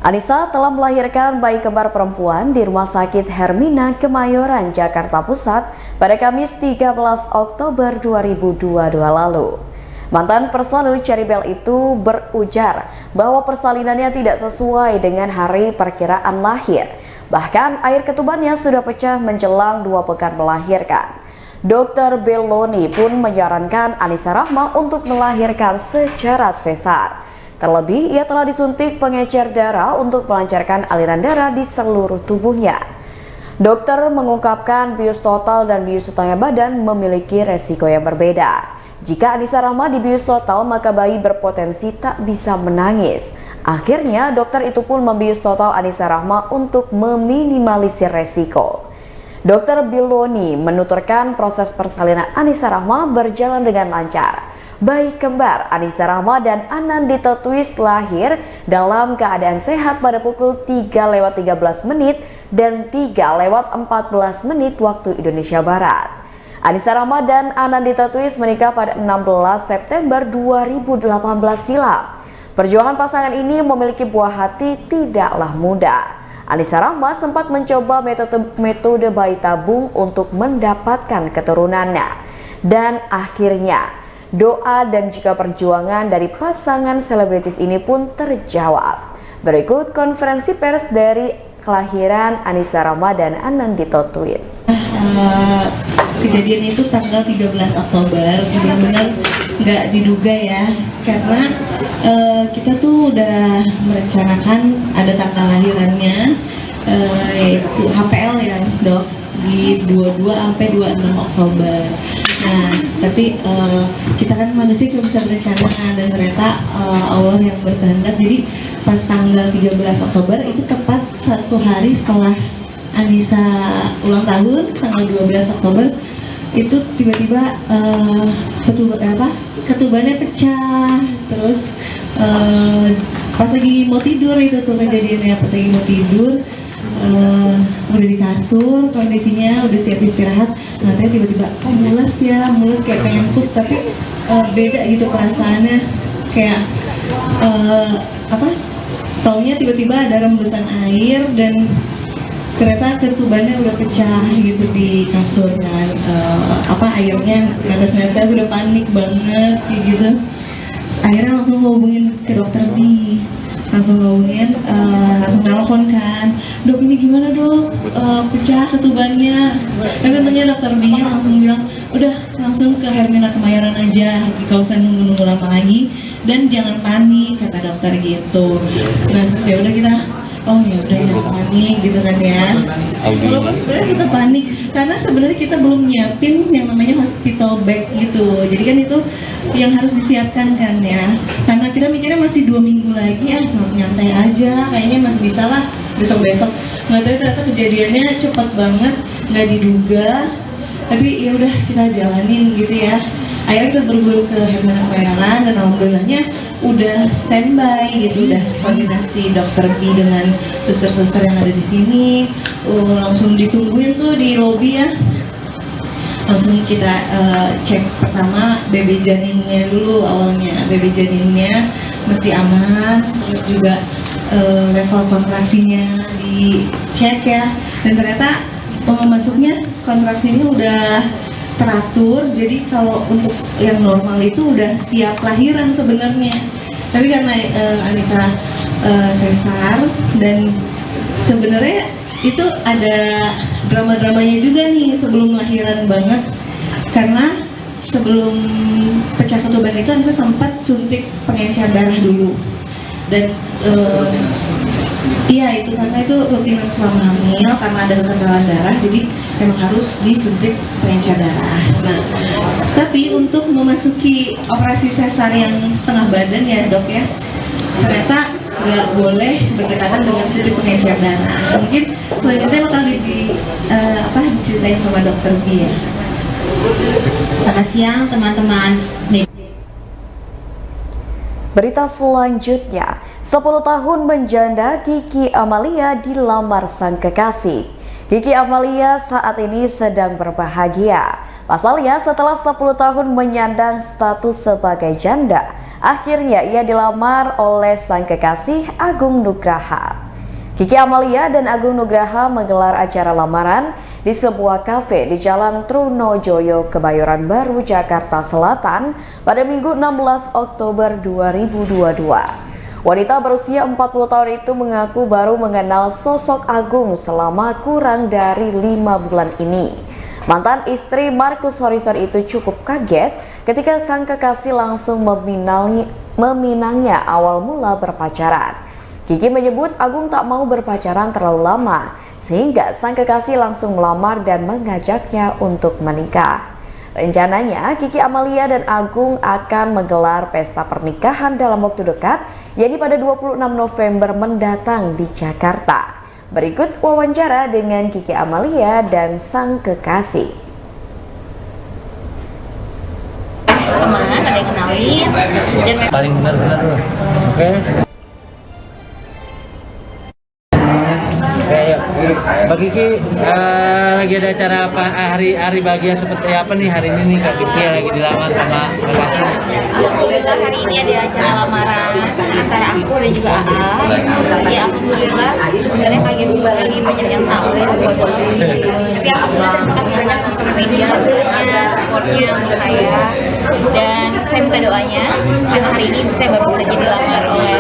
Anissa telah melahirkan bayi kembar perempuan di Rumah Sakit Hermina Kemayoran, Jakarta Pusat pada Kamis 13 Oktober 2022 lalu. Mantan personil Cherrybelle itu berujar bahwa persalinannya tidak sesuai dengan hari perkiraan lahir. Bahkan air ketubannya sudah pecah menjelang 2 pekan melahirkan. Dr. Belloni pun menyarankan Anissa Rahma untuk melahirkan secara sesar. Terlebih, ia telah disuntik pengecer darah untuk melancarkan aliran darah di seluruh tubuhnya. Dokter mengungkapkan bius total dan bius setengah badan memiliki resiko yang berbeda. Jika Anissa Rahma dibius total, maka bayi berpotensi tak bisa menangis. Akhirnya, dokter itu pun membius total Anissa Rahma untuk meminimalisir resiko. Dr. Belloni menuturkan proses persalinan Anissa Rahma berjalan dengan lancar. Bayi kembar Anissa Rahma dan Anandito Twist lahir dalam keadaan sehat pada pukul 3:13 dan 3:14 waktu Indonesia Barat. Anissa Rahma dan Anandito Twist menikah pada 16 September 2018 silam. Perjuangan pasangan ini memiliki buah hati tidaklah mudah. Anissa Rahma sempat mencoba metode bayi tabung untuk mendapatkan keturunannya. Dan akhirnya, doa dan juga perjuangan dari pasangan selebritis ini pun terjawab. Berikut konferensi pers dari kelahiran Anissa Rahma dan Anandito Twist. Kejadian itu tanggal 13 Oktober, benar-benar nggak diduga ya, karena kita tuh udah merencanakan ada tanggal lahirannya, yaitu HPL ya dok, di 22 sampai 26 Oktober. Nah, tapi kita kan manusia cuma bisa berencana, dan ternyata Allah yang berkehendak. Jadi pas tanggal 13 Oktober itu tepat 1 hari setelah Anissa ulang tahun, tanggal 12 Oktober itu tiba-tiba ketubannya pecah. Terus pas lagi mau tidur itu tuh kejadiannya, pas lagi mau tidur udah di kasur, kondisinya udah siap istirahat, katanya tiba-tiba mules kayak pengen pup, tapi beda gitu perasaannya, kayak taunya tiba-tiba ada rembesan air dan ternyata ketubannya udah pecah gitu di kasur kan. Airnya netes-netes, udah panik banget kayak gitu. Akhirnya langsung hubungin ke dokter B, langsung telepon kan, dok ini gimana dok, pecah ketubannya. Tapi tentunya dokter B-nya langsung bilang, udah langsung ke Hermina Kemayoran aja, gak usah nunggu-nunggu lama lagi, dan jangan panik kata dokter gitu. Nah ya udah kita, oh ya udah jangan panik gitu kan ya. Walaupun sebenarnya kita panik karena sebenarnya kita belum nyiapin yang namanya hospital bag gitu. Jadi kan itu yang harus disiapkan kan ya. Karena kita mikirnya masih 2 minggu lagi, nyantai aja, kayaknya masih bisa lah besok-besok. Nggak tahu ternyata kejadiannya cepat banget, nggak diduga. Tapi ya udah kita jalanin gitu ya. Akhirnya kita berburu ke Hermina Kemayoran dan alhamdulillahnya udah standby gitu, udah koordinasi dokter B dengan suster-suster yang ada di sini, langsung ditungguin tuh di lobi ya. Langsung kita cek pertama BB janinnya dulu awalnya, BB janinnya masih aman, terus juga level kontraksinya dicek ya, dan ternyata masuknya kontraksinya udah teratur. Jadi kalau untuk yang normal itu udah siap lahiran sebenarnya, tapi karena Anissa sesar, dan sebenarnya itu ada drama-dramanya juga nih sebelum lahiran banget, karena sebelum pecah ketuban itu Anissa sempat suntik pengencer darah dulu. Dan iya itu karena itu rutinitas selama hamil, karena ada kekendalan darah, jadi memang harus disuntik pengencer darah. Nah, tapi untuk memasuki operasi sesar yang setengah badan ya dok ya, ternyata nggak boleh berdekatan dengan suntik pengencer darah. Mungkin selanjutnya bakal diceritain sama dokter B ya. Selamat siang teman-teman. Berita selanjutnya, 10 tahun menjanda, Kiki Amalia dilamar sang kekasih. Kiki Amalia saat ini sedang berbahagia. Pasalnya setelah 10 tahun menyandang status sebagai janda, akhirnya ia dilamar oleh sang kekasih Agung Nugraha. Kiki Amalia dan Agung Nugraha menggelar acara lamaran di sebuah kafe di Jalan Trunojoyo, Kebayoran Baru, Jakarta Selatan pada Minggu 16 Oktober 2022. Wanita berusia 40 tahun itu mengaku baru mengenal sosok Agung selama kurang dari 5 bulan ini. Mantan istri Markus Horizon itu cukup kaget ketika sang kekasih langsung meminangnya awal mula berpacaran. Kiki menyebut Agung tak mau berpacaran terlalu lama, sehingga sang kekasih langsung melamar dan mengajaknya untuk menikah. Rencananya, Kiki Amalia dan Agung akan menggelar pesta pernikahan dalam waktu dekat, yakni pada 26 November mendatang di Jakarta. Berikut wawancara dengan Kiki Amalia dan sang kekasih. Teman, ada yang kenalin, dan paling benar-benar loh. Oke. Mbak Kiki, lagi ada acara apa? Hari bahagia seperti apa nih hari ini nih Kak Kiki lagi dilamar sama kekasih? alhamdulillah hari ini ada acara lamaran antara aku dan juga AA. Ya alhamdulillah, sebenarnya kaget juga lagi banyak yang tahu ya. Tapi alhamdulillah terima kasih banyak untuk media, supportnya untuk saya. Dan saya minta doanya karena hari ini saya baru saja dilamar oleh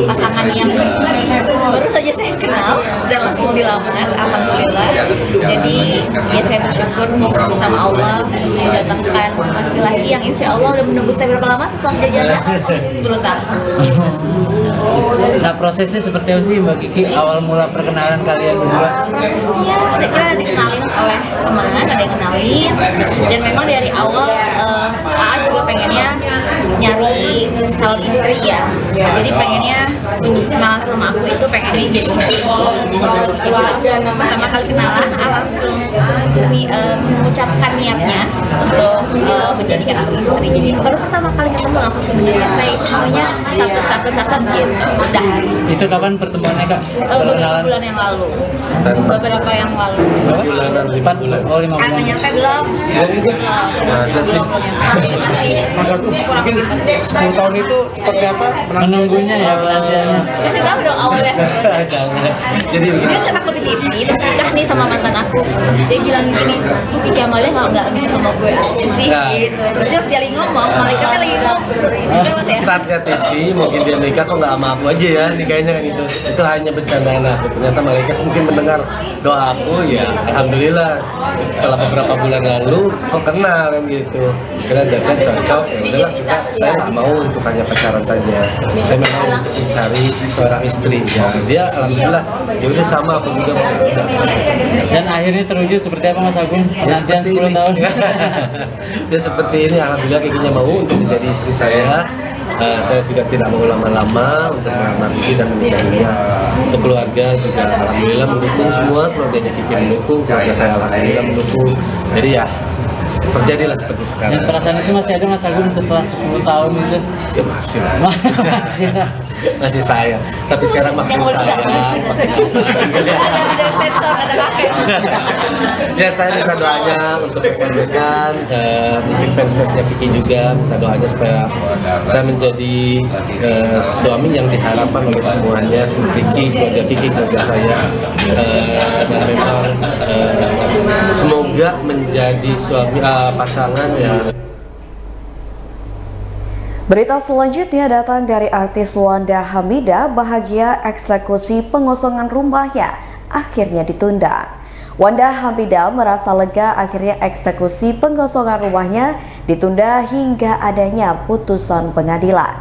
pasangan yang baru saja saya kenal dan langsung dilamar, alhamdulillah. Jadi ya saya bersyukur sama Allah mendatangkan laki-laki yang insya Allah udah menunggu saya berapa lama setelah jajanan 10 tahun. Nah prosesnya seperti apa sih Mbak Kiki awal mula perkenalan kalian berdua? Prosesnya kita dikenalin oleh teman, ada yang kenalin, dan memang dari awal AA juga pengennya nyari calon istri ya. Jadi pengennya kenalan sama aku itu pengennya jadi istri. Jadi pertama kali kenalan, langsung mengucapkan niatnya untuk menjadikan aku istri. Jadi baru pertama kali ketemu langsung sebenarnya saya itu namanya satu gitu. Udah. Itu kapan pertemuannya Kak? Beberapa bulan yang lalu. Beberapa yang lalu. Bulanan 4 bulan. Oh 5 bulan. Nyampe belum? Mas Agung, mungkin 10 tahun itu seperti apa? Menunggunya ya belanjanya. Kasih tahu dong awalnya. Jadi dia kan aku di TV, terus nikah nih sama mantan aku. Dia bilang gini, Kiki Amalia nggak nikah sama gue aja sih, gitu. Terus dia sekali ngomong, malaikatnya lagi ngobrol. saat lihat TV mungkin dia nikah kok nggak sama aku aja ya nikahnya kan itu hanya bercandaan aku. Ternyata malaikat mungkin mendengar doa aku ya alhamdulillah setelah beberapa bulan lalu kok kenal kan gitu. Karena jadinya cocok ya udahlah saya nggak mau untuk hanya pacaran saja. Saya memang untuk mencari seorang istri ya dia alhamdulillah ya udah sama aku juga. Dan akhirnya terwujud seperti apa Mas Agung? Penantian 10 tahun. Ya seperti ini alhamdulillah Kikinya mau untuk menjadi istri saya. Saya juga tidak mau lama-lama untuk melamar Kiki dan menikahinya. Untuk keluarga juga alhamdulillah mendukung semua, keluarganya Kiki mendukung, keluarga saya alhamdulillah mendukung. Jadi ya terjadilah seperti sekarang. Dan perasaan itu masih ada Mas Agung setelah 10 tahun itu? Ya masih lah. Masih saya. Tapi sekarang makin saya. Ada sensor, ada pakai. Ya saya minta doanya untuk rekan-rekan, mungkin fans-fansnya Kiki juga minta doanya supaya saya menjadi suami yang diharapkan oleh semuanya, Kiki, keluarga saya, dan memang semoga menjadi suami pasangan yang. Berita selanjutnya datang dari artis Wanda Hamidah, bahagia eksekusi pengosongan rumahnya akhirnya ditunda. Wanda Hamidah merasa lega akhirnya eksekusi pengosongan rumahnya ditunda hingga adanya putusan pengadilan.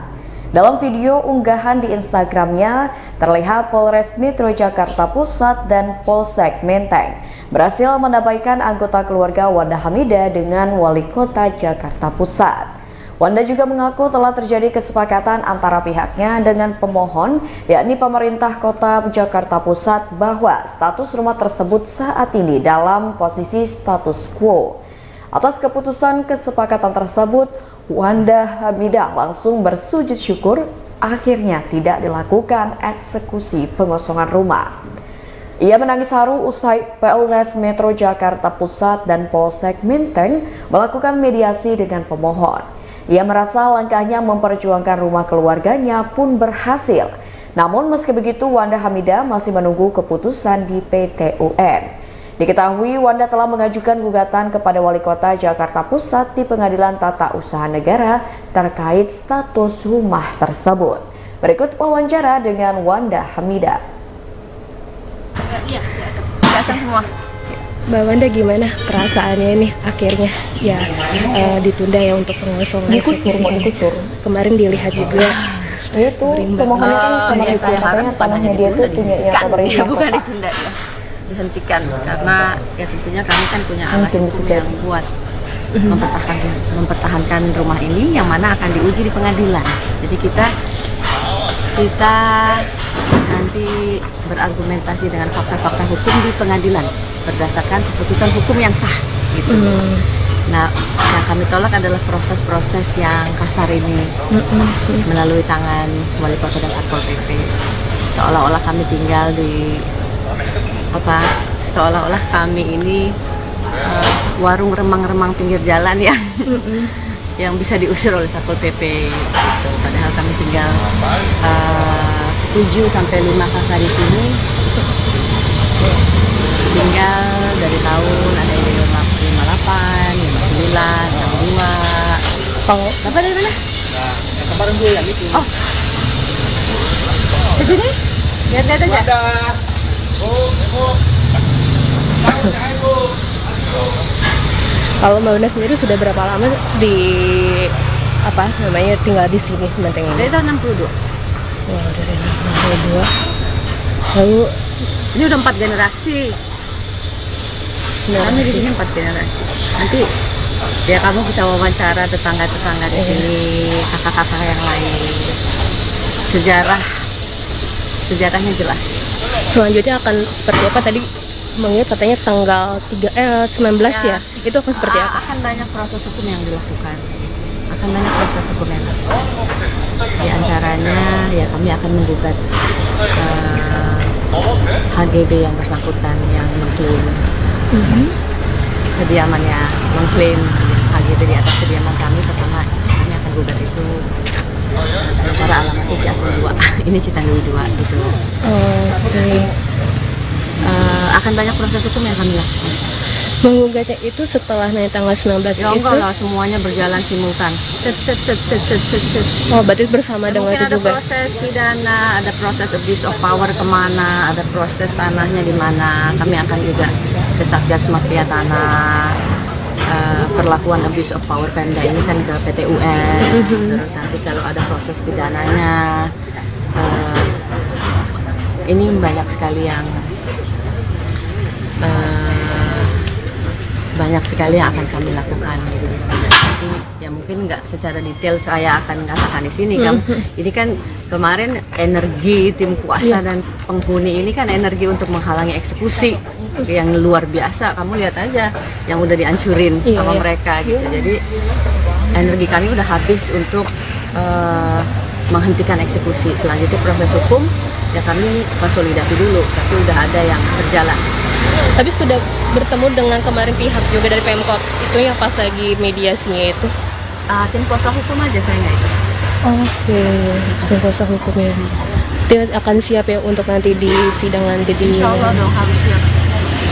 Dalam video unggahan di Instagramnya, terlihat Polres Metro Jakarta Pusat dan Polsek Menteng berhasil mendamaikan anggota keluarga Wanda Hamidah dengan Wali Kota Jakarta Pusat. Wanda juga mengaku telah terjadi kesepakatan antara pihaknya dengan pemohon, yakni pemerintah Kota Jakarta Pusat, bahwa status rumah tersebut saat ini dalam posisi status quo. Atas keputusan kesepakatan tersebut, Wanda Hamidah langsung bersujud syukur akhirnya tidak dilakukan eksekusi pengosongan rumah. Ia menangis haru usai Polres Metro Jakarta Pusat dan Polsek Menteng melakukan mediasi dengan pemohon. Ia merasa langkahnya memperjuangkan rumah keluarganya pun berhasil. Namun meski begitu, Wanda Hamidah masih menunggu keputusan di PT UN. Diketahui Wanda telah mengajukan gugatan kepada Wali Kota Jakarta Pusat di Pengadilan Tata Usaha Negara terkait status rumah tersebut. Berikut wawancara dengan Wanda Hamidah. Iya, semua. Mbak Wanda, gimana perasaannya nih akhirnya ya ditunda ya untuk pengosongan Dikusur. Kemarin dilihat juga. Itu pemohonnya kan kemarin katanya tanahnya dia itu punyanya pemerintah. Bukan ditunda ya, dihentikan karena ya tentunya kami kan punya alasan hukum yang kuat mempertahankan rumah ini yang mana akan diuji di pengadilan. Jadi kita nanti berargumentasi dengan fakta-fakta hukum di pengadilan berdasarkan keputusan hukum yang sah gitu. Nah, yang kami tolak adalah proses-proses yang kasar ini melalui tangan Wali Kota dan Satpol PP. Seolah-olah kami tinggal di seolah-olah kami ini warung remang-remang pinggir jalan yang bisa diusir oleh Satpol PP gitu. Padahal kami tinggal 7 sampai 5 kakak di sini, tinggal dari tahun ada yang 58, 59, 62. Kalau Bapak dari mana? Kemarin gue yang itu. Oh, di sini? Lihat-lihat aja. Kalau Mbak Wanda sendiri sudah berapa lama tinggal di sini Menteng ini? Dari tahun 62. Wah, dari 62. Lalu ini udah 4 generasi. Kami di sini 4 generasi. Nanti ya kamu bisa wawancara tetangga-tetangga di sini, kakak-kakak yang lain. Sejarahnya jelas. Selanjutnya akan seperti apa? Tadi mengingat katanya tanggal 19 ya. Itu akan seperti apa? Akan banyak proses hukum yang dilakukan. Di antaranya ya kami akan menggugat HGB yang bersangkutan yang mengklaim kediamannya, mengklaim HGB di atas kediaman kami. Pertama kami akan gugat itu sementara alamatnya Ciasem 2 ini Citandui 2 gitu. Oke. Akan banyak proses hukum yang kami lakukan. Menggugatnya itu setelah tanggal 19 ya, itu? enggak lah, semuanya berjalan simultan. Oh, berarti bersama dengan mungkin itu ada juga? proses pidana, ada proses abuse of power kemana, ada proses tanahnya di mana. Kami akan juga ke Satgas Mafia Tanah, perlakuan abuse of power Pemda ini kan ke PT UN. Terus nanti kalau ada proses pidananya, ini banyak sekali yang akan kami lakukan gitu. Tapi ya mungkin nggak secara detail saya akan katakan di sini kan. Ini kan kemarin energi tim kuasa dan penghuni ini kan energi untuk menghalangi eksekusi yang luar biasa. Kamu lihat aja yang udah dihancurin sama mereka gitu. Jadi energi kami udah habis untuk menghentikan eksekusi. Selanjutnya proses hukum ya kami konsolidasi dulu, tapi udah ada yang berjalan. Tapi sudah bertemu dengan kemarin pihak juga dari Pemkot itu yang pas lagi mediasinya itu? Tim kuasa hukum aja saya nggak ikut. Oke, tim kuasa hukum ya. Dia akan siap ya untuk nanti di sidang nanti di. Insya Allah dong harus siap.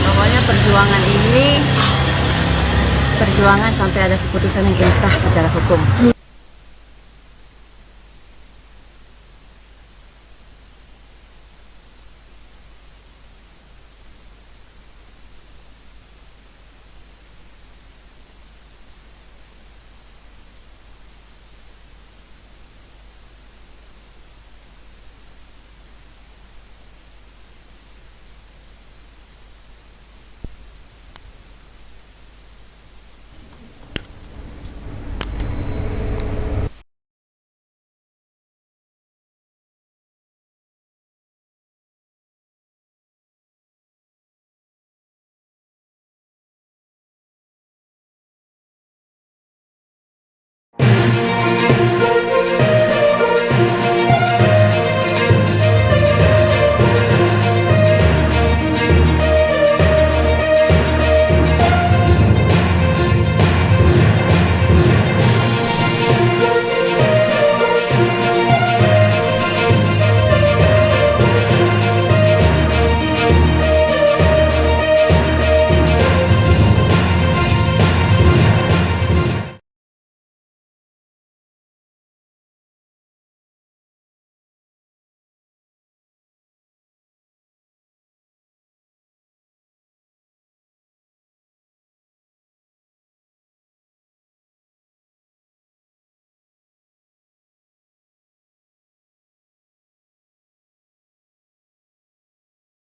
Pokoknya perjuangan sampai ada keputusan yang inkrah secara hukum.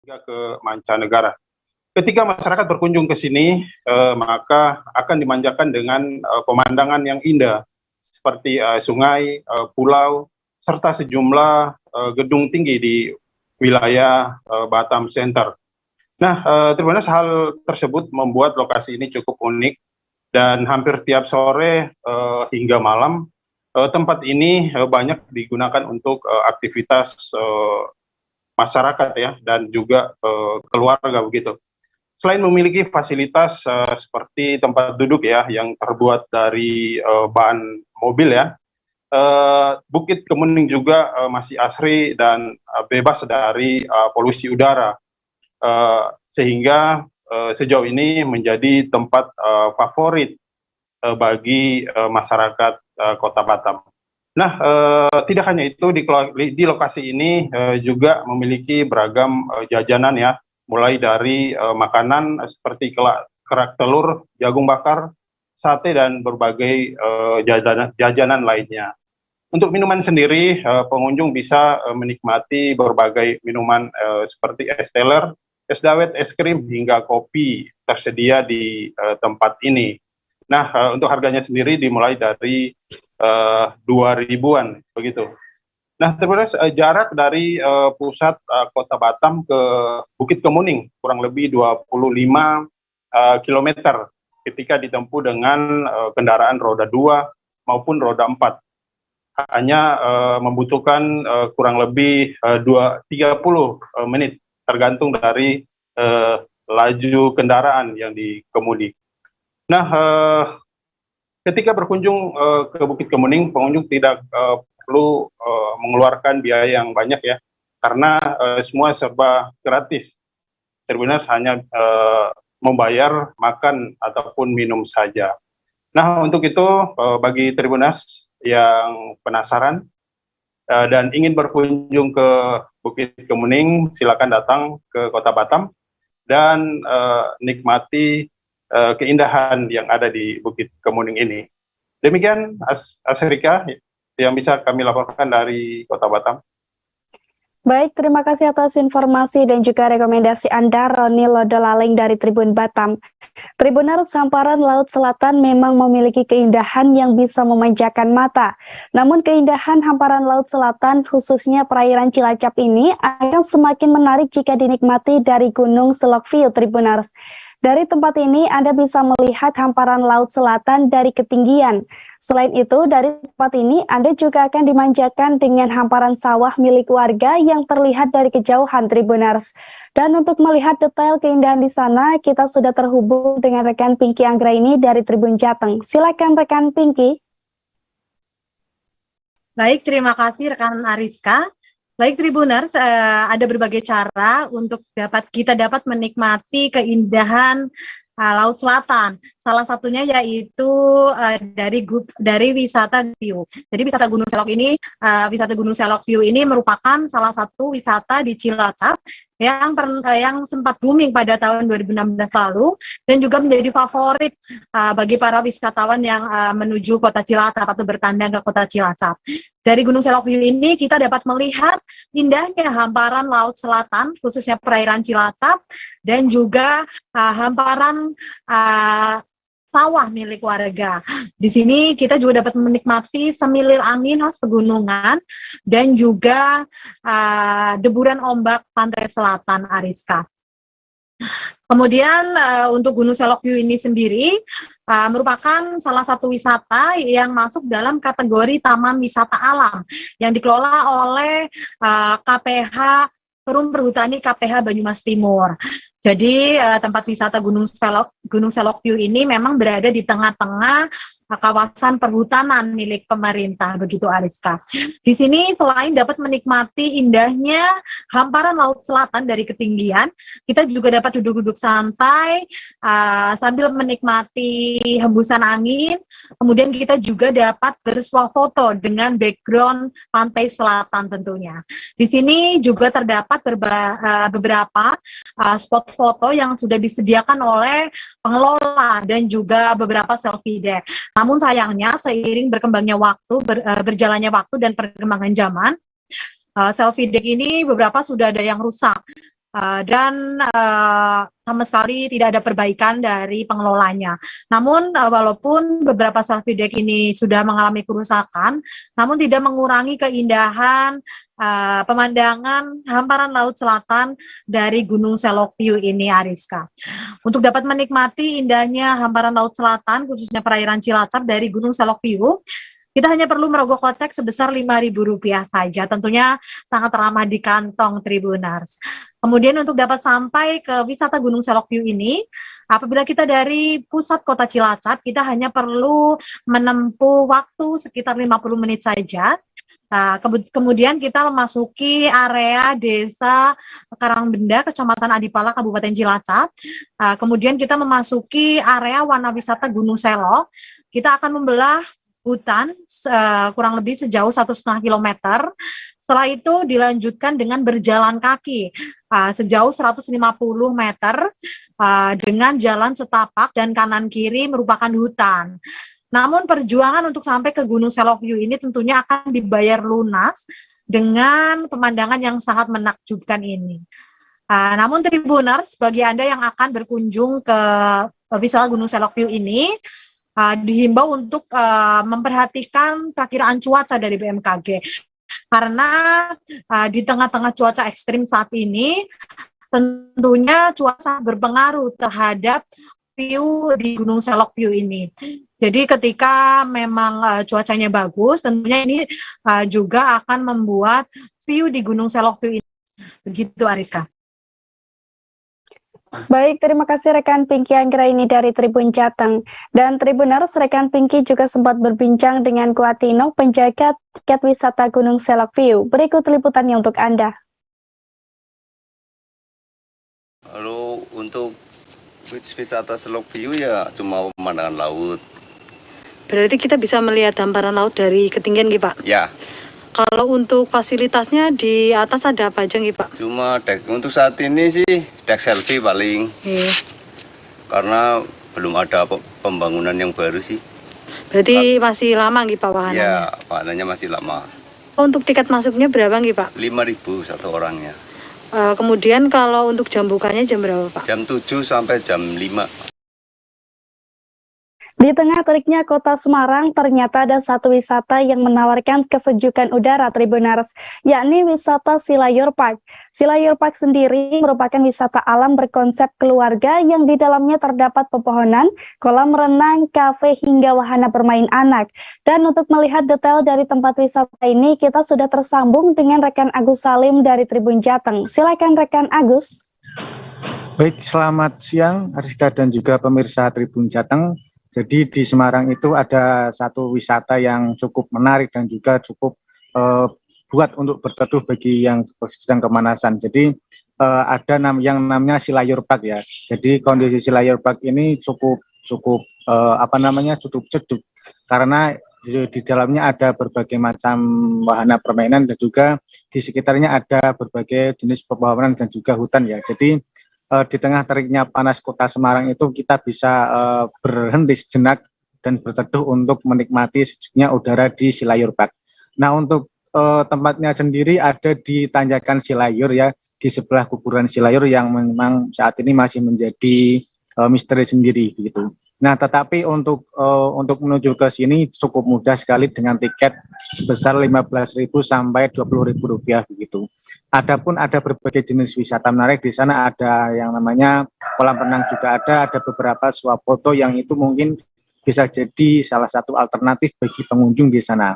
hingga ke mancanegara. Ketika masyarakat berkunjung ke sini, maka akan dimanjakan dengan pemandangan yang indah seperti sungai, pulau, serta sejumlah gedung tinggi di wilayah Batam Center. Nah, Tribunas, hal tersebut membuat lokasi ini cukup unik dan hampir tiap sore hingga malam tempat ini banyak digunakan untuk aktivitas masyarakat ya dan juga keluarga begitu. Selain memiliki fasilitas seperti tempat duduk ya yang terbuat dari bahan mobil ya, Bukit Kemuning juga masih asri dan bebas dari polusi udara, sehingga sejauh ini menjadi tempat favorit bagi masyarakat Kota Batam. Nah, tidak hanya itu, di lokasi ini juga memiliki beragam jajanan ya, mulai dari makanan seperti kerak telur, jagung bakar, sate, dan berbagai jajanan lainnya. Untuk minuman sendiri, pengunjung bisa menikmati berbagai minuman seperti es teler, es dawet, es krim, hingga kopi tersedia di tempat ini. Nah, untuk harganya sendiri dimulai dari 2.000-an begitu. Nah, terus jarak dari pusat Kota Batam ke Bukit Kemuning kurang lebih 25 km ketika ditempuh dengan kendaraan roda 2 maupun roda 4. Hanya membutuhkan kurang lebih 30 menit tergantung dari laju kendaraan yang dikemudi. Nah, ketika berkunjung ke Bukit Kemuning, pengunjung tidak perlu mengeluarkan biaya yang banyak ya, karena semua serba gratis. Tribunas hanya membayar makan ataupun minum saja. Nah, untuk itu bagi Tribunas yang penasaran dan ingin berkunjung ke Bukit Kemuning, silakan datang ke Kota Batam dan nikmati keindahan yang ada di Bukit Kemuning ini. Demikian Asrika yang bisa kami laporkan dari Kota Batam. Baik, terima kasih atas informasi dan juga rekomendasi Anda, Roni Lodolaling dari Tribun Batam. Tribuners, hamparan Laut Selatan memang memiliki keindahan yang bisa memanjakan mata. Namun keindahan hamparan Laut Selatan, khususnya perairan Cilacap ini, akan semakin menarik jika dinikmati dari Gunung Selok View, Tribuners. Dari tempat ini, Anda bisa melihat hamparan Laut Selatan dari ketinggian. Selain itu, dari tempat ini, Anda juga akan dimanjakan dengan hamparan sawah milik warga yang terlihat dari kejauhan, Tribuners. Dan untuk melihat detail keindahan di sana, kita sudah terhubung dengan rekan Pinky Anggraini dari Tribun Jateng. Silakan rekan Pinky. Baik, terima kasih rekan Ariska. Baik Tribuners, ada berbagai cara untuk kita dapat menikmati keindahan Laut Selatan. Salah satunya yaitu dari wisata view. Jadi wisata Gunung Selok View ini merupakan salah satu wisata di Cilacap yang sempat booming pada tahun 2016 lalu dan juga menjadi favorit bagi para wisatawan yang menuju kota Cilacap atau bertandang ke kota Cilacap. Dari Gunung Selok View ini kita dapat melihat indahnya hamparan Laut Selatan, khususnya perairan Cilacap, dan juga hamparan sawah milik warga. Di sini kita juga dapat menikmati semilir angin khas pegunungan dan juga deburan ombak pantai selatan, Ariska. Kemudian untuk Gunung Selok View ini sendiri merupakan salah satu wisata yang masuk dalam kategori Taman Wisata Alam yang dikelola oleh KPH Perum Perhutani KPH Banyumas Timur. Jadi tempat wisata Gunung Selok View ini memang berada di tengah-tengah kawasan perhutanan milik pemerintah, begitu Ariska. Di sini selain dapat menikmati indahnya hamparan Laut Selatan dari ketinggian, kita juga dapat duduk-duduk santai sambil menikmati hembusan angin. Kemudian kita juga dapat bersuah foto dengan background pantai selatan tentunya. Di sini juga terdapat beberapa spot foto yang sudah disediakan oleh pengelola dan juga beberapa selfie deck. Namun sayangnya seiring berkembangnya waktu, berjalannya waktu dan perkembangan zaman, selfie deck ini beberapa sudah ada yang rusak. dan sama sekali tidak ada perbaikan dari pengelolanya. Namun walaupun beberapa selfie deck ini sudah mengalami kerusakan, namun tidak mengurangi keindahan pemandangan hamparan laut selatan dari Gunung Selok View ini, Ariska. Untuk dapat menikmati indahnya hamparan laut selatan, khususnya perairan Cilacap dari Gunung Selok View, kita hanya perlu merogoh kocek sebesar Rp5.000 saja, tentunya sangat ramah di kantong Tribuners. Kemudian untuk dapat sampai ke wisata Gunung Selok View ini, apabila kita dari pusat kota Cilacap, kita hanya perlu menempuh waktu sekitar 50 menit saja. Nah, kemudian kita memasuki area desa Karangbenda, Kecamatan Adipala, Kabupaten Cilacap. Kemudian kita memasuki area Wana Wisata Gunung Selok. Kita akan membelah hutan kurang lebih sejauh 1,5 kilometer. Setelah itu dilanjutkan dengan berjalan kaki sejauh 150 meter dengan jalan setapak dan kanan kiri merupakan hutan. Namun perjuangan untuk sampai ke Gunung Selok View ini tentunya akan dibayar lunas dengan pemandangan yang sangat menakjubkan ini. Namun Tribuners, bagi Anda yang akan berkunjung ke wisata Gunung Selok View ini, dihimbau untuk memperhatikan perakiraan cuaca dari BMKG. Karena di tengah-tengah cuaca ekstrim saat ini, tentunya cuaca berpengaruh terhadap view di Gunung Selok View ini. Jadi ketika memang cuacanya bagus, tentunya ini juga akan membuat view di Gunung Selok View ini. Begitu, Ariska. Baik, terima kasih rekan Pinky Anggraini dari Tribun Jateng. Dan Tribuners, rekan Pinky juga sempat berbincang dengan Kuatino, penjaga tiket wisata Gunung Selok View. Berikut liputannya untuk Anda. Lalu untuk wisata Selok View ya cuma pemandangan laut. Berarti kita bisa melihat hamparan laut dari ketinggian, Pak? Ya. Kalau untuk fasilitasnya di atas ada apa aja, Pak? Cuma deck untuk saat ini sih deck selfie paling. Karena belum ada pembangunan yang baru sih. Berarti masih lama, Pak, wahananya? Ya, wahananya masih lama. Untuk tiket masuknya berapa, Pak? 5.000 satu orangnya. Kemudian kalau untuk jam bukanya jam berapa, Pak? Jam 7 sampai jam 5. Di tengah teriknya kota Semarang, ternyata ada satu wisata yang menawarkan kesejukan udara Tribuners, yakni wisata Silayur Park. Silayur Park sendiri merupakan wisata alam berkonsep keluarga yang di dalamnya terdapat pepohonan, kolam renang, kafe, hingga wahana bermain anak. Dan untuk melihat detail dari tempat wisata ini, kita sudah tersambung dengan rekan Agus Salim dari Tribun Jateng. Silakan rekan Agus. Baik, selamat siang Ariska dan juga pemirsa Tribun Jateng. Jadi di Semarang itu ada satu wisata yang cukup menarik dan juga cukup buat untuk berteduh bagi yang sedang kemanasan. Jadi ada yang namanya Silayur Park ya. Jadi kondisi Silayur Park ini cukup cukup sejuk karena di dalamnya ada berbagai macam wahana permainan dan juga di sekitarnya ada berbagai jenis pepohonan dan juga hutan ya. Jadi di tengah teriknya panas kota Semarang itu kita bisa berhenti sejenak dan berteduh untuk menikmati sejuknya udara di Silayur Park. Nah, untuk tempatnya sendiri ada di Tanjakan Silayur ya, di sebelah kuburan Silayur yang memang saat ini masih menjadi misteri sendiri begitu. Nah, tetapi untuk menuju ke sini cukup mudah sekali dengan tiket sebesar Rp15.000 sampai Rp20.000 begitu. Adapun ada berbagai jenis wisata menarik di sana, ada yang namanya kolam renang juga ada beberapa swafoto yang itu mungkin bisa jadi salah satu alternatif bagi pengunjung di sana.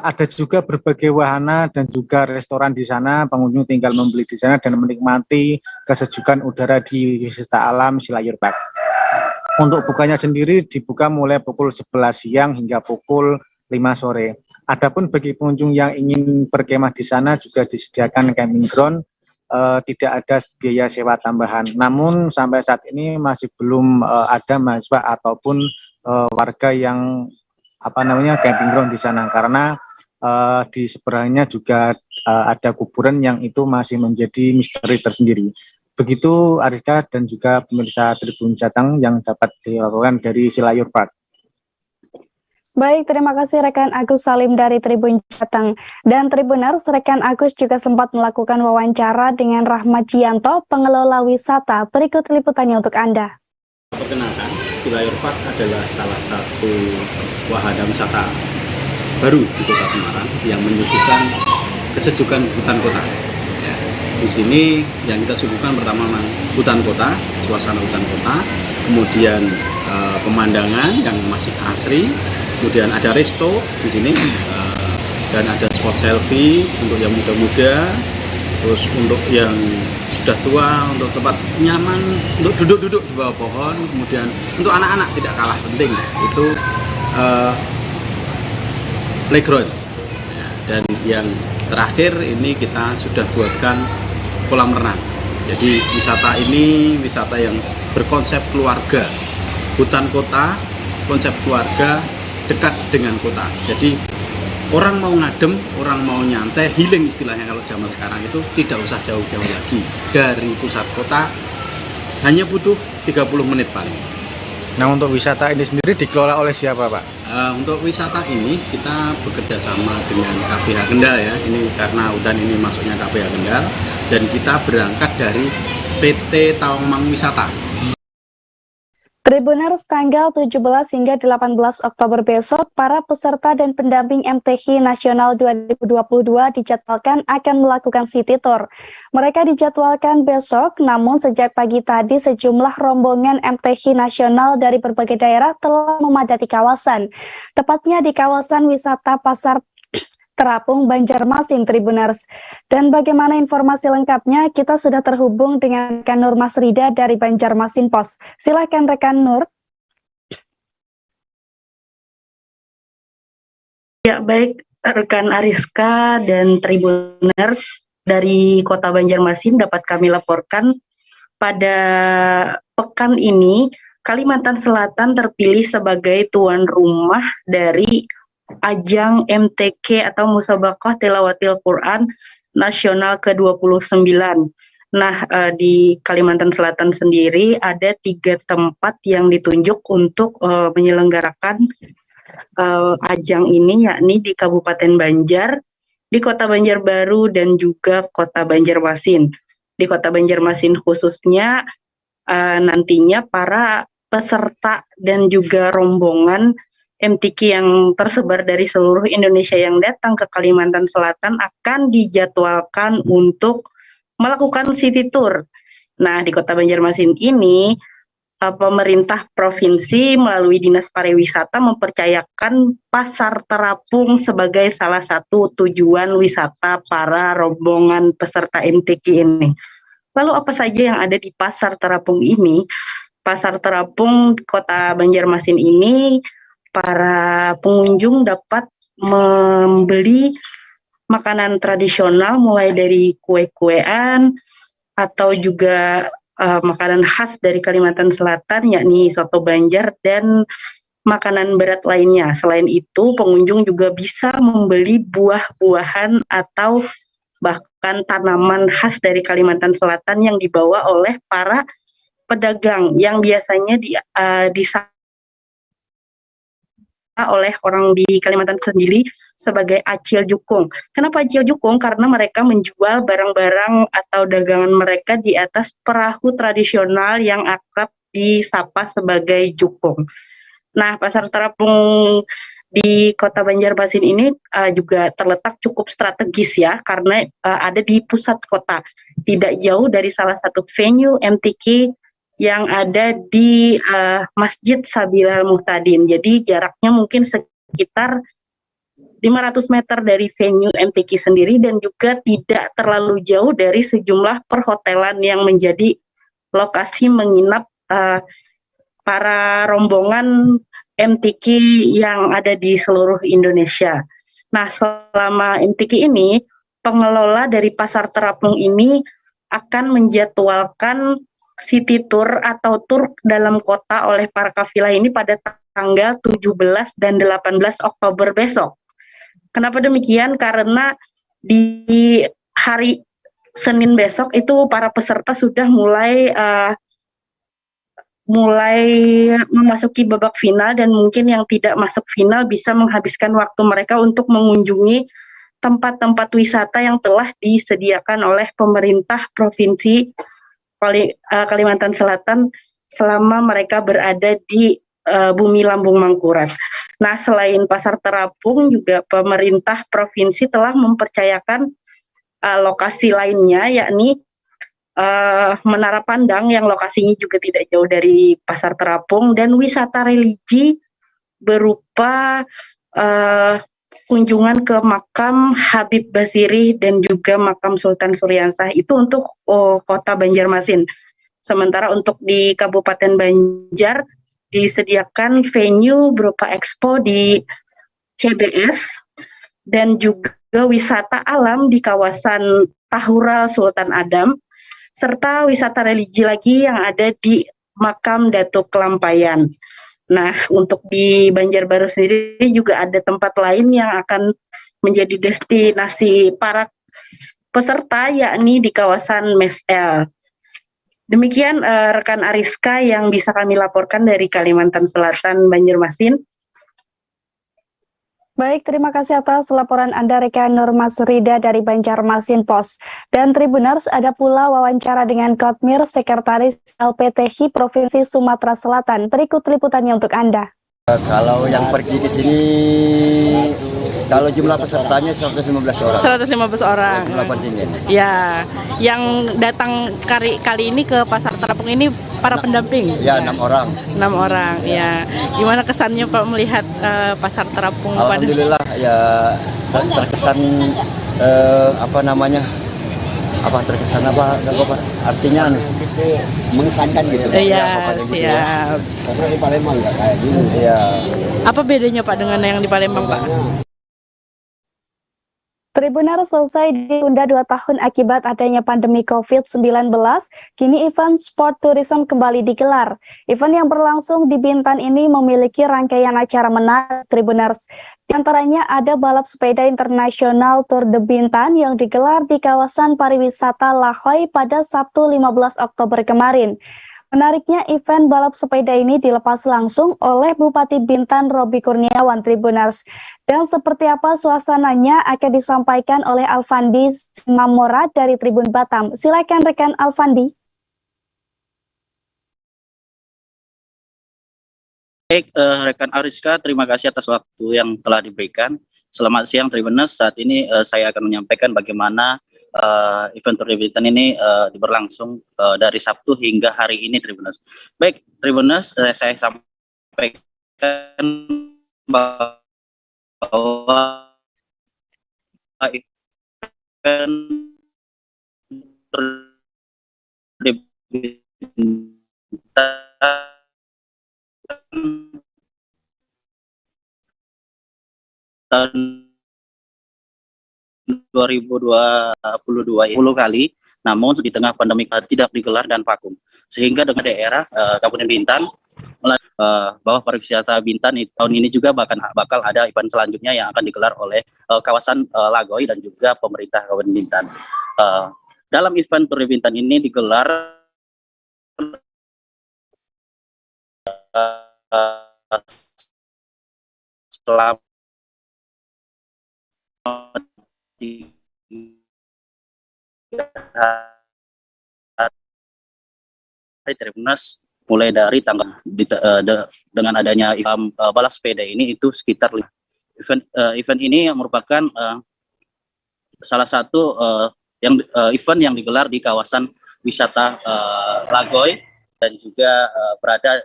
Ada juga berbagai wahana dan juga restoran di sana, pengunjung tinggal membeli di sana dan menikmati kesejukan udara di wisata alam Silayur Park. Untuk bukanya sendiri dibuka mulai pukul 11 siang hingga pukul 5 sore. Adapun bagi pengunjung yang ingin berkemah di sana juga disediakan camping ground, tidak ada biaya sewa tambahan. Namun sampai saat ini masih belum ada mahasiswa ataupun warga yang camping ground di sana karena di seberangnya juga ada kuburan yang itu masih menjadi misteri tersendiri. Begitu Ariska dan juga pemirsa Tribun Jateng yang dapat dilakukan dari Silayur Park. Baik, terima kasih rekan Agus Salim dari Tribun Jateng. Dan Tribuners, rekan Agus juga sempat melakukan wawancara dengan Rahmat Jianto, pengelola wisata. Berikut liputannya untuk Anda. Perkenalkan, Silayur Park adalah salah satu wahana wisata baru di Kota Semarang yang menyuguhkan kesejukan hutan kota. Di sini yang kita suguhkan pertama hutan kota, suasana hutan kota, kemudian pemandangan yang masih asri. Kemudian ada resto di sini dan ada spot selfie untuk yang muda-muda, terus untuk yang sudah tua untuk tempat nyaman untuk duduk-duduk di bawah pohon. Kemudian untuk anak-anak tidak kalah penting itu playground. Dan yang terakhir ini kita sudah buatkan kolam renang. Jadi wisata ini wisata yang berkonsep keluarga, hutan kota, konsep keluarga dekat dengan kota. Jadi orang mau ngadem, orang mau nyantai, healing istilahnya kalau zaman sekarang itu tidak usah jauh-jauh lagi. Dari pusat kota hanya butuh 30 menit paling. Nah, untuk wisata ini sendiri dikelola oleh siapa, Pak? Untuk wisata ini kita bekerja sama dengan KPH Kendal ya. Ini karena hutan ini masuknya KPH Kendal dan kita berangkat dari PT Tawangmangu Wisata. Tribuners, tanggal 17 hingga 18 Oktober besok, para peserta dan pendamping MTQ Nasional 2022 dijadwalkan akan melakukan city tour. Mereka dijadwalkan besok, namun sejak pagi tadi sejumlah rombongan MTQ Nasional dari berbagai daerah telah memadati kawasan. Tepatnya di kawasan wisata Pasar Terapung, Banjarmasin, Tribuners. Dan bagaimana informasi lengkapnya, kita sudah terhubung dengan rekan Nur Masrida dari Banjarmasin Pos. Silakan rekan Nur. Ya, baik rekan Ariska dan Tribuners dari Kota Banjarmasin dapat kami laporkan pada pekan ini Kalimantan Selatan terpilih sebagai tuan rumah dari ajang MTQ atau Musabaqah Tilawatil Quran Nasional ke-29. Nah, di Kalimantan Selatan sendiri ada 3 tempat yang ditunjuk untuk menyelenggarakan ajang ini, yakni di Kabupaten Banjar, di Kota Banjarbaru, dan juga Kota Banjarmasin. Di Kota Banjarmasin khususnya nantinya para peserta dan juga rombongan MTQ yang tersebar dari seluruh Indonesia yang datang ke Kalimantan Selatan akan dijadwalkan untuk melakukan city tour. Nah, di Kota Banjarmasin ini, pemerintah provinsi melalui Dinas Pariwisata mempercayakan Pasar Terapung sebagai salah satu tujuan wisata para rombongan peserta MTQ ini. Lalu apa saja yang ada di Pasar Terapung ini? Pasar Terapung Kota Banjarmasin ini para pengunjung dapat membeli makanan tradisional mulai dari kue-kuean atau juga makanan khas dari Kalimantan Selatan, yakni soto Banjar dan makanan berat lainnya. Selain itu, pengunjung juga bisa membeli buah-buahan atau bahkan tanaman khas dari Kalimantan Selatan yang dibawa oleh para pedagang yang biasanya oleh orang di Kalimantan sendiri sebagai acil jukung. Kenapa acil jukung? Karena mereka menjual barang-barang atau dagangan mereka di atas perahu tradisional yang akrab disapa sebagai jukung. Nah, Pasar Terapung di Kota Banjarmasin ini juga terletak cukup strategis ya, karena ada di pusat kota, tidak jauh dari salah satu venue MTQ yang ada di Masjid Sabilal Muhtadin. Jadi jaraknya mungkin sekitar 500 meter dari venue MTQ sendiri dan juga tidak terlalu jauh dari sejumlah perhotelan yang menjadi lokasi menginap para rombongan MTQ yang ada di seluruh Indonesia. Nah, selama MTQ ini, pengelola dari Pasar Terapung ini akan menjadwalkan city tour atau tur dalam kota oleh para kafilah ini pada tanggal 17 dan 18 Oktober besok. Kenapa demikian? Karena di hari Senin besok itu para peserta sudah mulai mulai memasuki babak final, dan mungkin yang tidak masuk final bisa menghabiskan waktu mereka untuk mengunjungi tempat-tempat wisata yang telah disediakan oleh pemerintah Provinsi Kalimantan Selatan selama mereka berada di bumi Lambung Mangkurat. Nah, selain Pasar Terapung, juga pemerintah provinsi telah mempercayakan lokasi lainnya, yakni Menara Pandang yang lokasinya juga tidak jauh dari Pasar Terapung, dan wisata religi berupa kunjungan ke makam Habib Basiri dan juga makam Sultan Suryansah, itu untuk kota Banjarmasin. Sementara untuk di Kabupaten Banjar disediakan venue berupa expo di CBS dan juga wisata alam di kawasan Tahura Sultan Adam, serta wisata religi lagi yang ada di makam Datuk Kelampayan. Nah, untuk di Banjarbaru sendiri juga ada tempat lain yang akan menjadi destinasi para peserta, yakni di kawasan Mesel. Demikian rekan Ariska yang bisa kami laporkan dari Kalimantan Selatan, Banjarmasin. Baik, terima kasih atas laporan Anda rekan Nurmas Rida dari Banjarmasin Pos. Dan Tribuners, ada pula wawancara dengan Kotmir, Sekretaris LPTHI Provinsi Sumatera Selatan. Berikut liputannya untuk Anda. Kalau yang pergi ke sini, kalau jumlah pesertanya 115 orang. 115 orang. Jumlah kontingen. Ya, yang datang kali ini ke Pasar Terapung ini para pendamping. Ya, 6 orang. 6 orang. Ya. Gimana kesannya Pak melihat Pasar Terapung? Alhamdulillah ya terkesan terkesan artinya mengesankan gitu. Iya, siap. Karena di Palembang nggak kayak dulu. Iya. Apa bedanya Pak dengan yang di Palembang, Pak? Tribuners, selesai ditunda 2 tahun akibat adanya pandemi COVID-19, kini event sport tourism kembali digelar. Event yang berlangsung di Bintan ini memiliki rangkaian acara menarik, Tribuners. Di antaranya ada balap sepeda internasional Tour de Bintan yang digelar di kawasan pariwisata Lahoy pada Sabtu 15 Oktober kemarin. Menariknya, event balap sepeda ini dilepas langsung oleh Bupati Bintan Robi Kurniawan, Tribuners. Dan seperti apa suasananya akan disampaikan oleh Alfandi Mamora dari Tribun Batam. Silakan rekan Alfandi. Baik, rekan Ariska, terima kasih atas waktu yang telah diberikan. Selamat siang Tribuners. Saat ini saya akan menyampaikan bagaimana event Tour de Bintan ini berlangsung dari Sabtu hingga hari ini, Tribuners. Baik, Tribuners, saya sampaikan bahwa event Tour de Bintan tahun 2022 10 kali, namun di tengah pandemi tidak digelar dan vakum, sehingga dengan daerah Kabupaten Bintan bahwa pariwisata Bintan tahun ini juga bakal ada event selanjutnya yang akan digelar oleh kawasan Lagoy dan juga pemerintah Kabupaten Bintan. Dalam event Tour de Bintan ini digelar selama Tribuners, mulai dari tanggal dengan adanya balap sepeda ini itu sekitar event ini merupakan salah satu event yang digelar di kawasan wisata Lagoy dan juga berada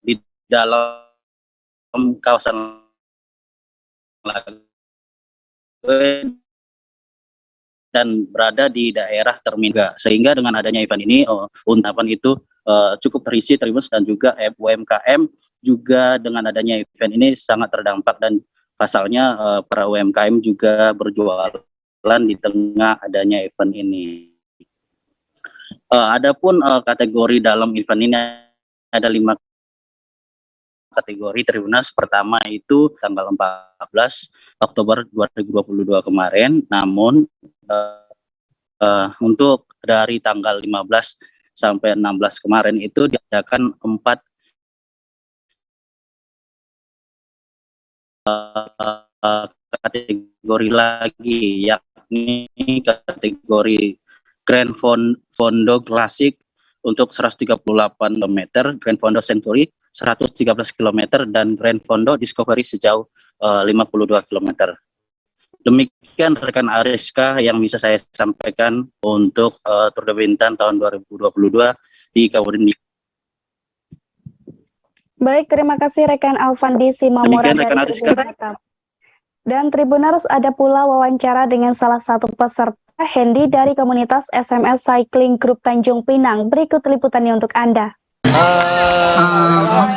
di dalam kawasan Lagoy dan berada di daerah terminal, sehingga dengan adanya event ini untapan itu cukup terisi Tribuners, dan juga UMKM juga dengan adanya event ini sangat terdampak, dan pasalnya para UMKM juga berjualan di tengah adanya event ini. Adapun kategori dalam event ini ada 5 kategori Tribuners. Pertama itu tanggal 14 Oktober 2022 kemarin, namun untuk dari tanggal 15 sampai 16 kemarin itu diadakan 4 kategori lagi, yakni kategori Grand Fondo Klasik untuk 138 km, Grand Fondo Century 113 km, dan Grand Fondo Discovery sejauh 52 km. Demikian rekan Ariska yang bisa saya sampaikan untuk Tour de Bintan tahun 2022 di Kabupaten Bintan. Baik, terima kasih rekan Alfandi Simamora dari Ariska. Tribun. Dan Tribuners, ada pula wawancara dengan salah satu peserta, Hendy dari komunitas SMS Cycling Group Tanjung Pinang. Berikut liputannya untuk Anda.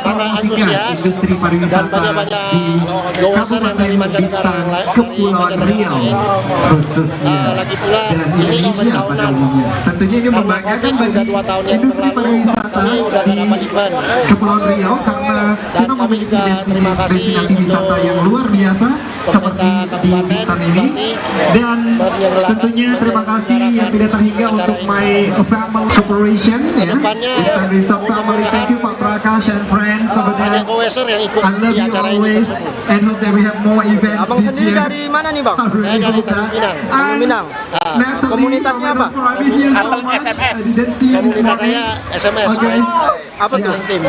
Sangat antusias dan banyak-banyak goer yang dari mancanegara yang lain, lagi pula ini event tahunan. Tentunya ini Karena COVID udah 2 tahun yang berlalu, kami udah gak dapat event. Kepulauan Riau karena Dan kami juga terima kasih untuk yang luar biasa seperti di Bintan ini, dan tentunya terima kasih yang tidak terhingga untuk My Family Corporation ya. Bintan Resort Family, thank you Pak Prakash and friends over there. banyak goeser yang ikut I love di you acara ini. always and hope that we have more events Abang this sendiri year. dari mana nih Bang? Saya dari Tanjung Pinang. Tanjung Pinang. Komunitasnya apa? SMS. Komunitas saya SMS. Okay. Apa tuh? Tim.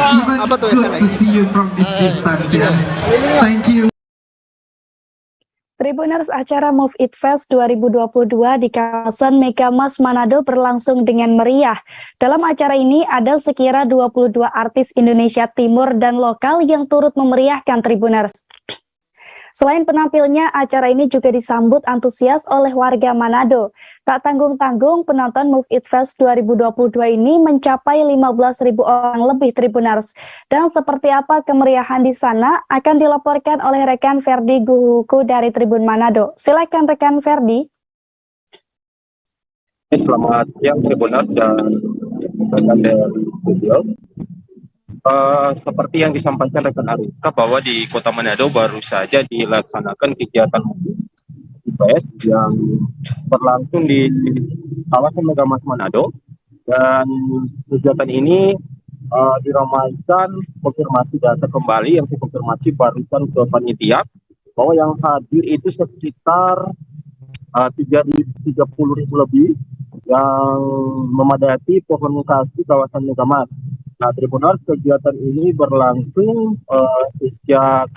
Apa tuh SMS? To see you from this distance. Yeah. Thank you. Tribuners, acara Move It Fest 2022 di kawasan Megamas Manado berlangsung dengan meriah. Dalam acara ini ada sekira 22 artis Indonesia Timur dan lokal yang turut memeriahkan Tribuners. Selain penampilnya, acara ini juga disambut antusias oleh warga Manado. Tak tanggung-tanggung, penonton Move It Fest 2022 ini mencapai 15.000 orang lebih Tribuners. Dan seperti apa kemeriahan di sana akan dilaporkan oleh rekan Ferdi Guhuku dari Tribun Manado. Silakan rekan Ferdi. Selamat siang Tribuners dan rekan dari studio. Seperti yang disampaikan rekan Ariska bahwa di Kota Manado baru saja dilaksanakan kegiatan fest yang berlangsung di kawasan Megamas Manado, dan kegiatan ini diramaikan konfirmasi data kembali yang dikonfirmasi barusan ke panitia bahwa yang hadir itu sekitar 30.000 lebih yang memadati komunikasi kawasan Megamas. Nah, Tribuners, kegiatan ini berlangsung sejak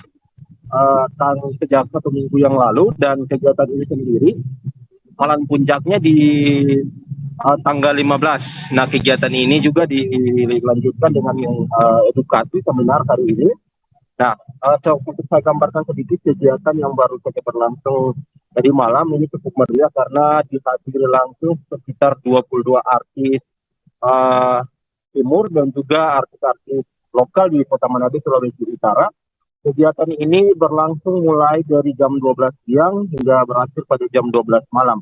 1 minggu yang lalu, dan kegiatan ini sendiri malam puncaknya di tanggal 15. Nah, kegiatan ini juga dilanjutkan dengan edukasi seminar hari ini. Nah, untuk saya gambarkan sedikit kegiatan yang baru saja berlangsung tadi malam ini cukup meriah karena dihadiri langsung sekitar 22 artis Timur dan juga artis-artis lokal di Kota Manado, Sulawesi Utara. Kegiatan ini berlangsung mulai dari jam 12 siang hingga berakhir pada jam 12 malam.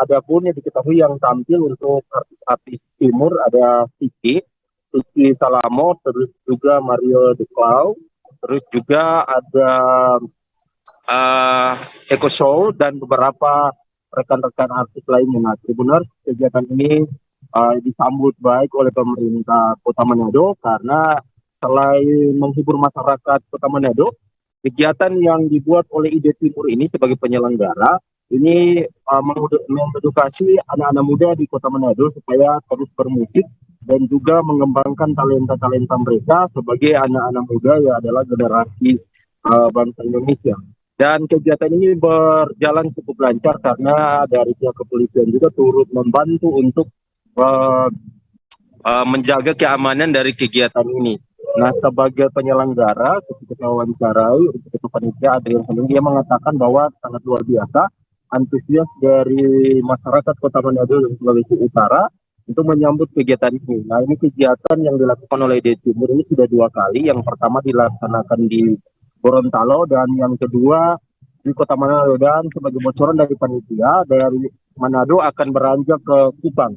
Adapun yang diketahui yang tampil untuk artis-artis Timur ada Vicky Salamo, terus juga Mario De Clau, terus juga ada Eko Show dan beberapa rekan-rekan artis lainnya. Nah, Tribuners, kegiatan ini disambut baik oleh pemerintah Kota Manado karena selain menghibur masyarakat Kota Manado, kegiatan yang dibuat oleh ID Timur ini sebagai penyelenggara ini mengedukasi anak-anak muda di Kota Manado supaya terus bermusik dan juga mengembangkan talenta-talenta mereka sebagai anak-anak muda yang adalah generasi bangsa Indonesia. Dan kegiatan ini berjalan cukup lancar karena dari pihak kepolisian juga turut membantu untuk menjaga keamanan dari kegiatan ini. Nah, sebagai penyelenggara, ketika saya wawancarai untuk panitia Adrian sendiri, dia mengatakan bahwa sangat luar biasa antusias dari masyarakat Kota Manado dan Sulawesi Utara untuk menyambut kegiatan ini. Nah, ini kegiatan yang dilakukan oleh ID Timur ini sudah 2 kali. Yang pertama dilaksanakan di Gorontalo dan yang kedua di Kota Manado, dan sebagai bocoran dari panitia dari Manado akan beranjak ke Kupang.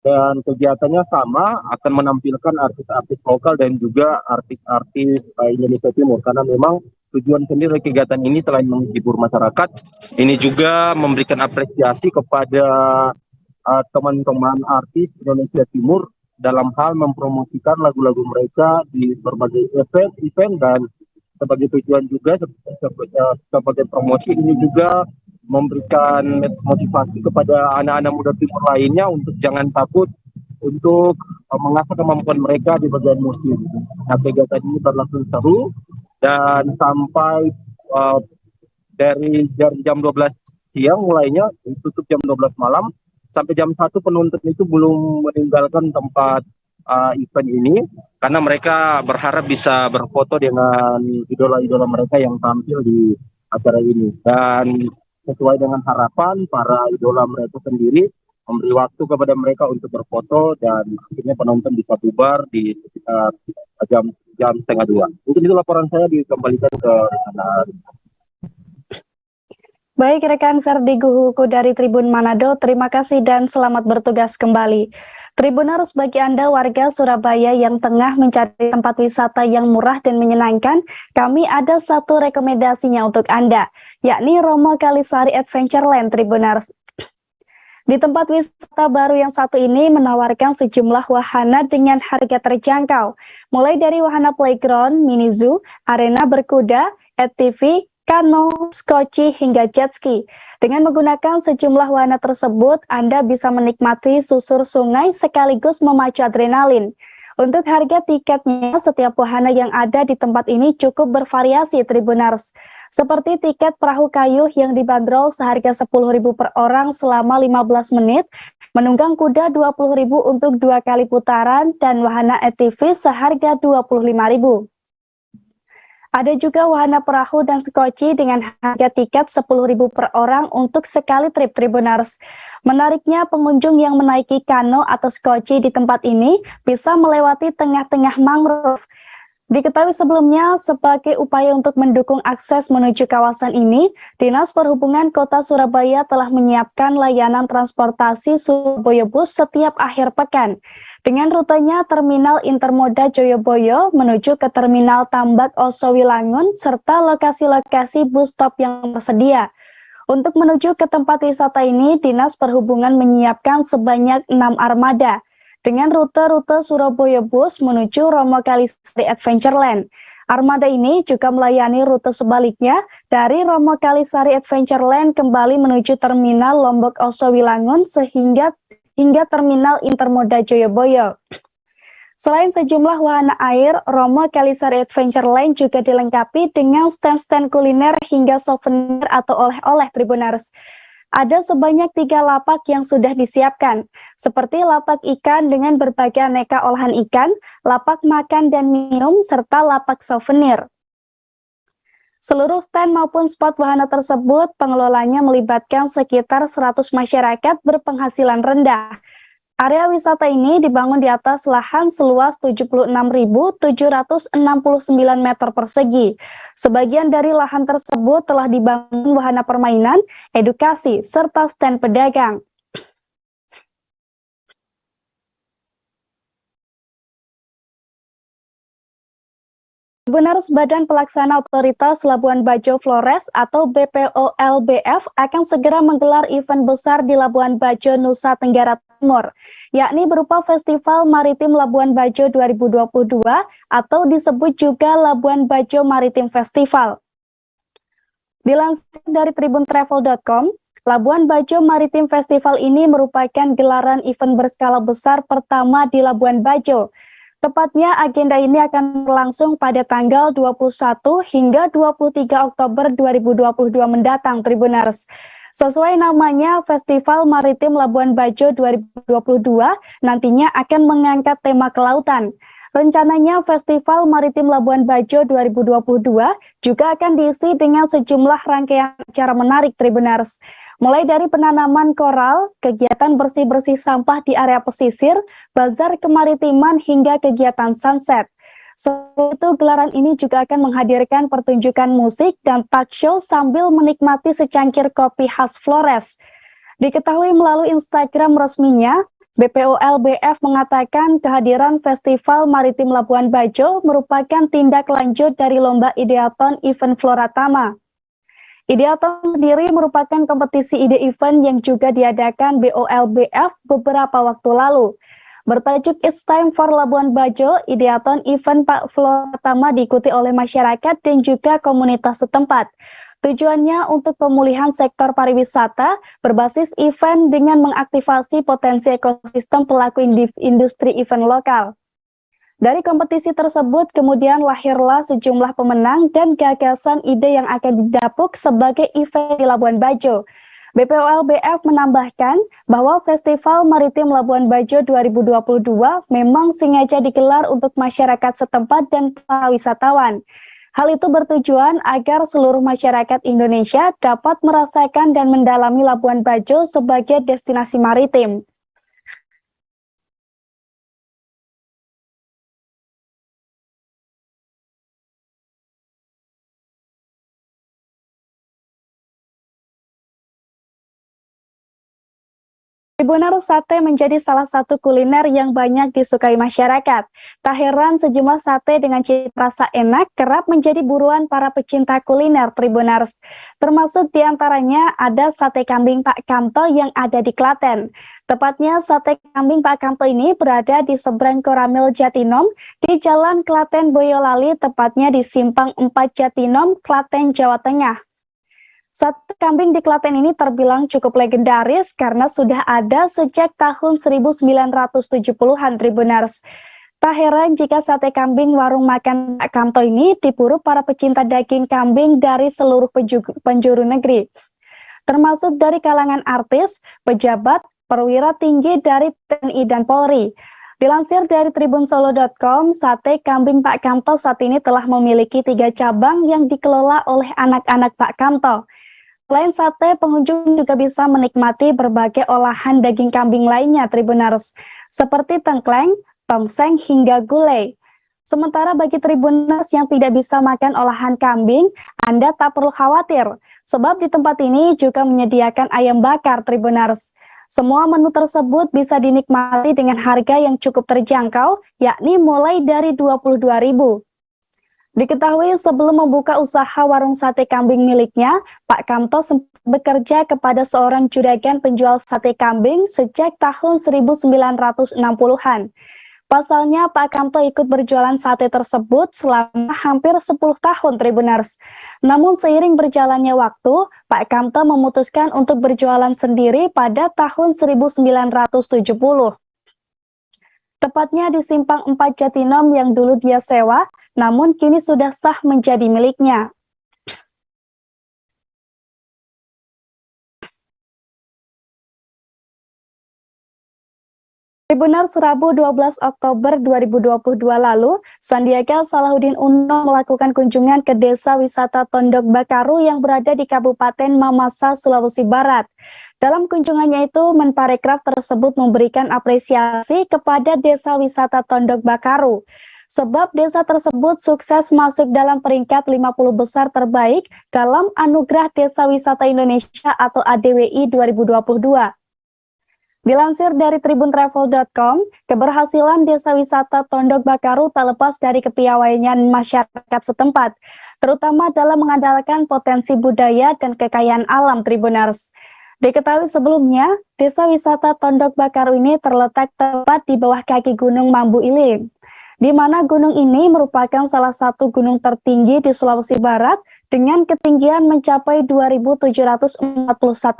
Dan kegiatannya sama, akan menampilkan artis-artis lokal dan juga artis-artis Indonesia Timur. Karena memang tujuan sendiri kegiatan ini selain menghibur masyarakat, ini juga memberikan apresiasi kepada teman-teman artis Indonesia Timur dalam hal mempromosikan lagu-lagu mereka di berbagai event dan sebagai tujuan juga sebagai promosi ini juga memberikan motivasi kepada anak-anak muda timur lainnya untuk jangan takut untuk mengasah kemampuan mereka di bagian musik. Nah, kegiatan ini berlangsung seru dan sampai dari jam 12 siang mulainya, tutup jam 12 malam, sampai jam 1 penonton itu belum meninggalkan tempat event ini, karena mereka berharap bisa berfoto dengan idola-idola mereka yang tampil di acara ini. Dan sesuai dengan harapan para idola mereka sendiri, memberi waktu kepada mereka untuk berfoto dan akhirnya penonton bisa bubar di sekitar jam setengah 2. Mungkin itu laporan saya, dikembalikan ke rekan. Baik rekan Ferdi Guhuku dari Tribun Manado, terima kasih dan selamat bertugas kembali. Tribuners, bagi Anda warga Surabaya yang tengah mencari tempat wisata yang murah dan menyenangkan, kami ada satu rekomendasinya untuk Anda, yakni Romo Kalisari Adventureland Tribuners. Di tempat wisata baru yang satu ini menawarkan sejumlah wahana dengan harga terjangkau, mulai dari wahana playground, mini zoo, arena berkuda, ATV, kano, skoci, hingga jet ski. Dengan menggunakan sejumlah wahana tersebut, Anda bisa menikmati susur sungai sekaligus memacu adrenalin. Untuk harga tiketnya, setiap wahana yang ada di tempat ini cukup bervariasi, Tribuners. Seperti tiket perahu kayu yang dibanderol seharga 10.000 per orang selama 15 menit, menunggang kuda 20.000 untuk 2 kali putaran, dan wahana ATV seharga 25.000. Ada juga wahana perahu dan skoci dengan harga tiket 10.000 per orang untuk sekali trip, Tribuners. Menariknya, pengunjung yang menaiki kano atau skoci di tempat ini bisa melewati tengah-tengah mangrove. Diketahui sebelumnya, sebagai upaya untuk mendukung akses menuju kawasan ini, Dinas Perhubungan Kota Surabaya telah menyiapkan layanan transportasi Surabaya Bus setiap akhir pekan. Dengan rutenya Terminal Intermoda Joyoboyo menuju ke Terminal Tambak Osowilangun, serta lokasi-lokasi bus stop yang tersedia. Untuk menuju ke tempat wisata ini, Dinas Perhubungan menyiapkan sebanyak 6 armada, dengan rute-rute Surabaya Bus menuju Romo Kalisari Adventureland. Armada ini juga melayani rute sebaliknya dari Romo Kalisari Adventureland kembali menuju Terminal Lombok Osowilangun hingga Terminal Intermoda Joyoboyo. Selain sejumlah wahana air, Romo Kalisari Adventureland juga dilengkapi dengan stand-stand kuliner hingga souvenir atau oleh-oleh, Tribuners. Ada sebanyak 3 lapak yang sudah disiapkan, seperti lapak ikan dengan berbagai aneka olahan ikan, lapak makan dan minum, serta lapak souvenir. Seluruh stand maupun spot wahana tersebut, pengelolanya melibatkan sekitar 100 masyarakat berpenghasilan rendah. Area wisata ini dibangun di atas lahan seluas 76.769 meter persegi. Sebagian dari lahan tersebut telah dibangun wahana permainan, edukasi, serta stand pedagang. Tribuners, Badan Pelaksana Otoritas Labuan Bajo Flores atau BPOLBF akan segera menggelar event besar di Labuan Bajo, Nusa Tenggara Timur, yakni berupa Festival Maritim Labuan Bajo 2022 atau disebut juga Labuan Bajo Maritim Festival. Dilansir dari tribuntravel.com, Labuan Bajo Maritim Festival ini merupakan gelaran event berskala besar pertama di Labuan Bajo. Tepatnya agenda ini akan berlangsung pada tanggal 21 hingga 23 Oktober 2022 mendatang, Tribuners. Sesuai namanya, Festival Maritim Labuan Bajo 2022 nantinya akan mengangkat tema kelautan. Rencananya Festival Maritim Labuan Bajo 2022 juga akan diisi dengan sejumlah rangkaian acara menarik, Tribuners. Mulai dari penanaman koral, kegiatan bersih-bersih sampah di area pesisir, bazar kemaritiman hingga kegiatan sunset. Selain itu, gelaran ini juga akan menghadirkan pertunjukan musik dan talk show sambil menikmati secangkir kopi khas Flores. Diketahui melalui Instagram resminya, BPOLBF mengatakan kehadiran Festival Maritim Labuan Bajo merupakan tindak lanjut dari Lomba Ideaton Event Floratama. Ideaton sendiri merupakan kompetisi ide event yang juga diadakan BOLBF beberapa waktu lalu. Bertajuk It's Time for Labuan Bajo, ideaton event Pak Floor pertama diikuti oleh masyarakat dan juga komunitas setempat. Tujuannya untuk pemulihan sektor pariwisata berbasis event dengan mengaktifasi potensi ekosistem pelaku industri event lokal. Dari kompetisi tersebut kemudian lahirlah sejumlah pemenang dan gagasan ide yang akan didapuk sebagai event di Labuan Bajo. BPOLBF menambahkan bahwa Festival Maritim Labuan Bajo 2022 memang sengaja digelar untuk masyarakat setempat dan para wisatawan. Hal itu bertujuan agar seluruh masyarakat Indonesia dapat merasakan dan mendalami Labuan Bajo sebagai destinasi maritim. Tribuners, sate menjadi salah satu kuliner yang banyak disukai masyarakat. Tak heran sejumlah sate dengan cita rasa enak kerap menjadi buruan para pecinta kuliner Tribuners. Termasuk diantaranya ada sate kambing Pak Kamto yang ada di Klaten. Tepatnya sate kambing Pak Kamto ini berada di seberang Koramil Jatinom di Jalan Klaten Boyolali, tepatnya di Simpang 4 Jatinom, Klaten, Jawa Tengah. Sate kambing di Klaten ini terbilang cukup legendaris karena sudah ada sejak tahun 1970-an Tribuners. Tak heran jika sate kambing warung makan Pak Kamto ini diburu para pecinta daging kambing dari seluruh penjuru negeri. Termasuk dari kalangan artis, pejabat, perwira tinggi dari TNI dan Polri. Dilansir dari tribunsolo.com, sate kambing Pak Kamto saat ini telah memiliki 3 cabang yang dikelola oleh anak-anak Pak Kamto. Selain sate, pengunjung juga bisa menikmati berbagai olahan daging kambing lainnya Tribuners, seperti tengkleng, tongseng, hingga gulai. Sementara bagi Tribuners yang tidak bisa makan olahan kambing, Anda tak perlu khawatir, sebab di tempat ini juga menyediakan ayam bakar Tribuners. Semua menu tersebut bisa dinikmati dengan harga yang cukup terjangkau, yakni mulai dari Rp22.000. Diketahui sebelum membuka usaha warung sate kambing miliknya, Pak Kamto sempat bekerja kepada seorang juragan penjual sate kambing sejak tahun 1960-an. Pasalnya, Pak Kamto ikut berjualan sate tersebut selama hampir 10 tahun Tribuners. Namun seiring berjalannya waktu, Pak Kamto memutuskan untuk berjualan sendiri pada tahun 1970. Tepatnya di Simpang 4 Jatinom yang dulu dia sewa, namun kini sudah sah menjadi miliknya. Tribuners, Rabu 12 Oktober 2022 lalu, Sandiaga Salahuddin Uno melakukan kunjungan ke Desa Wisata Tondok Bakaru yang berada di Kabupaten Mamasa, Sulawesi Barat. Dalam kunjungannya itu, Menparekraf tersebut memberikan apresiasi kepada Desa Wisata Tondok Bakaru, sebab desa tersebut sukses masuk dalam peringkat 50 besar terbaik dalam Anugerah Desa Wisata Indonesia atau ADWI 2022. Dilansir dari tribuntravel.com, keberhasilan Desa Wisata Tondok Bakaru tak lepas dari kepiawaian masyarakat setempat, terutama dalam mengandalkan potensi budaya dan kekayaan alam Tribuners. Diketahui sebelumnya, Desa Wisata Tondok Bakaru ini terletak tepat di bawah kaki Gunung Mambu Ilim, di mana gunung ini merupakan salah satu gunung tertinggi di Sulawesi Barat dengan ketinggian mencapai 2.741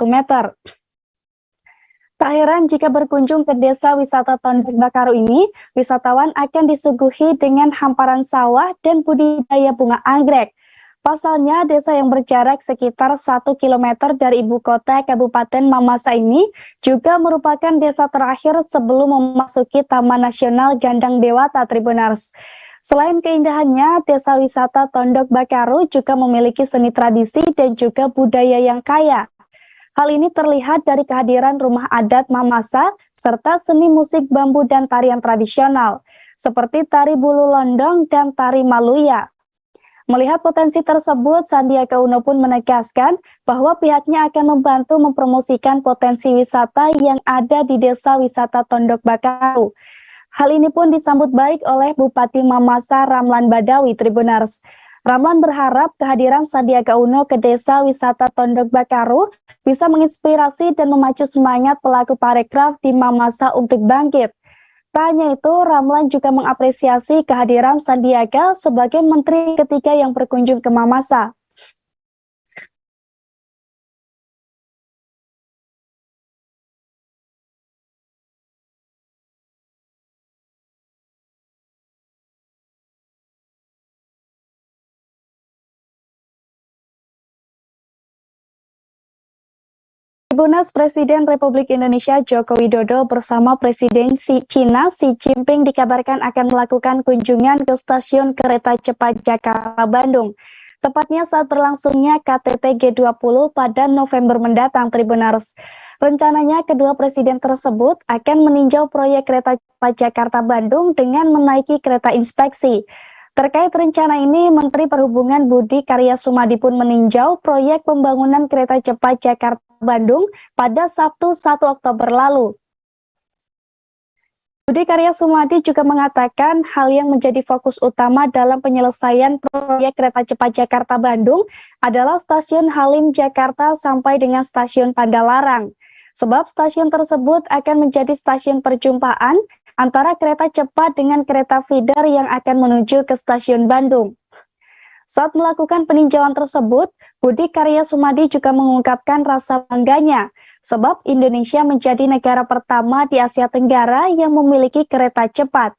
meter. Tak heran jika berkunjung ke Desa Wisata Tondok Bakaru ini, wisatawan akan disuguhi dengan hamparan sawah dan budidaya bunga anggrek. Pasalnya, desa yang berjarak sekitar 1 km dari ibu kota Kabupaten Mamasa ini juga merupakan desa terakhir sebelum memasuki Taman Nasional Gandang Dewata Tribuners. Selain keindahannya, Desa Wisata Tondok Bakaru juga memiliki seni tradisi dan juga budaya yang kaya. Hal ini terlihat dari kehadiran rumah adat Mamasa serta seni musik bambu dan tarian tradisional, seperti tari bulu londong dan tari maluya. Melihat potensi tersebut, Sandiaga Uno pun menegaskan bahwa pihaknya akan membantu mempromosikan potensi wisata yang ada di Desa Wisata Tondok Bakaru. Hal ini pun disambut baik oleh Bupati Mamasa Ramlan Badawi Tribuners. Ramlan berharap kehadiran Sandiaga Uno ke Desa Wisata Tondok Bakaru bisa menginspirasi dan memacu semangat pelaku parekraf di Mamasa untuk bangkit. Tak hanya itu, Ramlan juga mengapresiasi kehadiran Sandiaga sebagai menteri ketiga yang berkunjung ke Mamasa. Tribuners Presiden Republik Indonesia Joko Widodo bersama Presiden Cina Xi Jinping dikabarkan akan melakukan kunjungan ke stasiun kereta cepat Jakarta-Bandung. Tepatnya saat berlangsungnya KTT G20 pada November mendatang, Tribuners. Rencananya kedua presiden tersebut akan meninjau proyek kereta cepat Jakarta-Bandung dengan menaiki kereta inspeksi. Terkait rencana ini, Menteri Perhubungan Budi Karya Sumadi pun meninjau proyek pembangunan kereta cepat Jakarta-Bandung pada Sabtu 1 Oktober lalu. Budi Karya Sumadi juga mengatakan hal yang menjadi fokus utama dalam penyelesaian proyek kereta cepat Jakarta-Bandung adalah stasiun Halim Jakarta sampai dengan stasiun Padalarang. Sebab stasiun tersebut akan menjadi stasiun perjumpaan antara kereta cepat dengan kereta feeder yang akan menuju ke stasiun Bandung. Saat melakukan peninjauan tersebut, Budi Karya Sumadi juga mengungkapkan rasa bangganya, sebab Indonesia menjadi negara pertama di Asia Tenggara yang memiliki kereta cepat.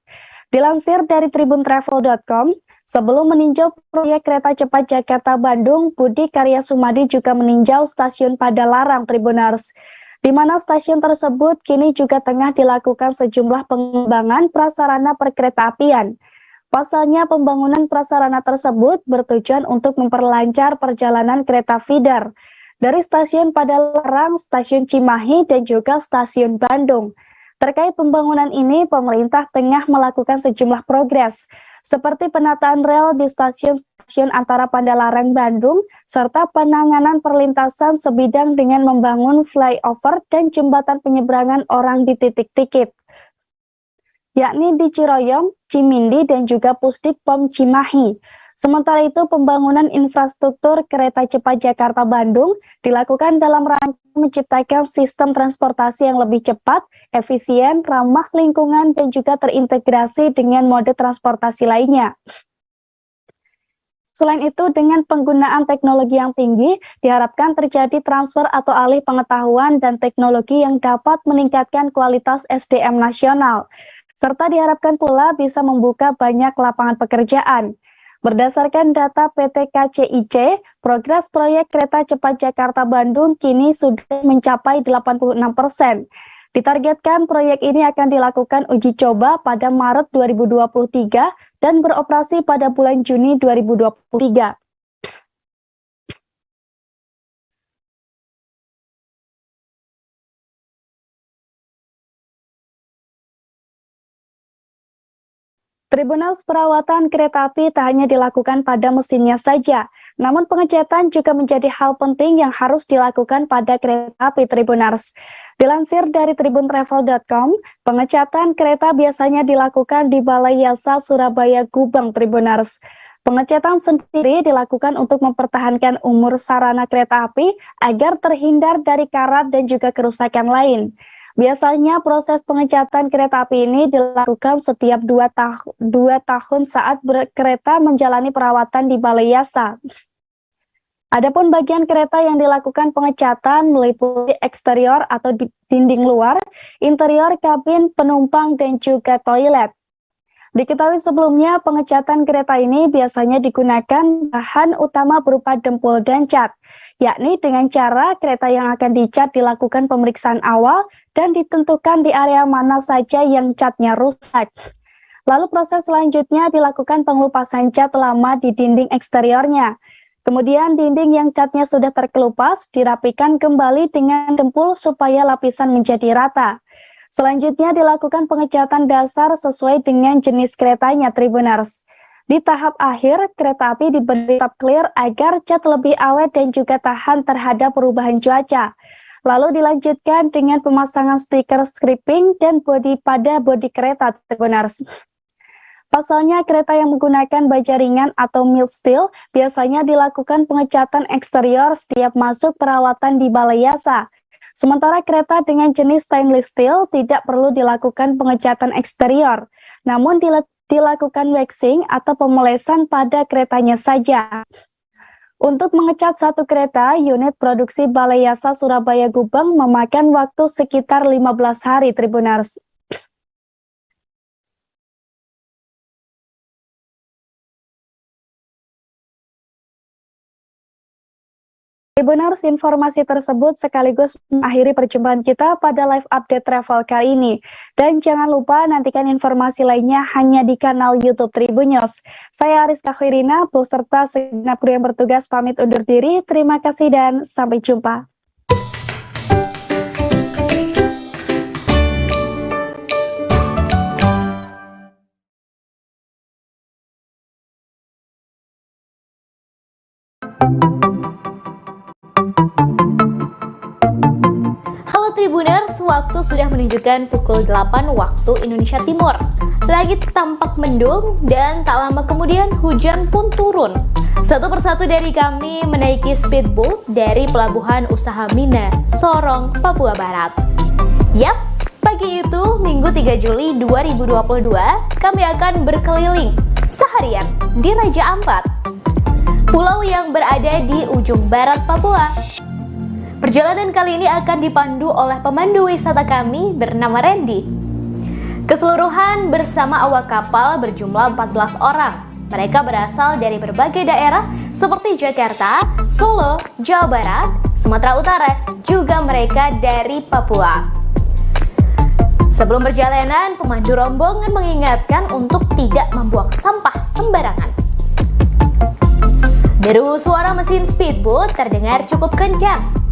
Dilansir dari tribuntravel.com, sebelum meninjau proyek kereta cepat Jakarta-Bandung, Budi Karya Sumadi juga meninjau stasiun Padalarang, Tribuners, di mana stasiun tersebut kini juga tengah dilakukan sejumlah pengembangan prasarana perkeretaapian. Pasalnya, pembangunan prasarana tersebut bertujuan untuk memperlancar perjalanan kereta feeder dari stasiun Padalarang, stasiun Cimahi, dan juga stasiun Bandung. Terkait pembangunan ini, pemerintah tengah melakukan sejumlah progres, seperti penataan rel di stasiun antara Padalarang Bandung, serta penanganan perlintasan sebidang dengan membangun flyover dan jembatan penyeberangan orang di titik-titik, yakni di Ciroyom, Cimindi, dan juga Pusdik Pom Cimahi. Sementara itu, pembangunan infrastruktur kereta cepat Jakarta-Bandung dilakukan dalam rangka menciptakan sistem transportasi yang lebih cepat, efisien, ramah lingkungan, dan juga terintegrasi dengan mode transportasi lainnya. Selain itu, dengan penggunaan teknologi yang tinggi, diharapkan terjadi transfer atau alih pengetahuan dan teknologi yang dapat meningkatkan kualitas SDM nasional, serta diharapkan pula bisa membuka banyak lapangan pekerjaan. Berdasarkan data PT KCIC, progres proyek kereta cepat Jakarta-Bandung kini sudah mencapai 86%. Ditargetkan proyek ini akan dilakukan uji coba pada Maret 2023 dan beroperasi pada bulan Juni 2023. Tribunals perawatan kereta api tak hanya dilakukan pada mesinnya saja, namun pengecatan juga menjadi hal penting yang harus dilakukan pada kereta api, Tribuners. Dilansir dari tribuntravel.com, pengecatan kereta biasanya dilakukan di Balai Yasa Surabaya Gubeng, Tribuners. Pengecatan sendiri dilakukan untuk mempertahankan umur sarana kereta api agar terhindar dari karat dan juga kerusakan lain. Biasanya proses pengecatan kereta api ini dilakukan setiap 2 tahun saat kereta menjalani perawatan di Balai Yasa. Adapun bagian kereta yang dilakukan pengecatan meliputi eksterior atau dinding luar, interior kabin penumpang, dan juga toilet. Diketahui sebelumnya pengecatan kereta ini biasanya digunakan bahan utama berupa dempul dan cat, yakni dengan cara kereta yang akan dicat dilakukan pemeriksaan awal dan ditentukan di area mana saja yang catnya rusak. Lalu proses selanjutnya dilakukan pengelupasan cat lama di dinding eksteriornya. Kemudian dinding yang catnya sudah terkelupas dirapikan kembali dengan dempul supaya lapisan menjadi rata. Selanjutnya dilakukan pengecatan dasar sesuai dengan jenis keretanya, Tribuners. Di tahap akhir, kereta api diberi top clear agar cat lebih awet dan juga tahan terhadap perubahan cuaca. Lalu dilanjutkan dengan pemasangan stiker stripping dan bodi pada bodi kereta, Tribuners. Pasalnya, kereta yang menggunakan baja ringan atau mild steel biasanya dilakukan pengecatan eksterior setiap masuk perawatan di Balai Yasa. Sementara kereta dengan jenis stainless steel tidak perlu dilakukan pengecatan eksterior, namun dilakukan waxing atau pemolesan pada keretanya saja. Untuk mengecat satu kereta, unit produksi Balai Yasa Surabaya Gubeng memakan waktu sekitar 15 hari, Tribuners. Tribuners, informasi tersebut sekaligus mengakhiri perjumpaan kita pada live update travel kali ini. Dan jangan lupa nantikan informasi lainnya hanya di kanal YouTube Tribun News. Saya Ariska Khairina, beserta segenap kru yang bertugas pamit undur diri. Terima kasih dan sampai jumpa. Halo Tribuners, waktu sudah menunjukkan pukul 8 waktu Indonesia Timur. Langit tampak mendung dan tak lama kemudian hujan pun turun. Satu persatu dari kami menaiki speedboat dari Pelabuhan Usaha Mina, Sorong, Papua Barat. Yap, pagi itu Minggu 3 Juli 2022, kami akan berkeliling seharian di Raja Ampat, pulau yang berada di ujung barat Papua. Perjalanan kali ini akan dipandu oleh pemandu wisata kami bernama Randy. Keseluruhan bersama awak kapal berjumlah 14 orang. Mereka berasal dari berbagai daerah seperti Jakarta, Solo, Jawa Barat, Sumatera Utara, juga mereka dari Papua. Sebelum perjalanan, pemandu rombongan mengingatkan untuk tidak membuang sampah sembarangan. Deru suara mesin speedboat terdengar cukup kencang.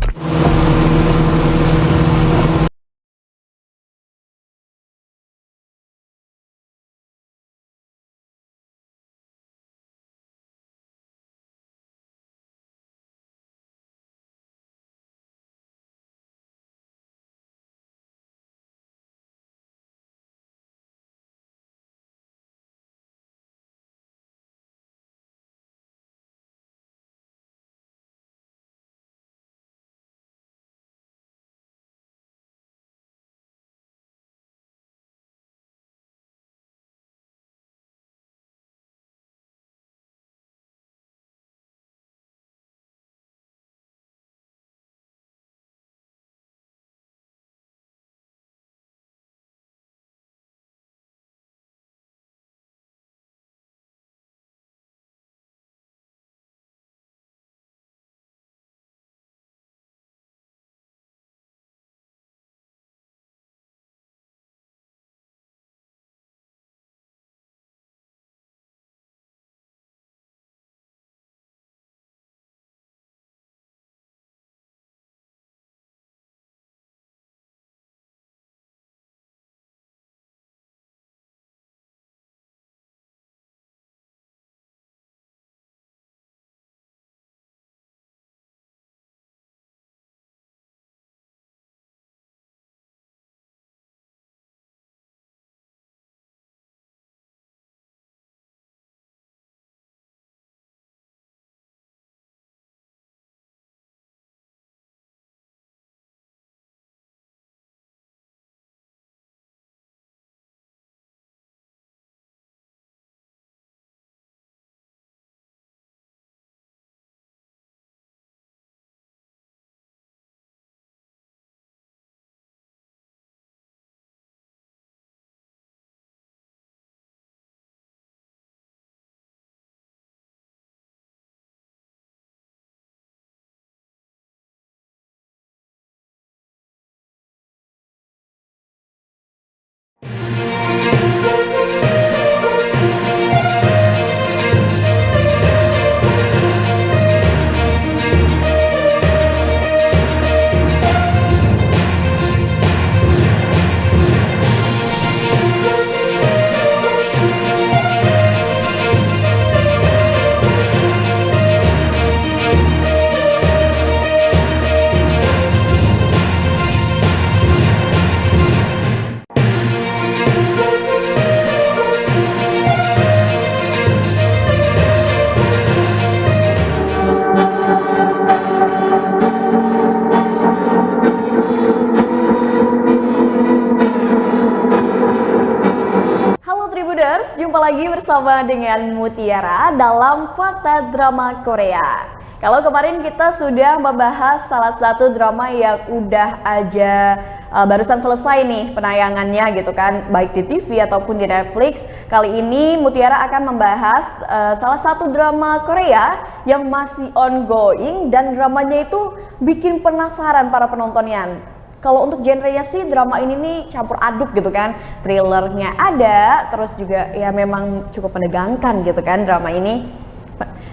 lagi bersama dengan Mutiara dalam Fakta Drama Korea. Kalau kemarin kita sudah membahas salah satu drama yang udah aja barusan selesai nih penayangannya gitu kan, baik di TV ataupun di Netflix. Kali ini Mutiara akan membahas salah satu drama Korea yang masih ongoing dan dramanya itu bikin penasaran para penontonnya. Kalau untuk genrenya sih drama ini nih campur aduk gitu kan, thrillernya ada, terus juga ya memang cukup menegangkan gitu kan drama ini.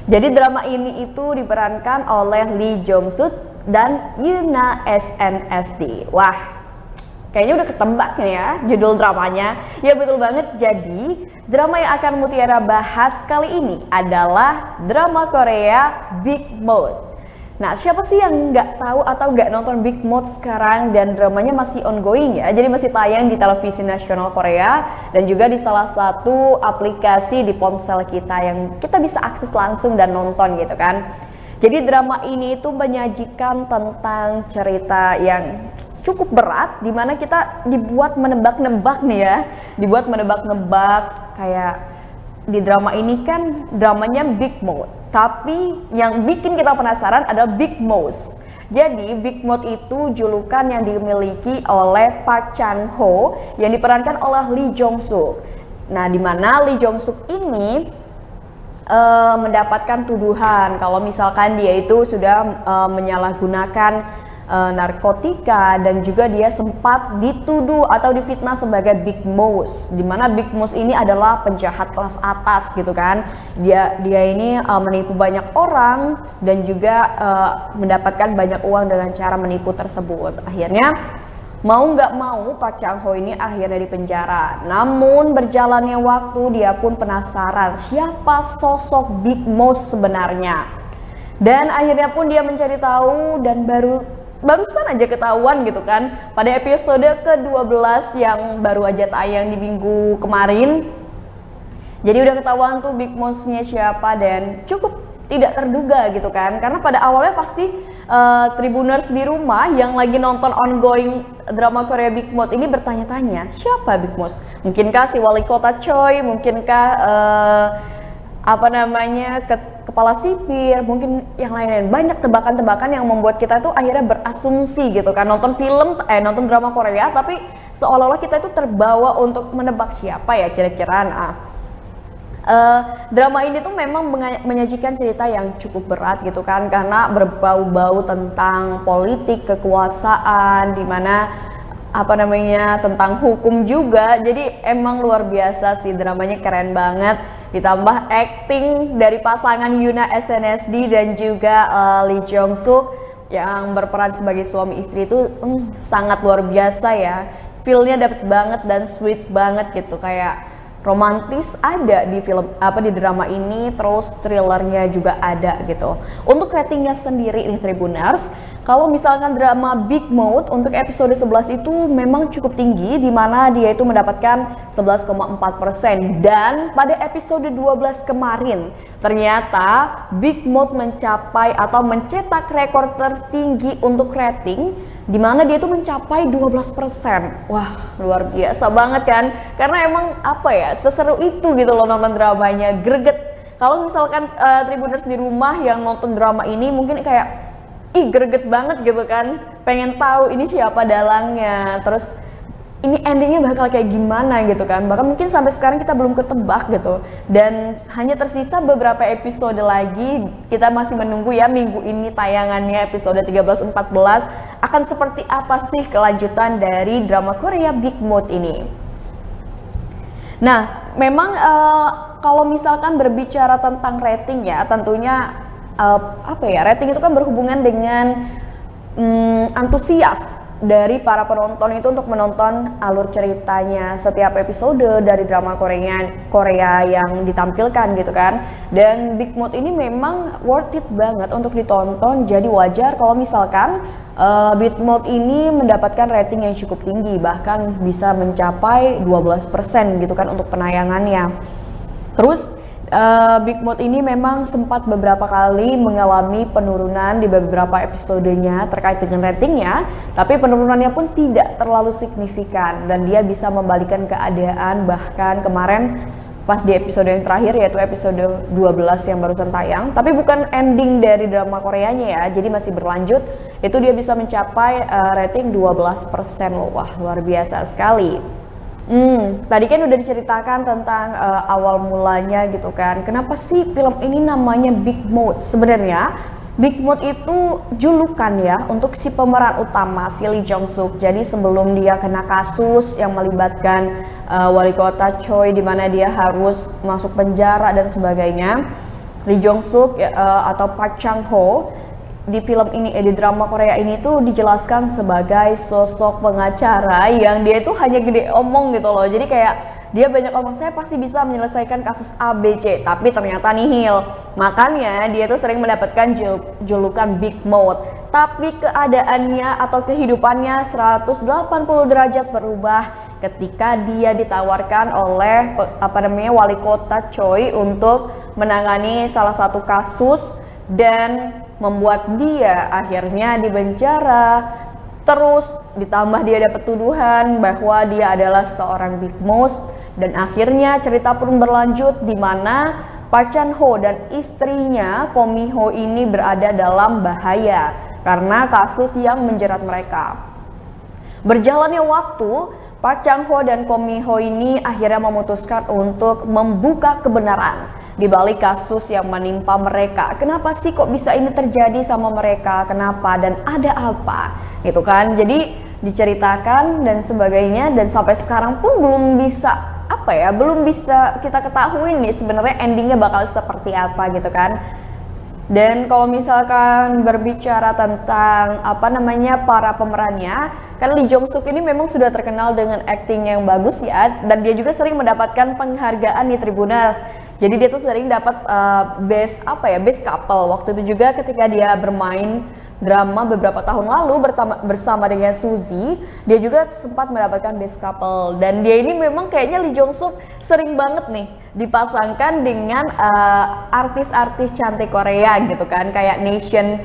Jadi drama ini itu diperankan oleh Lee Jong Suk dan Yoona SNSD. Wah, kayaknya udah ketebak nih ya judul dramanya. Ya betul banget, jadi drama yang akan Mutiara bahas kali ini adalah drama Korea Big Mouth. Nah, siapa sih yang nggak tahu atau nggak nonton Big Mouth sekarang, dan dramanya masih ongoing ya. Jadi masih tayang di televisi nasional Korea dan juga di salah satu aplikasi di ponsel kita yang kita bisa akses langsung dan nonton gitu kan. Jadi drama ini itu menyajikan tentang cerita yang cukup berat, dimana kita dibuat menebak-nebak nih ya. Dibuat menebak-nebak kayak di drama ini kan dramanya Big Mouth, tapi yang bikin kita penasaran adalah Big Mouth. Jadi Big Mouth itu julukan yang dimiliki oleh Park Chan Ho yang diperankan oleh Lee Jong Suk. Nah, di mana Lee Jong Suk ini mendapatkan tuduhan kalau misalkan dia itu sudah menyalahgunakan narkotika, dan juga dia sempat dituduh atau difitnah sebagai Big Mouth, dimana Big Mouth ini adalah penjahat kelas atas gitu kan. Dia ini menipu banyak orang dan juga mendapatkan banyak uang dengan cara menipu tersebut. Akhirnya mau nggak mau Park Chan Ho ini akhirnya di penjara. Namun berjalannya waktu dia pun penasaran siapa sosok Big Mouth sebenarnya. Dan akhirnya pun dia mencari tahu, dan barusan aja ketahuan gitu kan pada episode ke-12 yang baru aja tayang di minggu kemarin. Jadi udah ketahuan tuh Big Mouth-nya siapa, dan cukup tidak terduga gitu kan, karena pada awalnya pasti Tribuners di rumah yang lagi nonton ongoing drama Korea Big Mouth ini bertanya-tanya siapa Big Mouth. Mungkinkah si wali kota Choi, mungkinkah kepala sipir, mungkin yang lain-lain. Banyak tebakan-tebakan yang membuat kita tuh akhirnya berasumsi gitu kan, nonton nonton drama Korea tapi seolah-olah kita itu terbawa untuk menebak siapa ya kira-kira. Drama ini tuh memang menyajikan cerita yang cukup berat gitu kan, karena berbau-bau tentang politik, kekuasaan, dimana tentang hukum juga. Jadi emang luar biasa sih, dramanya keren banget. Ditambah acting dari pasangan Yoona SNSD dan juga Lee Jong Suk yang berperan sebagai suami istri itu sangat luar biasa ya. Feel-nya dapet banget dan sweet banget gitu, kayak romantis ada di di drama ini, terus thrillernya juga ada gitu. Untuk ratingnya sendiri nih Tribuners, kalau misalkan drama Big Mouth untuk episode 11 itu memang cukup tinggi, di mana dia itu mendapatkan 11,4%, dan pada episode 12 kemarin ternyata Big Mouth mencapai atau mencetak rekor tertinggi untuk rating, di mana dia itu mencapai 12%. Wah, luar biasa banget kan? Karena emang seseru itu gitu loh nonton dramanya, greget. Kalau misalkan Tribuners di rumah yang nonton drama ini mungkin kayak greget banget gitu kan, pengen tahu ini siapa dalangnya, terus ini endingnya bakal kayak gimana gitu kan. Bahkan mungkin sampai sekarang kita belum ketebak gitu, dan hanya tersisa beberapa episode lagi. Kita masih menunggu ya minggu ini tayangannya episode 13-14 akan seperti apa sih kelanjutan dari drama Korea Big Mouth ini. Nah, memang kalau misalkan berbicara tentang rating ya, tentunya rating itu kan berhubungan dengan antusias dari para penonton itu untuk menonton alur ceritanya setiap episode dari drama Korea yang ditampilkan gitu kan. Dan Big Mouth ini memang worth it banget untuk ditonton, jadi wajar kalau misalkan Big Mouth ini mendapatkan rating yang cukup tinggi, bahkan bisa mencapai 12% gitu kan untuk penayangannya. Terus Big Mouth ini memang sempat beberapa kali mengalami penurunan di beberapa episodenya terkait dengan ratingnya, tapi penurunannya pun tidak terlalu signifikan dan dia bisa membalikan keadaan. Bahkan kemarin pas di episode yang terakhir, yaitu episode 12 yang barusan tayang. Tapi bukan ending dari drama Koreanya ya, jadi masih berlanjut. Itu dia bisa mencapai rating 12% loh. Wah, luar biasa sekali. Tadi kan udah diceritakan tentang awal mulanya gitu kan. Kenapa sih film ini namanya Big Mouth? Sebenarnya Big Mouth itu julukan ya untuk si pemeran utama, si Lee Jong Suk. Jadi sebelum dia kena kasus yang melibatkan wali kota Choi, di mana dia harus masuk penjara dan sebagainya, Lee Jong Suk atau Park Chang Ho di film ini, di drama Korea ini tuh dijelaskan sebagai sosok pengacara yang dia itu hanya gede omong gitu loh. Jadi kayak dia banyak omong, saya pasti bisa menyelesaikan kasus ABC, tapi ternyata nihil. Makanya dia tuh sering mendapatkan julukan Big Mouth. Tapi keadaannya atau kehidupannya 180 derajat berubah ketika dia ditawarkan oleh wali kota Choi untuk menangani salah satu kasus dan membuat dia akhirnya dipenjara. Terus ditambah dia dapat tuduhan bahwa dia adalah seorang Big Mouth, dan akhirnya cerita pun berlanjut di mana Park Chan Ho dan istrinya Ko Mi Ho ini berada dalam bahaya karena kasus yang menjerat mereka. Berjalannya waktu, Park Chan Ho dan Ko Mi Ho ini akhirnya memutuskan untuk membuka kebenaran di balik kasus yang menimpa mereka. Kenapa sih kok bisa ini terjadi sama mereka? Kenapa dan ada apa? Gitu kan. Jadi diceritakan dan sebagainya, dan sampai sekarang pun belum bisa belum bisa kita ketahui nih sebenarnya endingnya bakal seperti apa gitu kan. Dan kalau misalkan berbicara tentang para pemerannya, kan Lee Jong Suk ini memang sudah terkenal dengan acting yang bagus ya, dan dia juga sering mendapatkan penghargaan di Tribuners. Jadi dia tuh sering dapat best couple. Waktu itu juga ketika dia bermain drama beberapa tahun lalu bersama dengan Suzy, dia juga sempat mendapatkan best couple. Dan dia ini memang kayaknya Lee Jong Suk sering banget nih dipasangkan dengan artis-artis cantik Korea gitu kan, kayak nation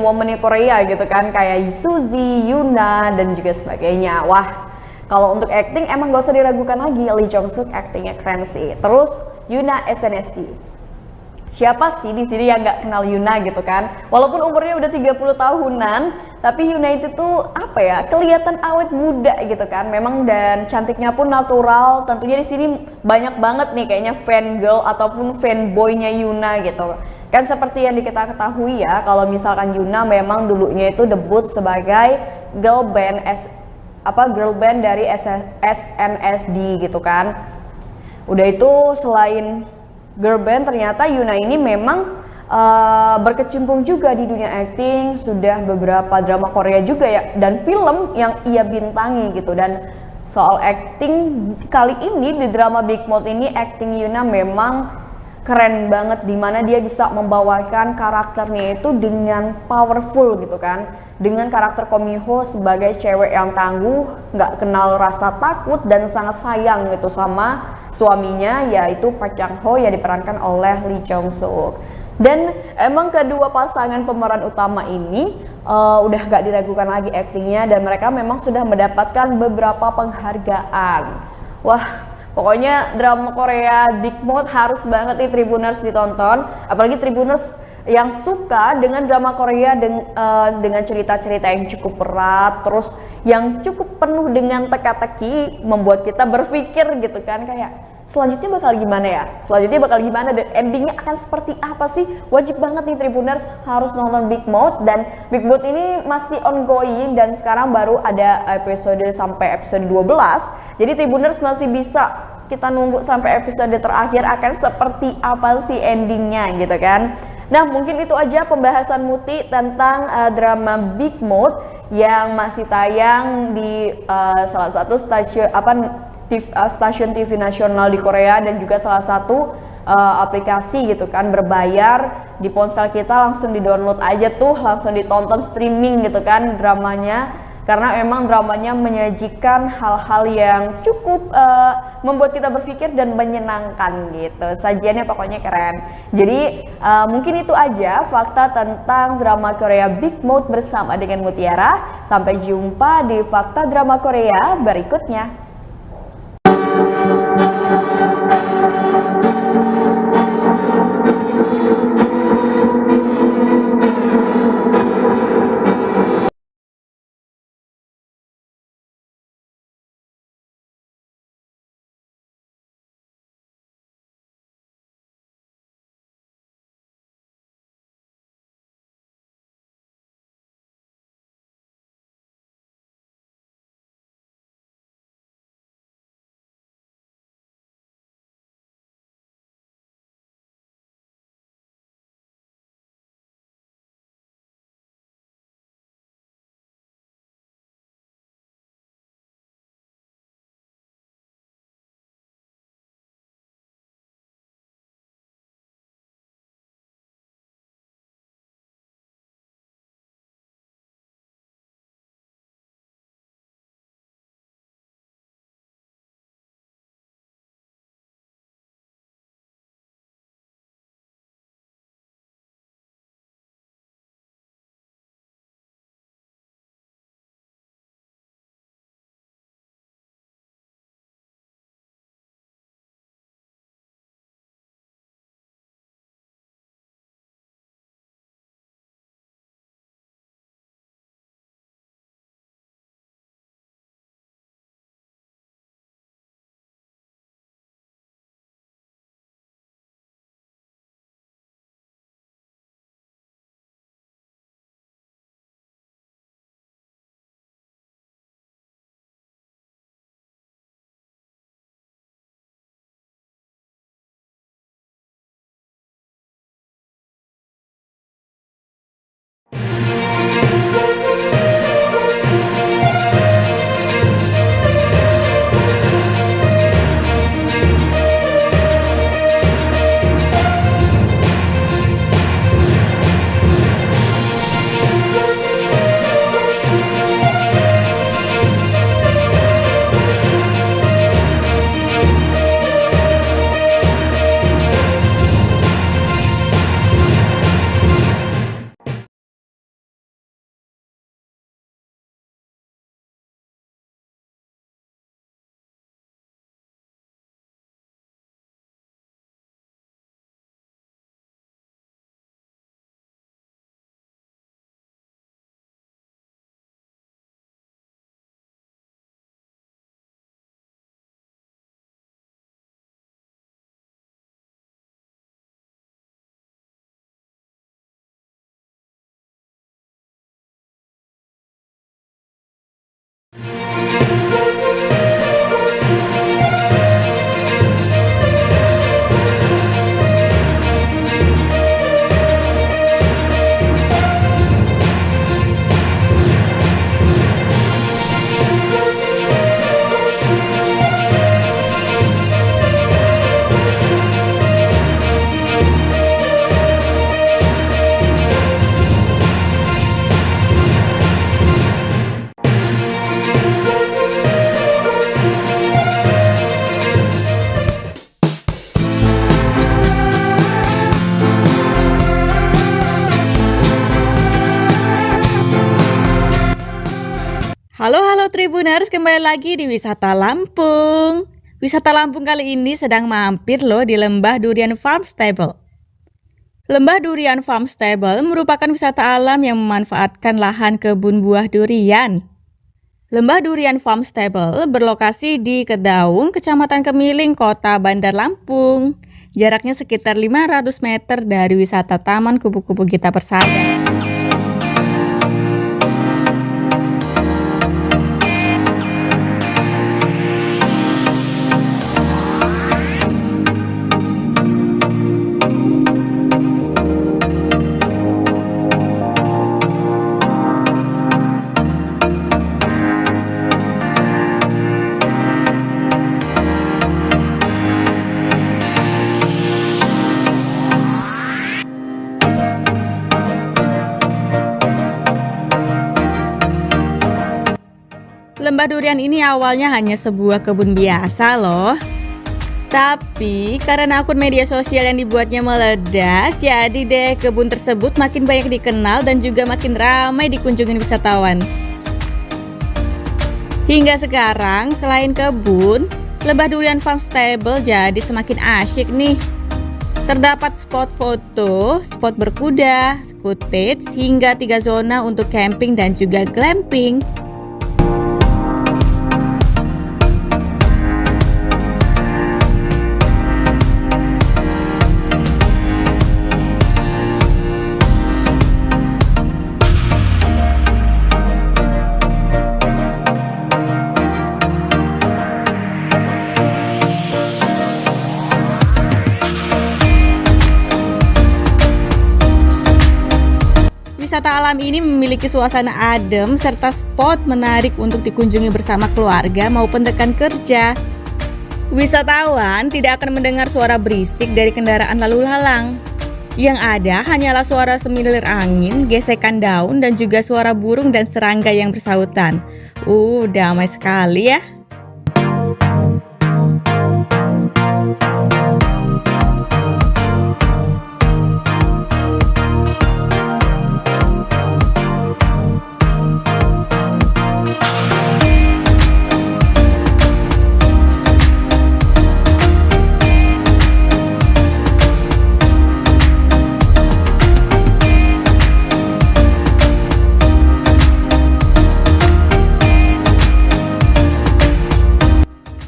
woman Korea gitu kan, kayak Suzy, Yuna dan juga sebagainya. Wah, kalau untuk acting emang gak usah diragukan lagi, Lee Jong Suk actingnya keren sih. Terus Yuna SNSD. Siapa sih di sini yang nggak kenal Yuna gitu kan? Walaupun umurnya udah 30 tahunan, tapi Yuna itu tuh kelihatan awet muda gitu kan. Memang dan cantiknya pun natural. Tentunya di sini banyak banget nih kayaknya fan girl ataupun fanboynya Yuna gitu. Kan seperti yang kita ketahui ya, kalau misalkan Yuna memang dulunya itu debut sebagai girl band dari SNSD gitu kan. Udah itu selain girl band, ternyata Yuna ini memang berkecimpung juga di dunia acting, sudah beberapa drama Korea juga ya, dan film yang ia bintangi gitu. Dan soal acting kali ini di drama Big Mouth ini, acting Yuna memang keren banget, dimana dia bisa membawakan karakternya itu dengan powerful gitu kan, dengan karakter Ko Mi Ho sebagai cewek yang tangguh, nggak kenal rasa takut dan sangat sayang gitu sama suaminya, yaitu Park Chan Ho yang diperankan oleh Lee Jong Suk. Dan emang kedua pasangan pemeran utama ini udah gak diragukan lagi aktingnya, dan mereka memang sudah mendapatkan beberapa penghargaan. Wah, pokoknya drama Korea Big Mouth harus banget nih Tribuners ditonton, apalagi Tribuners yang suka dengan drama Korea dengan cerita-cerita yang cukup berat, terus yang cukup penuh dengan teka-teki, membuat kita berpikir gitu kan, kayak selanjutnya bakal gimana ya? Selanjutnya bakal gimana dan endingnya akan seperti apa sih? Wajib banget nih Tribuners harus nonton Big Mouth, dan Big Mouth ini masih ongoing dan sekarang baru ada episode sampai episode 12. Jadi Tribuners masih bisa kita nunggu sampai episode terakhir akan seperti apa sih endingnya gitu kan. Nah, mungkin itu aja pembahasan Muti tentang drama Big Mouth yang masih tayang di salah satu stasiun TV nasional di Korea, dan juga salah satu aplikasi gitu kan, berbayar di ponsel kita, langsung di-download aja tuh, langsung ditonton streaming gitu kan dramanya. Karena memang dramanya menyajikan hal-hal yang cukup membuat kita berpikir dan menyenangkan gitu. Sajiannya pokoknya keren. Jadi mungkin itu aja fakta tentang drama Korea Big Mouth bersama dengan Mutiara. Sampai jumpa di fakta drama Korea berikutnya. Halo Tribuners, kembali lagi di Wisata Lampung. Wisata Lampung kali ini sedang mampir loh di Lembah Durian Farm Stable. Lembah Durian Farm Stable merupakan wisata alam yang memanfaatkan lahan kebun buah durian. Lembah Durian Farm Stable berlokasi di Kedaung, Kecamatan Kemiling, Kota Bandar Lampung. Jaraknya sekitar 500 meter dari wisata Taman Kupu-Kupu Gita Persada. Lembah durian ini awalnya hanya sebuah kebun biasa loh. Tapi karena akun media sosial yang dibuatnya meledak, jadi deh kebun tersebut makin banyak dikenal dan juga makin ramai dikunjungi wisatawan. Hingga sekarang, selain kebun, Lembah Durian Farm Stable jadi semakin asyik nih. Terdapat spot foto, spot berkuda, cottage, hingga 3 zona untuk camping dan juga glamping. Wisata alam ini memiliki suasana adem serta spot menarik untuk dikunjungi bersama keluarga maupun rekan kerja. Wisatawan tidak akan mendengar suara berisik dari kendaraan lalu lalang. Yang ada hanyalah suara semilir angin, gesekan daun, dan juga suara burung dan serangga yang bersautan. Damai sekali ya.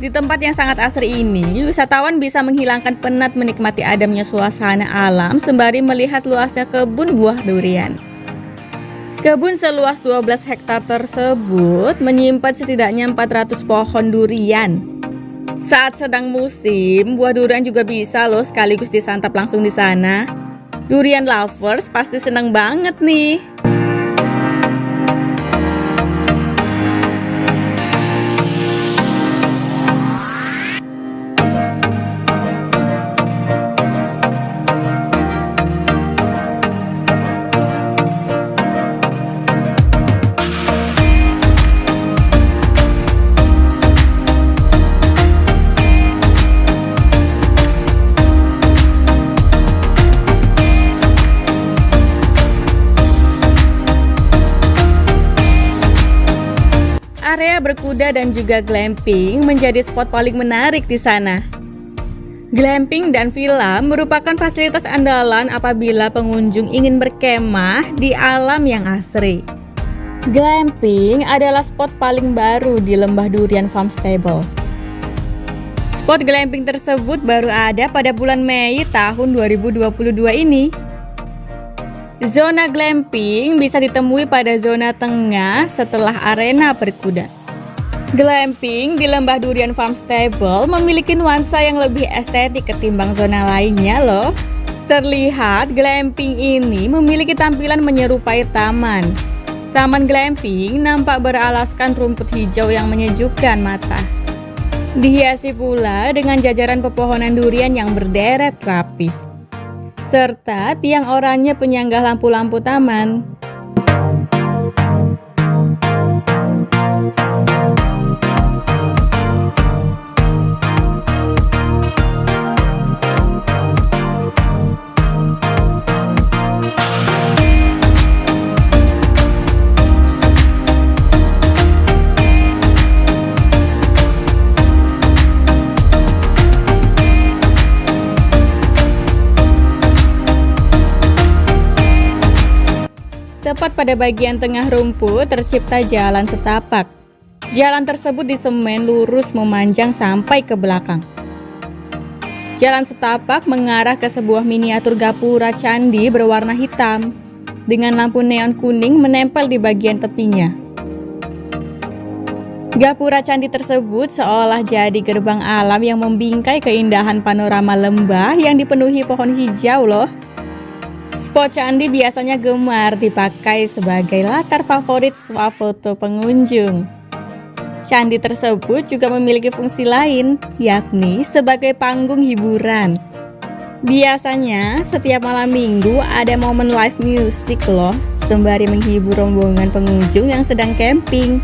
Di tempat yang sangat asri ini, wisatawan bisa menghilangkan penat menikmati ademnya suasana alam sembari melihat luasnya kebun buah durian. Kebun seluas 12 hektar tersebut menyimpan setidaknya 400 pohon durian. Saat sedang musim, buah durian juga bisa loh sekaligus disantap langsung di sana. Durian lovers pasti senang banget nih. Area berkuda dan juga glamping menjadi spot paling menarik di sana. Glamping dan villa merupakan fasilitas andalan apabila pengunjung ingin berkemah di alam yang asri. Glamping adalah spot paling baru di Lembah Durian Farm Stable. Spot glamping tersebut baru ada pada bulan Mei tahun 2022 ini. Zona glamping bisa ditemui pada zona tengah setelah arena berkuda. Glamping di Lembah Durian Farm Stable memiliki nuansa yang lebih estetik ketimbang zona lainnya loh. Terlihat glamping ini memiliki tampilan menyerupai taman. Taman glamping nampak beralaskan rumput hijau yang menyejukkan mata. Dihiasi pula dengan jajaran pepohonan durian yang berderet rapi, serta tiang oranye penyangga lampu-lampu taman. Tepat pada bagian tengah rumput tercipta jalan setapak. Jalan tersebut disemen lurus memanjang sampai ke belakang. Jalan setapak mengarah ke sebuah miniatur gapura candi berwarna hitam dengan lampu neon kuning menempel di bagian tepinya. Gapura candi tersebut seolah jadi gerbang alam yang membingkai keindahan panorama lembah yang dipenuhi pohon hijau loh. Spot candi biasanya gemar dipakai sebagai latar favorit swafoto pengunjung. Candi tersebut juga memiliki fungsi lain, yakni sebagai panggung hiburan. Biasanya setiap malam minggu ada momen live music loh, sembari menghibur rombongan pengunjung yang sedang camping.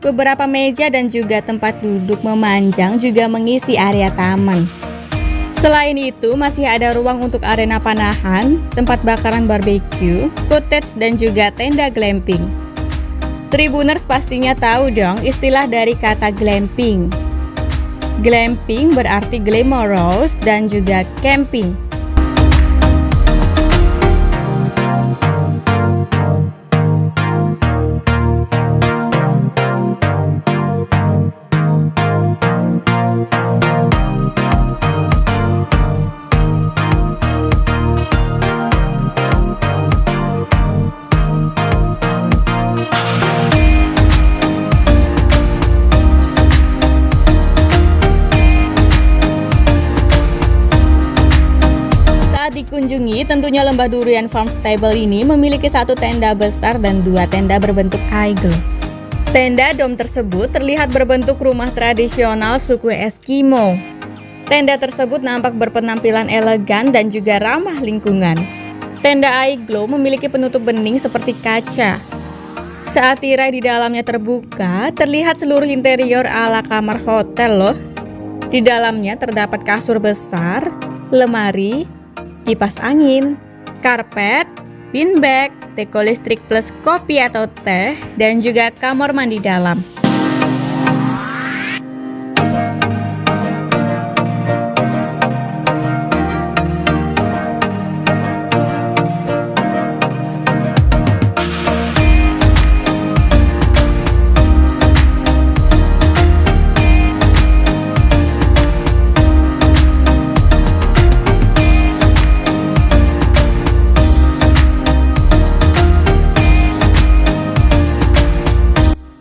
Beberapa meja dan juga tempat duduk memanjang juga mengisi area taman. Selain itu, masih ada ruang untuk arena panahan, tempat bakaran barbeque, cottage, dan juga tenda glamping. Tribuners pastinya tahu dong istilah dari kata glamping. Glamping berarti glamorous dan juga camping. Dikunjungi, tentunya Lembah Durian Farm Stable ini memiliki satu tenda besar dan dua tenda berbentuk igloo. Tenda dom tersebut terlihat berbentuk rumah tradisional suku Eskimo. Tenda tersebut nampak berpenampilan elegan dan juga ramah lingkungan. Tenda igloo memiliki penutup bening seperti kaca. Saat tirai di dalamnya terbuka, terlihat seluruh interior ala kamar hotel loh. Di dalamnya terdapat kasur besar, lemari, kipas angin, karpet, beanbag, teko listrik plus kopi atau teh, dan juga kamar mandi dalam.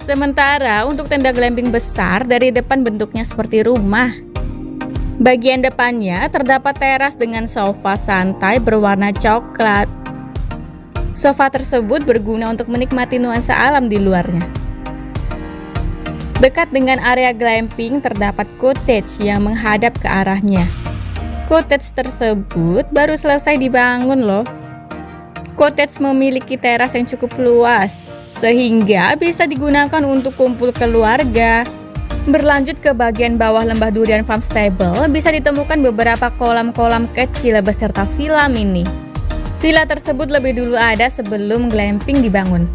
Sementara untuk tenda glamping besar dari depan bentuknya seperti rumah. Bagian depannya terdapat teras dengan sofa santai berwarna coklat. Sofa tersebut berguna untuk menikmati nuansa alam di luarnya. Dekat dengan area glamping terdapat cottage yang menghadap ke arahnya. Cottage tersebut baru selesai dibangun loh. Cottage memiliki teras yang cukup luas, sehingga bisa digunakan untuk kumpul keluarga. Berlanjut ke bagian bawah Lembah Durian Farm Stable, bisa ditemukan beberapa kolam-kolam kecil beserta villa mini. Villa tersebut lebih dulu ada sebelum glamping dibangun.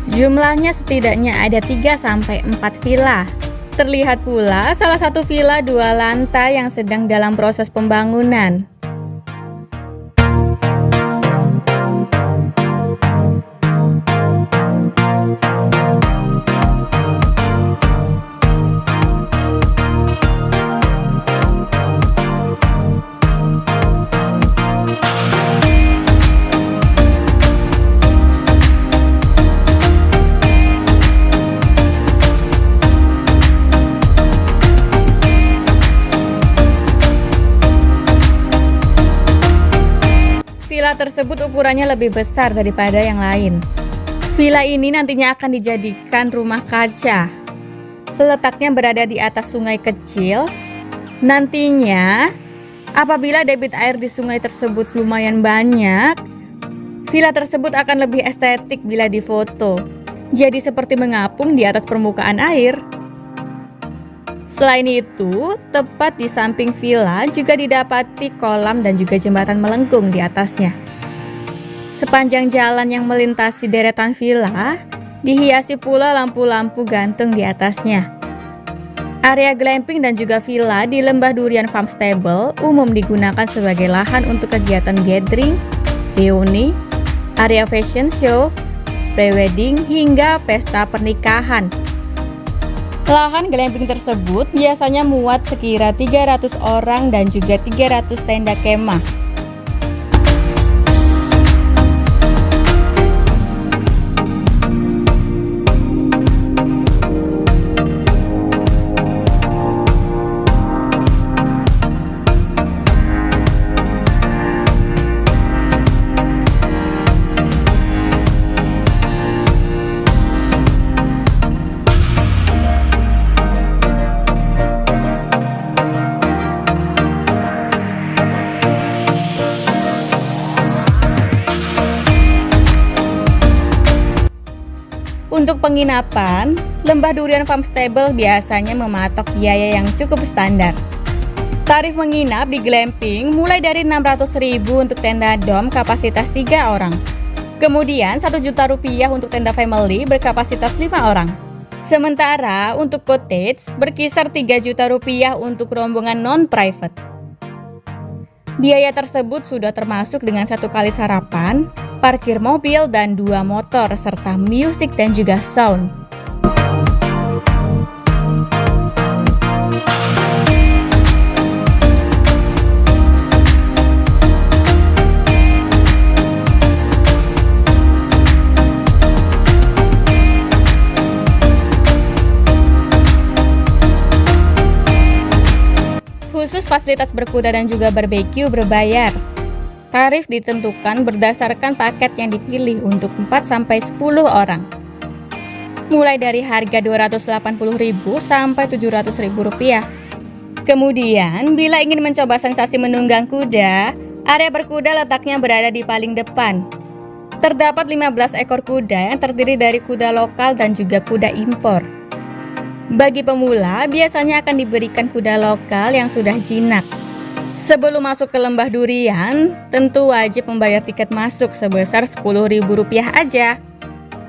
Jumlahnya setidaknya ada 3-4 villa. Terlihat pula salah satu villa 2 lantai yang sedang dalam proses pembangunan. Villa tersebut ukurannya lebih besar daripada yang lain. Villa ini nantinya akan dijadikan rumah kaca. Letaknya berada di atas sungai kecil. Nantinya, apabila debit air di sungai tersebut lumayan banyak, villa tersebut akan lebih estetik bila difoto. Jadi seperti mengapung di atas permukaan air. Selain itu, tepat di samping villa juga didapati kolam dan juga jembatan melengkung di atasnya. Sepanjang jalan yang melintasi deretan villa, dihiasi pula lampu-lampu gantung di atasnya. Area glamping dan juga villa di Lembah Durian Farm Stable umum digunakan sebagai lahan untuk kegiatan gathering, reuni, area fashion show, pre-wedding, hingga pesta pernikahan. Lahan glamping tersebut biasanya muat sekira 300 orang dan juga 300 tenda kemah. Untuk penginapan, Lembah Durian Farm Stable biasanya mematok biaya yang cukup standar. Tarif menginap di glamping mulai dari Rp600.000 untuk tenda dom kapasitas 3 orang. Kemudian Rp1.000.000 untuk tenda family berkapasitas 5 orang. Sementara untuk cottage berkisar Rp3 juta untuk rombongan non-private. Biaya tersebut sudah termasuk dengan 1 kali sarapan, parkir mobil dan 2 motor, serta musik dan juga sound. Khusus fasilitas berkuda dan juga barbeque berbayar. Tarif ditentukan berdasarkan paket yang dipilih untuk 4-10 orang. Mulai dari harga Rp280.000 sampai Rp700.000. Kemudian, bila ingin mencoba sensasi menunggang kuda, area berkuda letaknya berada di paling depan. Terdapat 15 ekor kuda yang terdiri dari kuda lokal dan juga kuda impor. Bagi pemula, biasanya akan diberikan kuda lokal yang sudah jinak. Sebelum masuk ke Lembah Durian, tentu wajib membayar tiket masuk sebesar Rp10.000 aja.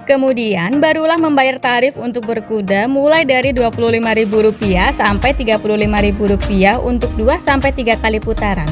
Kemudian barulah membayar tarif untuk berkuda mulai dari Rp25.000 sampai Rp35.000 untuk 2-3 kali putaran.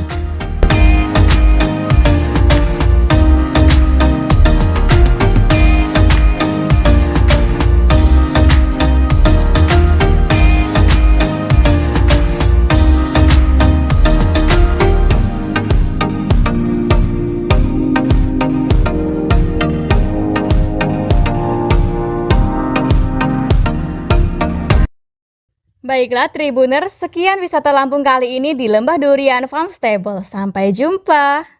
Baiklah Tribuners, sekian wisata Lampung kali ini di Lembah Durian Farm Stable. Sampai jumpa.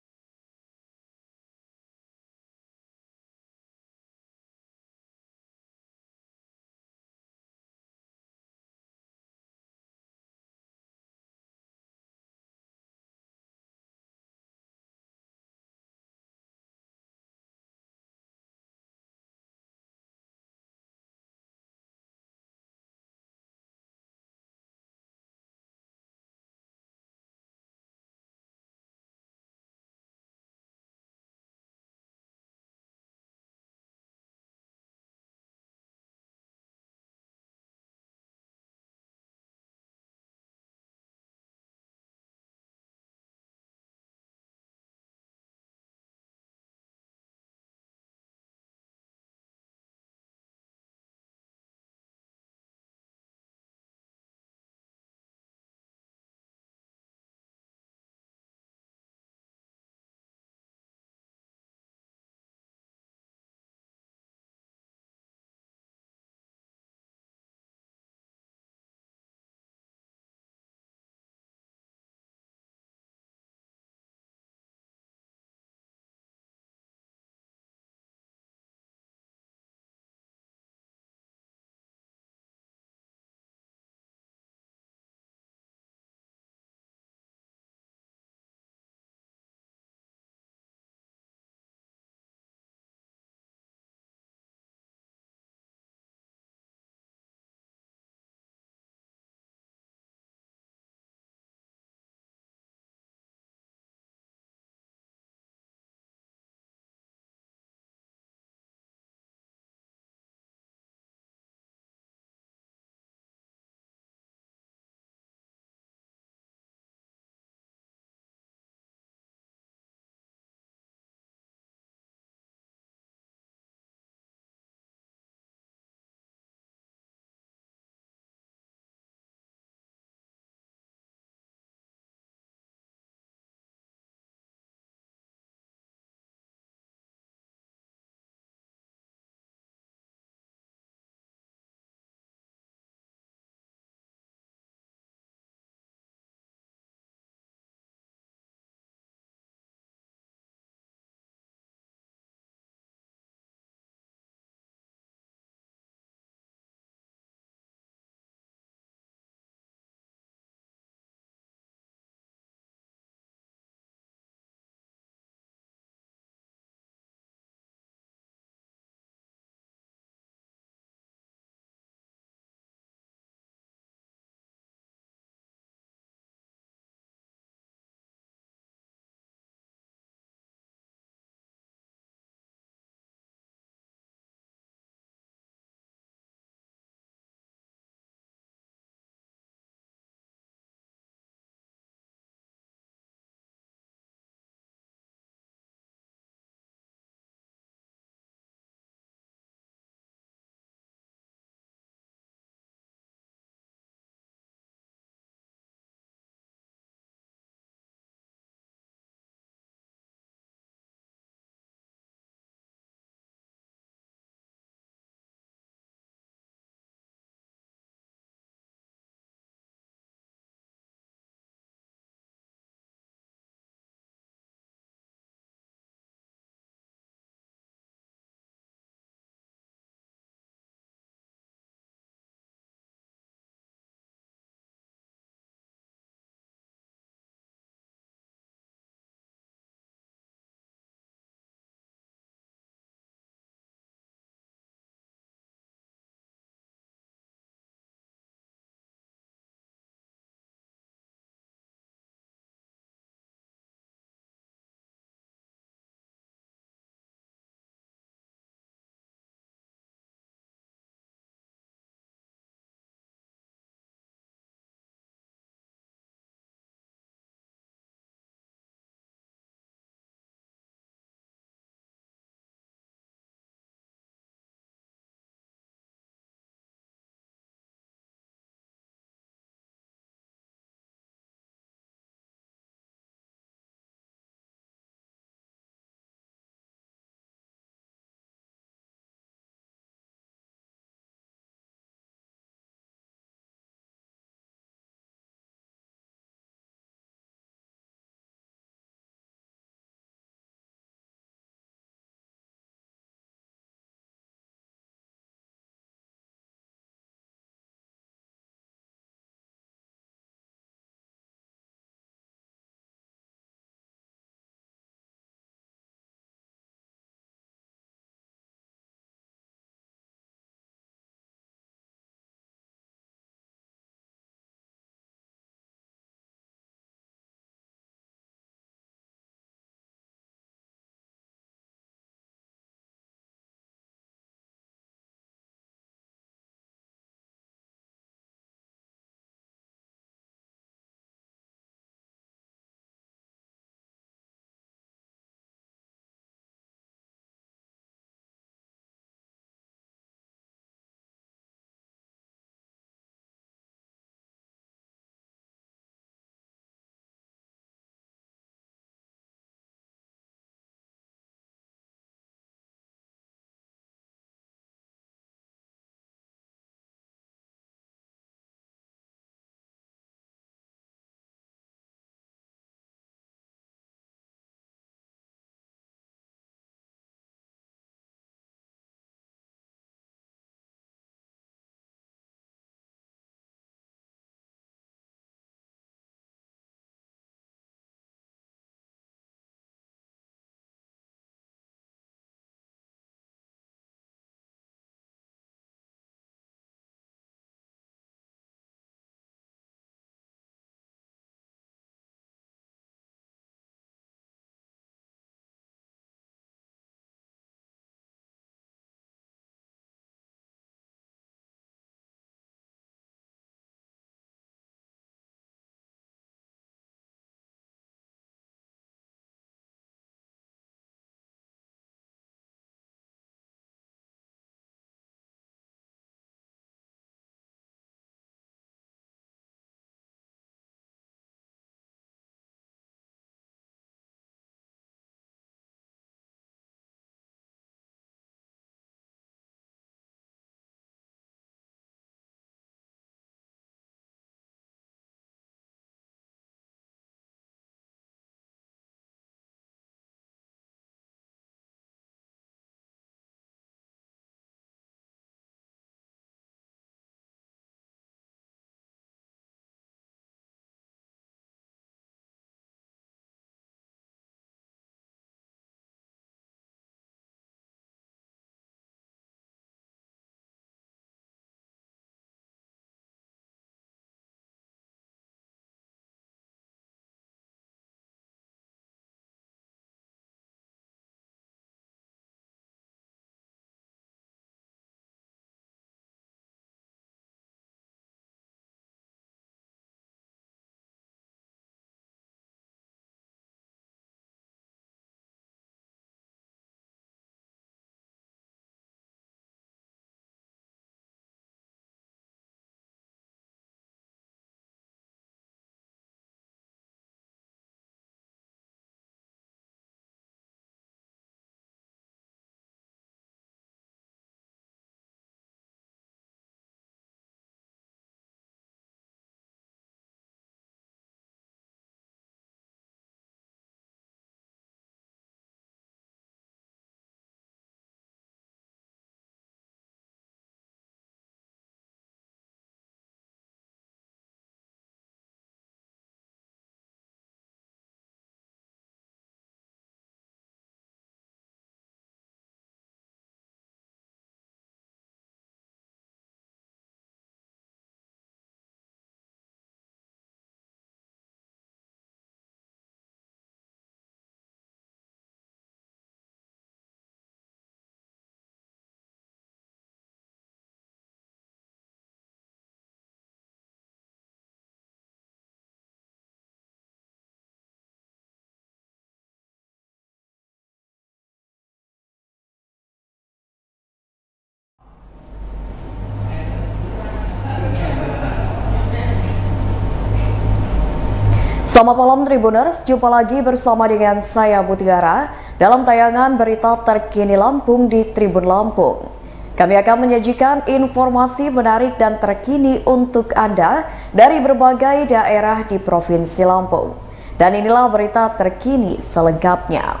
Selamat malam Tribuners, jumpa lagi bersama dengan saya Mutiara dalam tayangan berita terkini Lampung di Tribun Lampung. Kami akan menyajikan informasi menarik dan terkini untuk Anda dari berbagai daerah di Provinsi Lampung. Dan inilah berita terkini selengkapnya.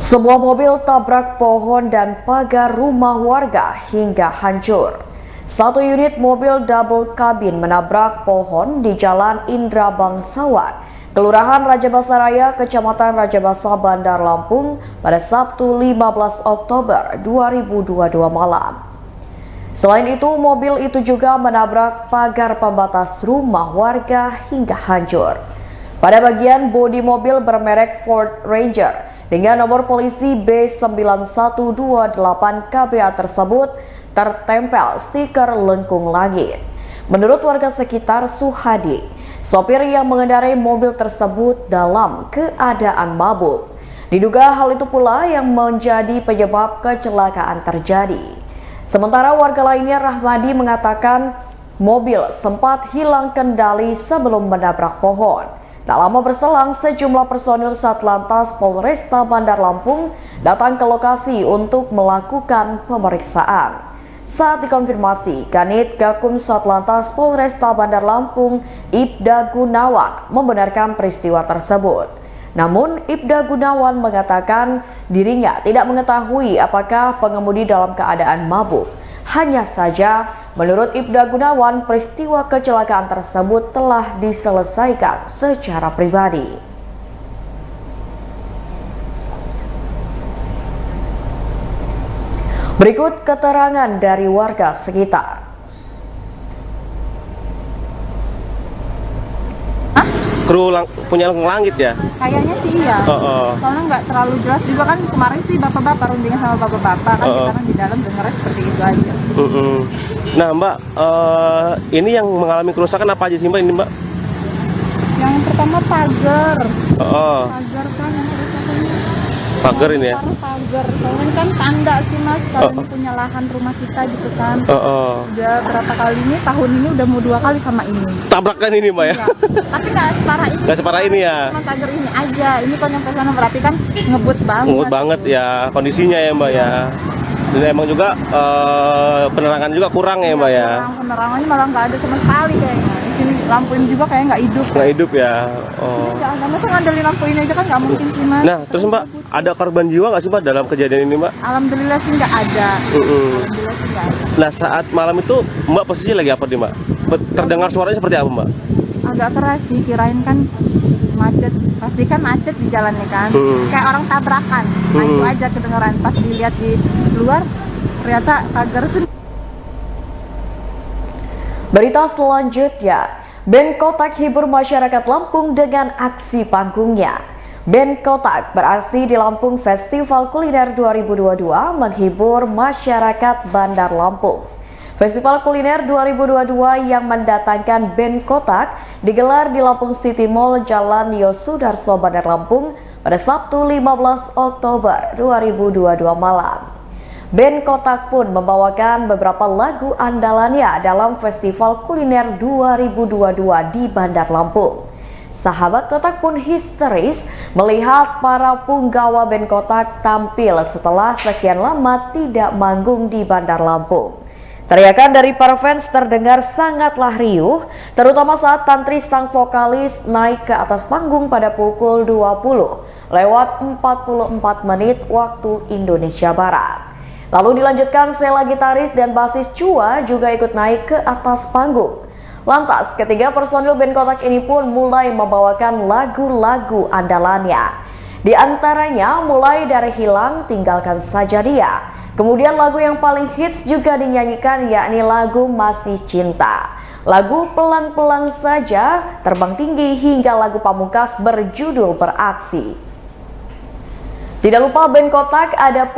Sebuah mobil tabrak pohon dan pagar rumah warga hingga hancur. Satu unit mobil double kabin menabrak pohon di Jalan Indra Bangsawan, Kelurahan Rajabasaraya, Kecamatan Rajabasa, Bandar Lampung pada Sabtu 15 Oktober 2022 malam. Selain itu, mobil itu juga menabrak pagar pembatas rumah warga hingga hancur. Pada bagian bodi mobil bermerek Ford Ranger dengan nomor polisi B9128KBA tersebut tertempel stiker lengkung langit. Menurut warga sekitar Suhadi, sopir yang mengendarai mobil tersebut dalam keadaan mabuk. Diduga hal itu pula yang menjadi penyebab kecelakaan terjadi. Sementara warga lainnya Rahmadi mengatakan mobil sempat hilang kendali sebelum menabrak pohon. Tak lama berselang, sejumlah personil Satlantas Polresta Bandar Lampung datang ke lokasi untuk melakukan pemeriksaan. Saat dikonfirmasi, Kanit Gakum Satlantas Polresta Bandar Lampung, Ibda Gunawan, membenarkan peristiwa tersebut. Namun, Ibda Gunawan mengatakan dirinya tidak mengetahui apakah pengemudi dalam keadaan mabuk. Hanya saja, menurut Ibda Gunawan, peristiwa kecelakaan tersebut telah diselesaikan secara pribadi. Berikut keterangan dari warga sekitar. Kru punya langit ya? Kayaknya sih iya. Soalnya nggak terlalu jelas juga kan kemarin sih bapak-bapak rundingnya sama bapak-bapak kan kita kan di dalam dengarnya seperti itu aja. Nah Mbak, ini yang mengalami kerusakan apa aja sih Mbak ini Mbak? Yang pertama pagar. Pagar kan yang kerusakannya. Pagar ini ya? Pagar, soalnya kan tanda sih mas, kalau ini punya lahan rumah kita gitu kan. Udah berapa kali ini, tahun ini udah mau 2 kali sama ini. Tabrakan ini Mbak ya? Iya. Tapi nggak separah ini. Nggak separah ini ya? Cuma pagar ini aja, ini kalau nyampe sana berarti kan ngebut banget. Ngebut banget ya, kondisinya ya Mbak ya. Dan emang juga penerangan juga kurang ya Mbak ya? Kurang, penerangannya malah nggak ada sama sekali kayaknya. Di sini lampu ini juga kayak nggak hidup. Nggak hidup ya? Nggak, masa ngandelin lampu ini aja kan nggak mungkin sih mas. Nah terus Mbak, ada korban jiwa nggak sih Mbak dalam kejadian ini Mbak? Alhamdulillah sih nggak ada. Alhamdulillah sih nggak ada. Nah saat malam itu Mbak posisinya lagi apa nih Mbak? Terdengar suaranya seperti apa Mbak? Agak keras sih, kirain kan macet. Pasti kan macet di jalannya kan. Kayak orang tabrakan. Nah itu aja kedengeran. Pas dilihat di luar, ternyata pagar sendiri. Berita selanjutnya, Band Kotak hibur masyarakat Lampung dengan aksi panggungnya. Band Kotak beraksi di Lampung Festival Kuliner 2022 menghibur masyarakat Bandar Lampung. Festival Kuliner 2022 yang mendatangkan Band Kotak digelar di Lampung City Mall Jalan Yosudarso Bandar Lampung pada Sabtu 15 Oktober 2022 malam. Band Kotak pun membawakan beberapa lagu andalannya dalam Festival Kuliner 2022 di Bandar Lampung. Sahabat Kotak pun histeris melihat para punggawa Band Kotak tampil setelah sekian lama tidak manggung di Bandar Lampung. Teriakan dari para fans terdengar sangatlah riuh, terutama saat tantri sang vokalis naik ke atas panggung pada pukul 20:44 menit waktu Indonesia Barat. Lalu dilanjutkan Sela gitaris dan basis Cua juga ikut naik ke atas panggung. Lantas ketiga personil Band Kotak ini pun mulai membawakan lagu-lagu andalannya. Di antaranya mulai dari Hilang Tinggalkan Saja Dia. Kemudian lagu yang paling hits juga dinyanyikan yakni lagu Masih Cinta. Lagu Pelan-Pelan Saja, Terbang Tinggi hingga lagu pamungkas berjudul Beraksi. Tidak lupa Band Kotak Band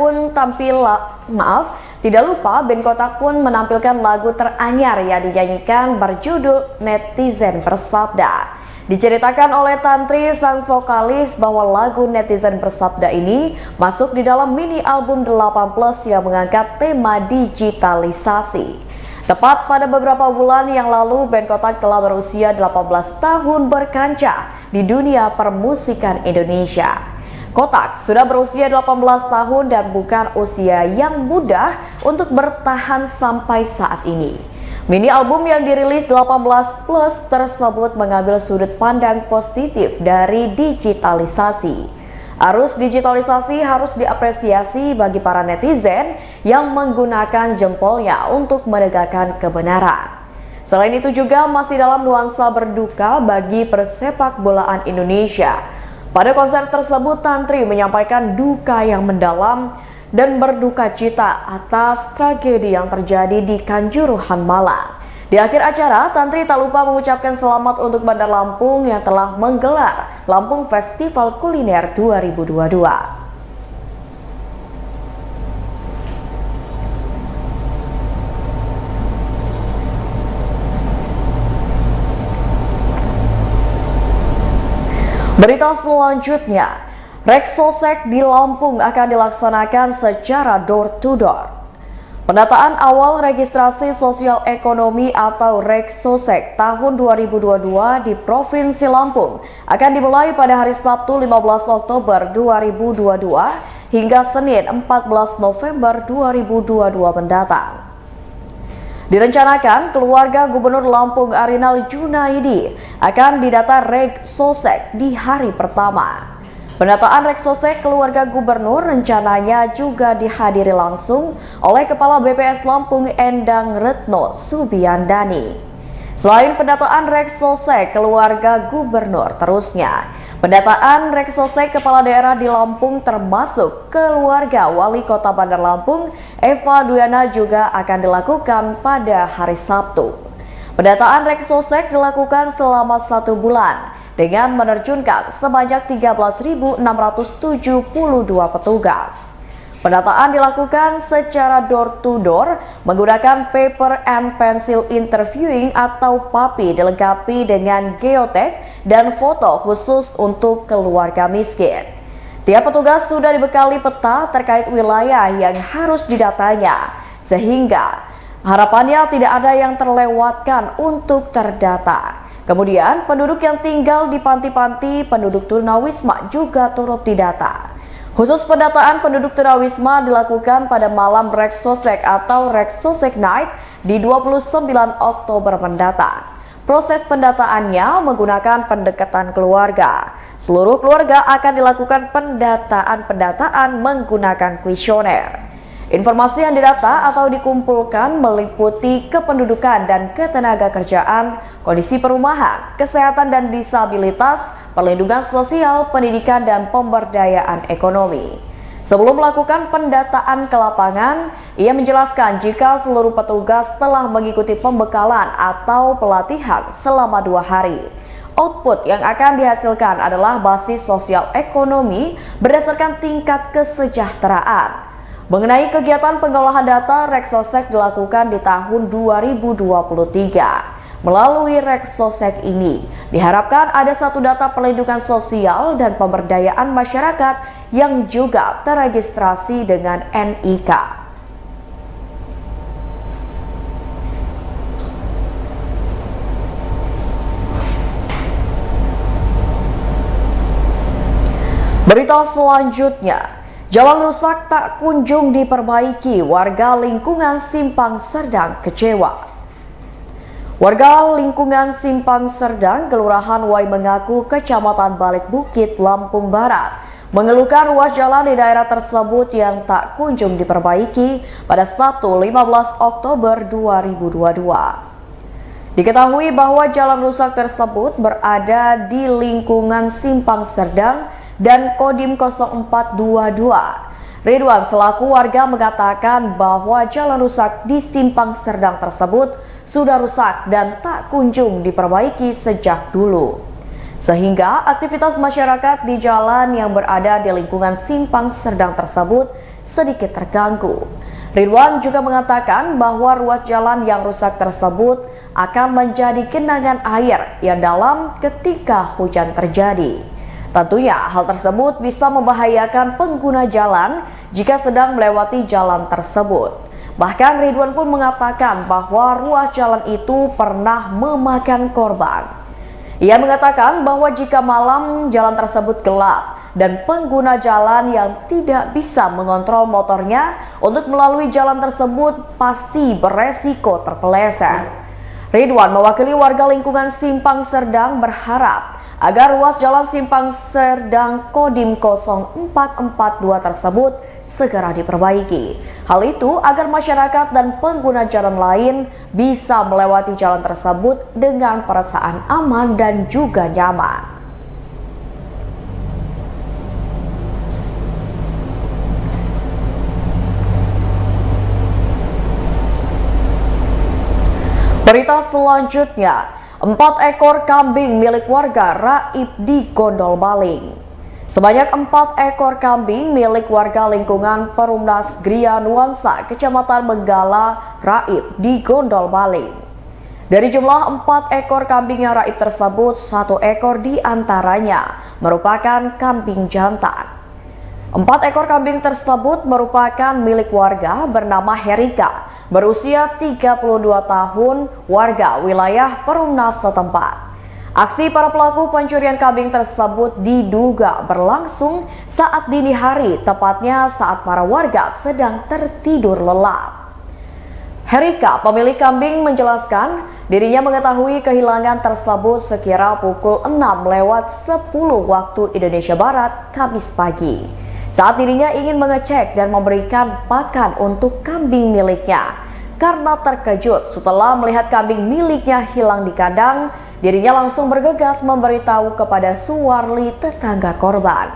Kotak pun menampilkan lagu teranyar yang dinyanyikan berjudul Netizen Bersabda. Diceritakan oleh Tantri sang vokalis bahwa lagu Netizen Bersabda ini masuk di dalam mini album 8+ yang mengangkat tema digitalisasi. Tepat pada beberapa bulan yang lalu, band Kotak telah berusia 18 tahun berkancah di dunia permusikan Indonesia. Kotak sudah berusia 18 tahun dan bukan usia yang mudah untuk bertahan sampai saat ini. Mini album yang dirilis 18 plus tersebut mengambil sudut pandang positif dari digitalisasi. Arus digitalisasi harus diapresiasi bagi para netizen yang menggunakan jempolnya untuk menegakkan kebenaran. Selain itu juga masih dalam nuansa berduka bagi persepak bolaan Indonesia. Pada konser tersebut, Tantri menyampaikan duka yang mendalam dan berduka cita atas tragedi yang terjadi di Kanjuruhan Malang. Di akhir acara, Tantri tak lupa mengucapkan selamat untuk Bandar Lampung yang telah menggelar Lampung Festival Kuliner 2022. Berita selanjutnya, Reksosek di Lampung akan dilaksanakan secara door to door. Pendataan awal registrasi sosial ekonomi atau Reksosek tahun 2022 di Provinsi Lampung akan dimulai pada hari Sabtu 15 Oktober 2022 hingga Senin 14 November 2022 mendatang. Direncanakan keluarga Gubernur Lampung Arinal Junaidi akan didata Reksosek di hari pertama. Pendataan Reksosek keluarga gubernur rencananya juga dihadiri langsung oleh Kepala BPS Lampung Endang Retno Subiandani. Selain pendataan Reksosek keluarga gubernur, terusnya pendataan Reksosek kepala daerah di Lampung termasuk keluarga Wali Kota Bandar Lampung Eva Duyana juga akan dilakukan pada hari Sabtu. Pendataan Reksosek dilakukan selama 1 bulan dengan menerjunkan sebanyak 13.672 petugas. Pendataan dilakukan secara door to door menggunakan paper and pencil interviewing atau PAPI dilengkapi dengan geotek dan foto khusus untuk keluarga miskin. Tiap petugas sudah dibekali peta terkait wilayah yang harus didatanya, sehingga harapannya tidak ada yang terlewatkan untuk terdata. Kemudian, penduduk yang tinggal di panti-panti penduduk tunawisma juga turut didata. Khusus pendataan penduduk tunawisma dilakukan pada malam Reksosek atau Reksosek Night di 29 Oktober mendatang. Proses pendataannya menggunakan pendekatan keluarga. Seluruh keluarga akan dilakukan pendataan menggunakan kuesioner. Informasi yang didata atau dikumpulkan meliputi kependudukan dan ketenagakerjaan, kondisi perumahan, kesehatan dan disabilitas, perlindungan sosial, pendidikan, dan pemberdayaan ekonomi. Sebelum melakukan pendataan ke lapangan, ia menjelaskan jika seluruh petugas telah mengikuti pembekalan atau pelatihan selama 2 hari. Output yang akan dihasilkan adalah basis sosial ekonomi berdasarkan tingkat kesejahteraan. Mengenai kegiatan pengolahan data, Reksosek dilakukan di tahun 2023. Melalui Reksosek ini, diharapkan ada satu data perlindungan sosial dan pemberdayaan masyarakat yang juga teregistrasi dengan NIK. Berita selanjutnya, jalan rusak tak kunjung diperbaiki, warga lingkungan Simpang Serdang kecewa. Warga lingkungan Simpang Serdang, Kelurahan Wai Mengaku, Kecamatan Balik Bukit, Lampung Barat, mengeluhkan ruas jalan di daerah tersebut yang tak kunjung diperbaiki pada Sabtu 15 Oktober 2022. Diketahui bahwa jalan rusak tersebut berada di lingkungan Simpang Serdang dan Kodim 0422. Ridwan selaku warga mengatakan bahwa jalan rusak di Simpang Serdang tersebut sudah rusak dan tak kunjung diperbaiki sejak dulu, sehingga aktivitas masyarakat di jalan yang berada di lingkungan Simpang Serdang tersebut sedikit terganggu. Ridwan juga mengatakan bahwa ruas jalan yang rusak tersebut akan menjadi genangan air yang dalam ketika hujan terjadi. Tentunya hal tersebut bisa membahayakan pengguna jalan jika sedang melewati jalan tersebut. Bahkan Ridwan pun mengatakan bahwa ruas jalan itu pernah memakan korban. Ia mengatakan bahwa jika malam jalan tersebut gelap dan pengguna jalan yang tidak bisa mengontrol motornya untuk melalui jalan tersebut pasti beresiko terpeleset. Ridwan mewakili warga lingkungan Simpang Serdang berharap agar ruas jalan Simpang Serdang Kodim 0442 tersebut segera diperbaiki. Hal itu agar masyarakat dan pengguna jalan lain bisa melewati jalan tersebut dengan perasaan aman dan juga nyaman. Berita selanjutnya, 4 ekor kambing milik warga raib di Gondol Baling. Sebanyak 4 ekor kambing milik warga lingkungan Perumnas Gria Nuansa, Kecamatan Menggala, raib di Gondol Baling. Dari jumlah 4 ekor kambing yang raib tersebut, 1 ekor diantaranya merupakan kambing jantan. 4 ekor kambing tersebut merupakan milik warga bernama Herika, berusia 32 tahun, warga wilayah Perumnas setempat. Aksi para pelaku pencurian kambing tersebut diduga berlangsung saat dini hari, tepatnya saat para warga sedang tertidur lelap. Herika, pemilik kambing, menjelaskan dirinya mengetahui kehilangan tersebut sekira pukul 6:10 waktu Indonesia Barat, Kamis pagi. Saat dirinya ingin mengecek dan memberikan pakan untuk kambing miliknya. Karena terkejut setelah melihat kambing miliknya hilang di kandang, dirinya langsung bergegas memberitahu kepada Suwarli, tetangga korban.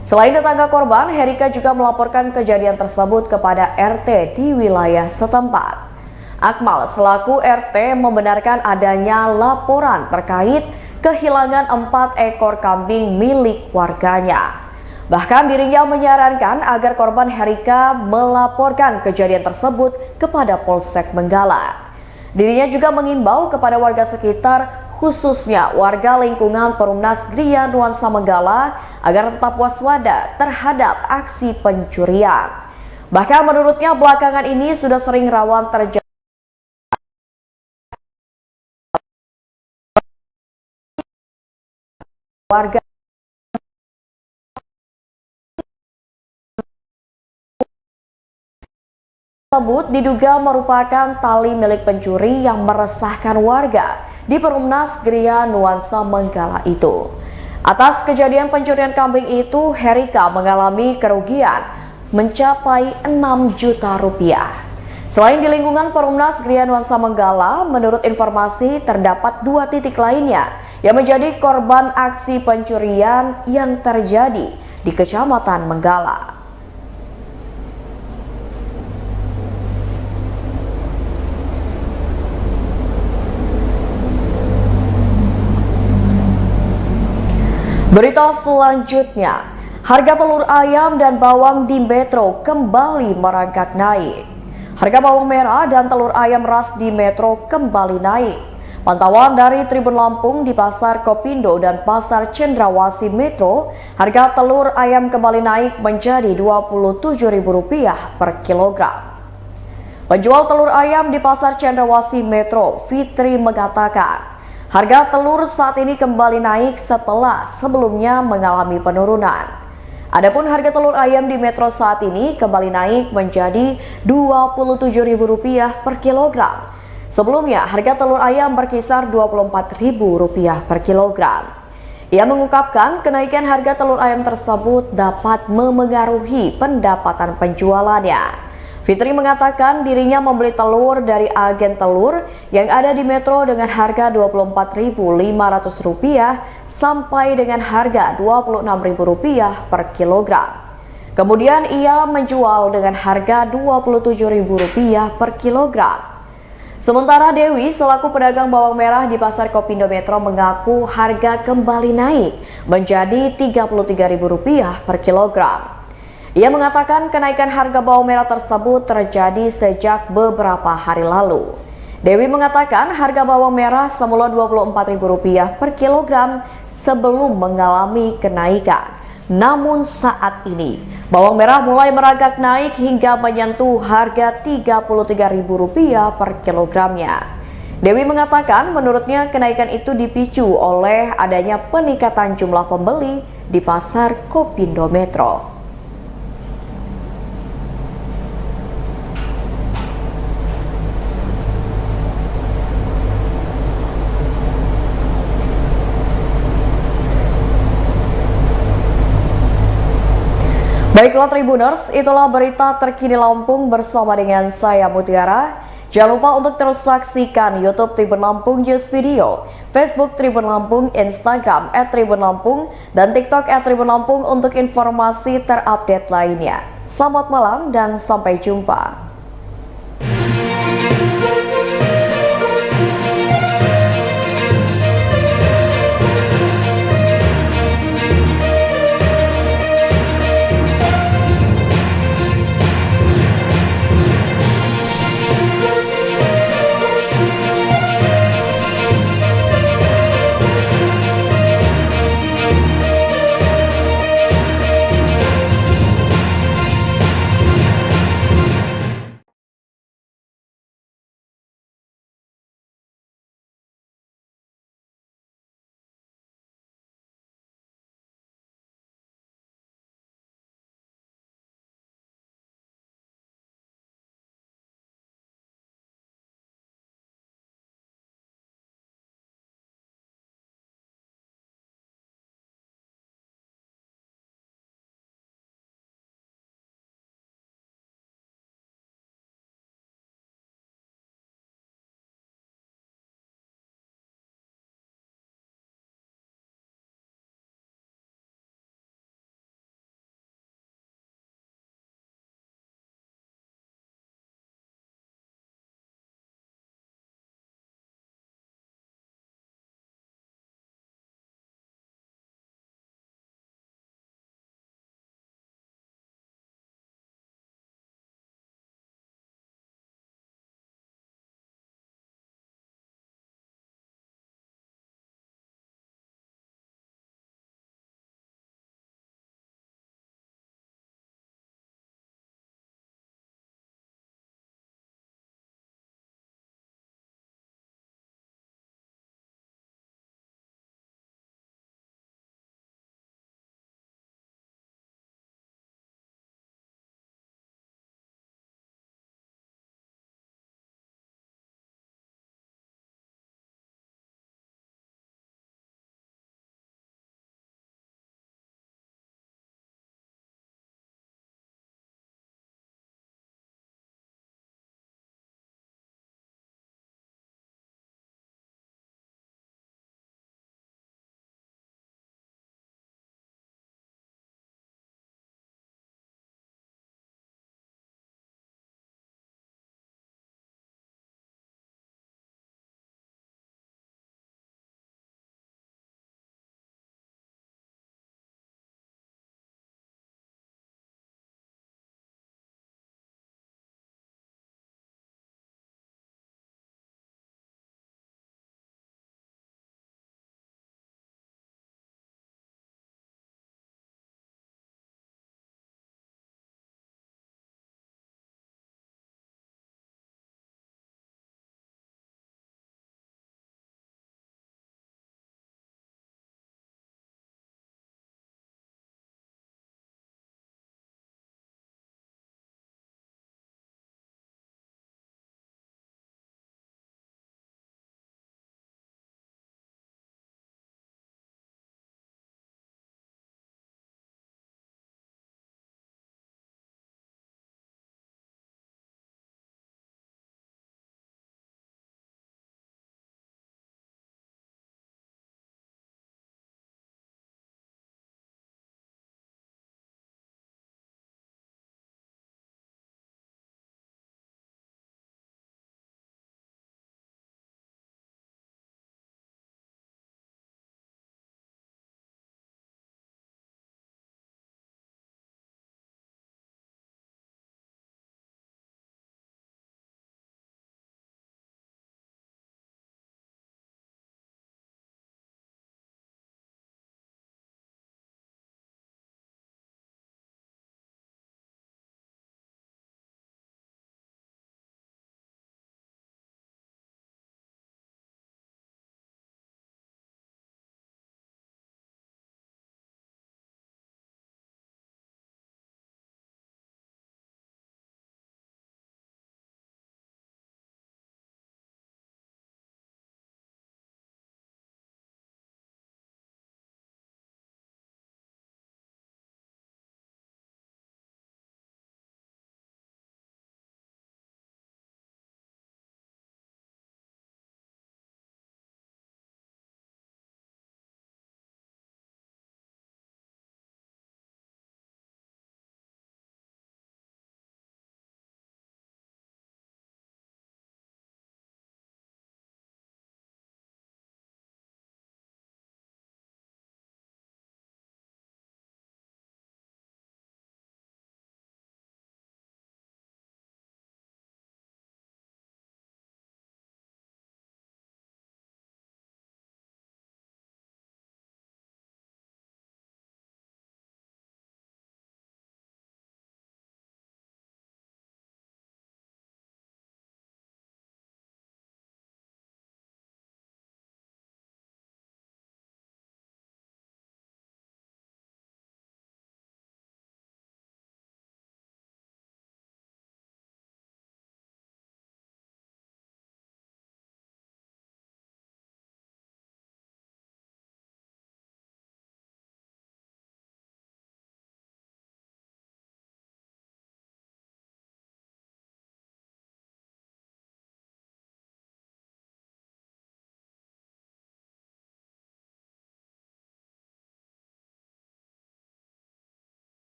Selain tetangga korban, Herika juga melaporkan kejadian tersebut kepada RT di wilayah setempat. Akmal selaku RT membenarkan adanya laporan terkait kehilangan 4 ekor kambing milik warganya. Bahkan dirinya menyarankan agar korban Herika melaporkan kejadian tersebut kepada Polsek Menggala. Dirinya juga mengimbau kepada warga sekitar, khususnya warga lingkungan Perumnas Gria Nuansa Menggala, agar tetap waspada terhadap aksi pencurian. Bahkan menurutnya belakangan ini sudah sering rawan terjadi warga tersebut diduga merupakan tali milik pencuri yang meresahkan warga di Perumnas Gria Nuansa Menggala itu. Atas kejadian pencurian kambing itu, Herika mengalami kerugian mencapai 6 juta rupiah. Selain di lingkungan Perumnas Gria Nuansa Menggala, menurut informasi terdapat 2 titik lainnya yang menjadi korban aksi pencurian yang terjadi di Kecamatan Menggala. Berita selanjutnya, harga telur ayam dan bawang di Metro kembali merangkak naik. Harga bawang merah dan telur ayam ras di Metro kembali naik. Pantauan dari Tribun Lampung di Pasar Kopindo dan Pasar Cendrawasih Metro, harga telur ayam kembali naik menjadi Rp27.000 per kilogram. Penjual telur ayam di Pasar Cendrawasih Metro, Fitri, mengatakan harga telur saat ini kembali naik setelah sebelumnya mengalami penurunan. Adapun harga telur ayam di Metro saat ini kembali naik menjadi Rp27.000 per kilogram. Sebelumnya harga telur ayam berkisar Rp24.000 per kilogram. Ia mengungkapkan kenaikan harga telur ayam tersebut dapat memengaruhi pendapatan penjualannya. Fitri mengatakan dirinya membeli telur dari agen telur yang ada di Metro dengan harga Rp24.500 sampai dengan harga Rp26.000 per kilogram. Kemudian ia menjual dengan harga Rp27.000 per kilogram. Sementara Dewi selaku pedagang bawang merah di Pasar Kopindo Metro mengaku harga kembali naik menjadi Rp33.000 per kilogram. Ia mengatakan kenaikan harga bawang merah tersebut terjadi sejak beberapa hari lalu. Dewi mengatakan harga bawang merah semula Rp24.000 per kilogram sebelum mengalami kenaikan. Namun saat ini, bawang merah mulai merangkak naik hingga menyentuh harga Rp33.000 per kilogramnya. Dewi mengatakan menurutnya kenaikan itu dipicu oleh adanya peningkatan jumlah pembeli di pasar Kopindo Metro. Baiklah Tribuners, itulah berita terkini Lampung bersama dengan saya Mutiara. Jangan lupa untuk terus saksikan YouTube Tribun Lampung News Video, Facebook Tribun Lampung, Instagram @Tribun Lampung, dan TikTok @Tribun Lampung untuk informasi terupdate lainnya. Selamat malam dan sampai jumpa.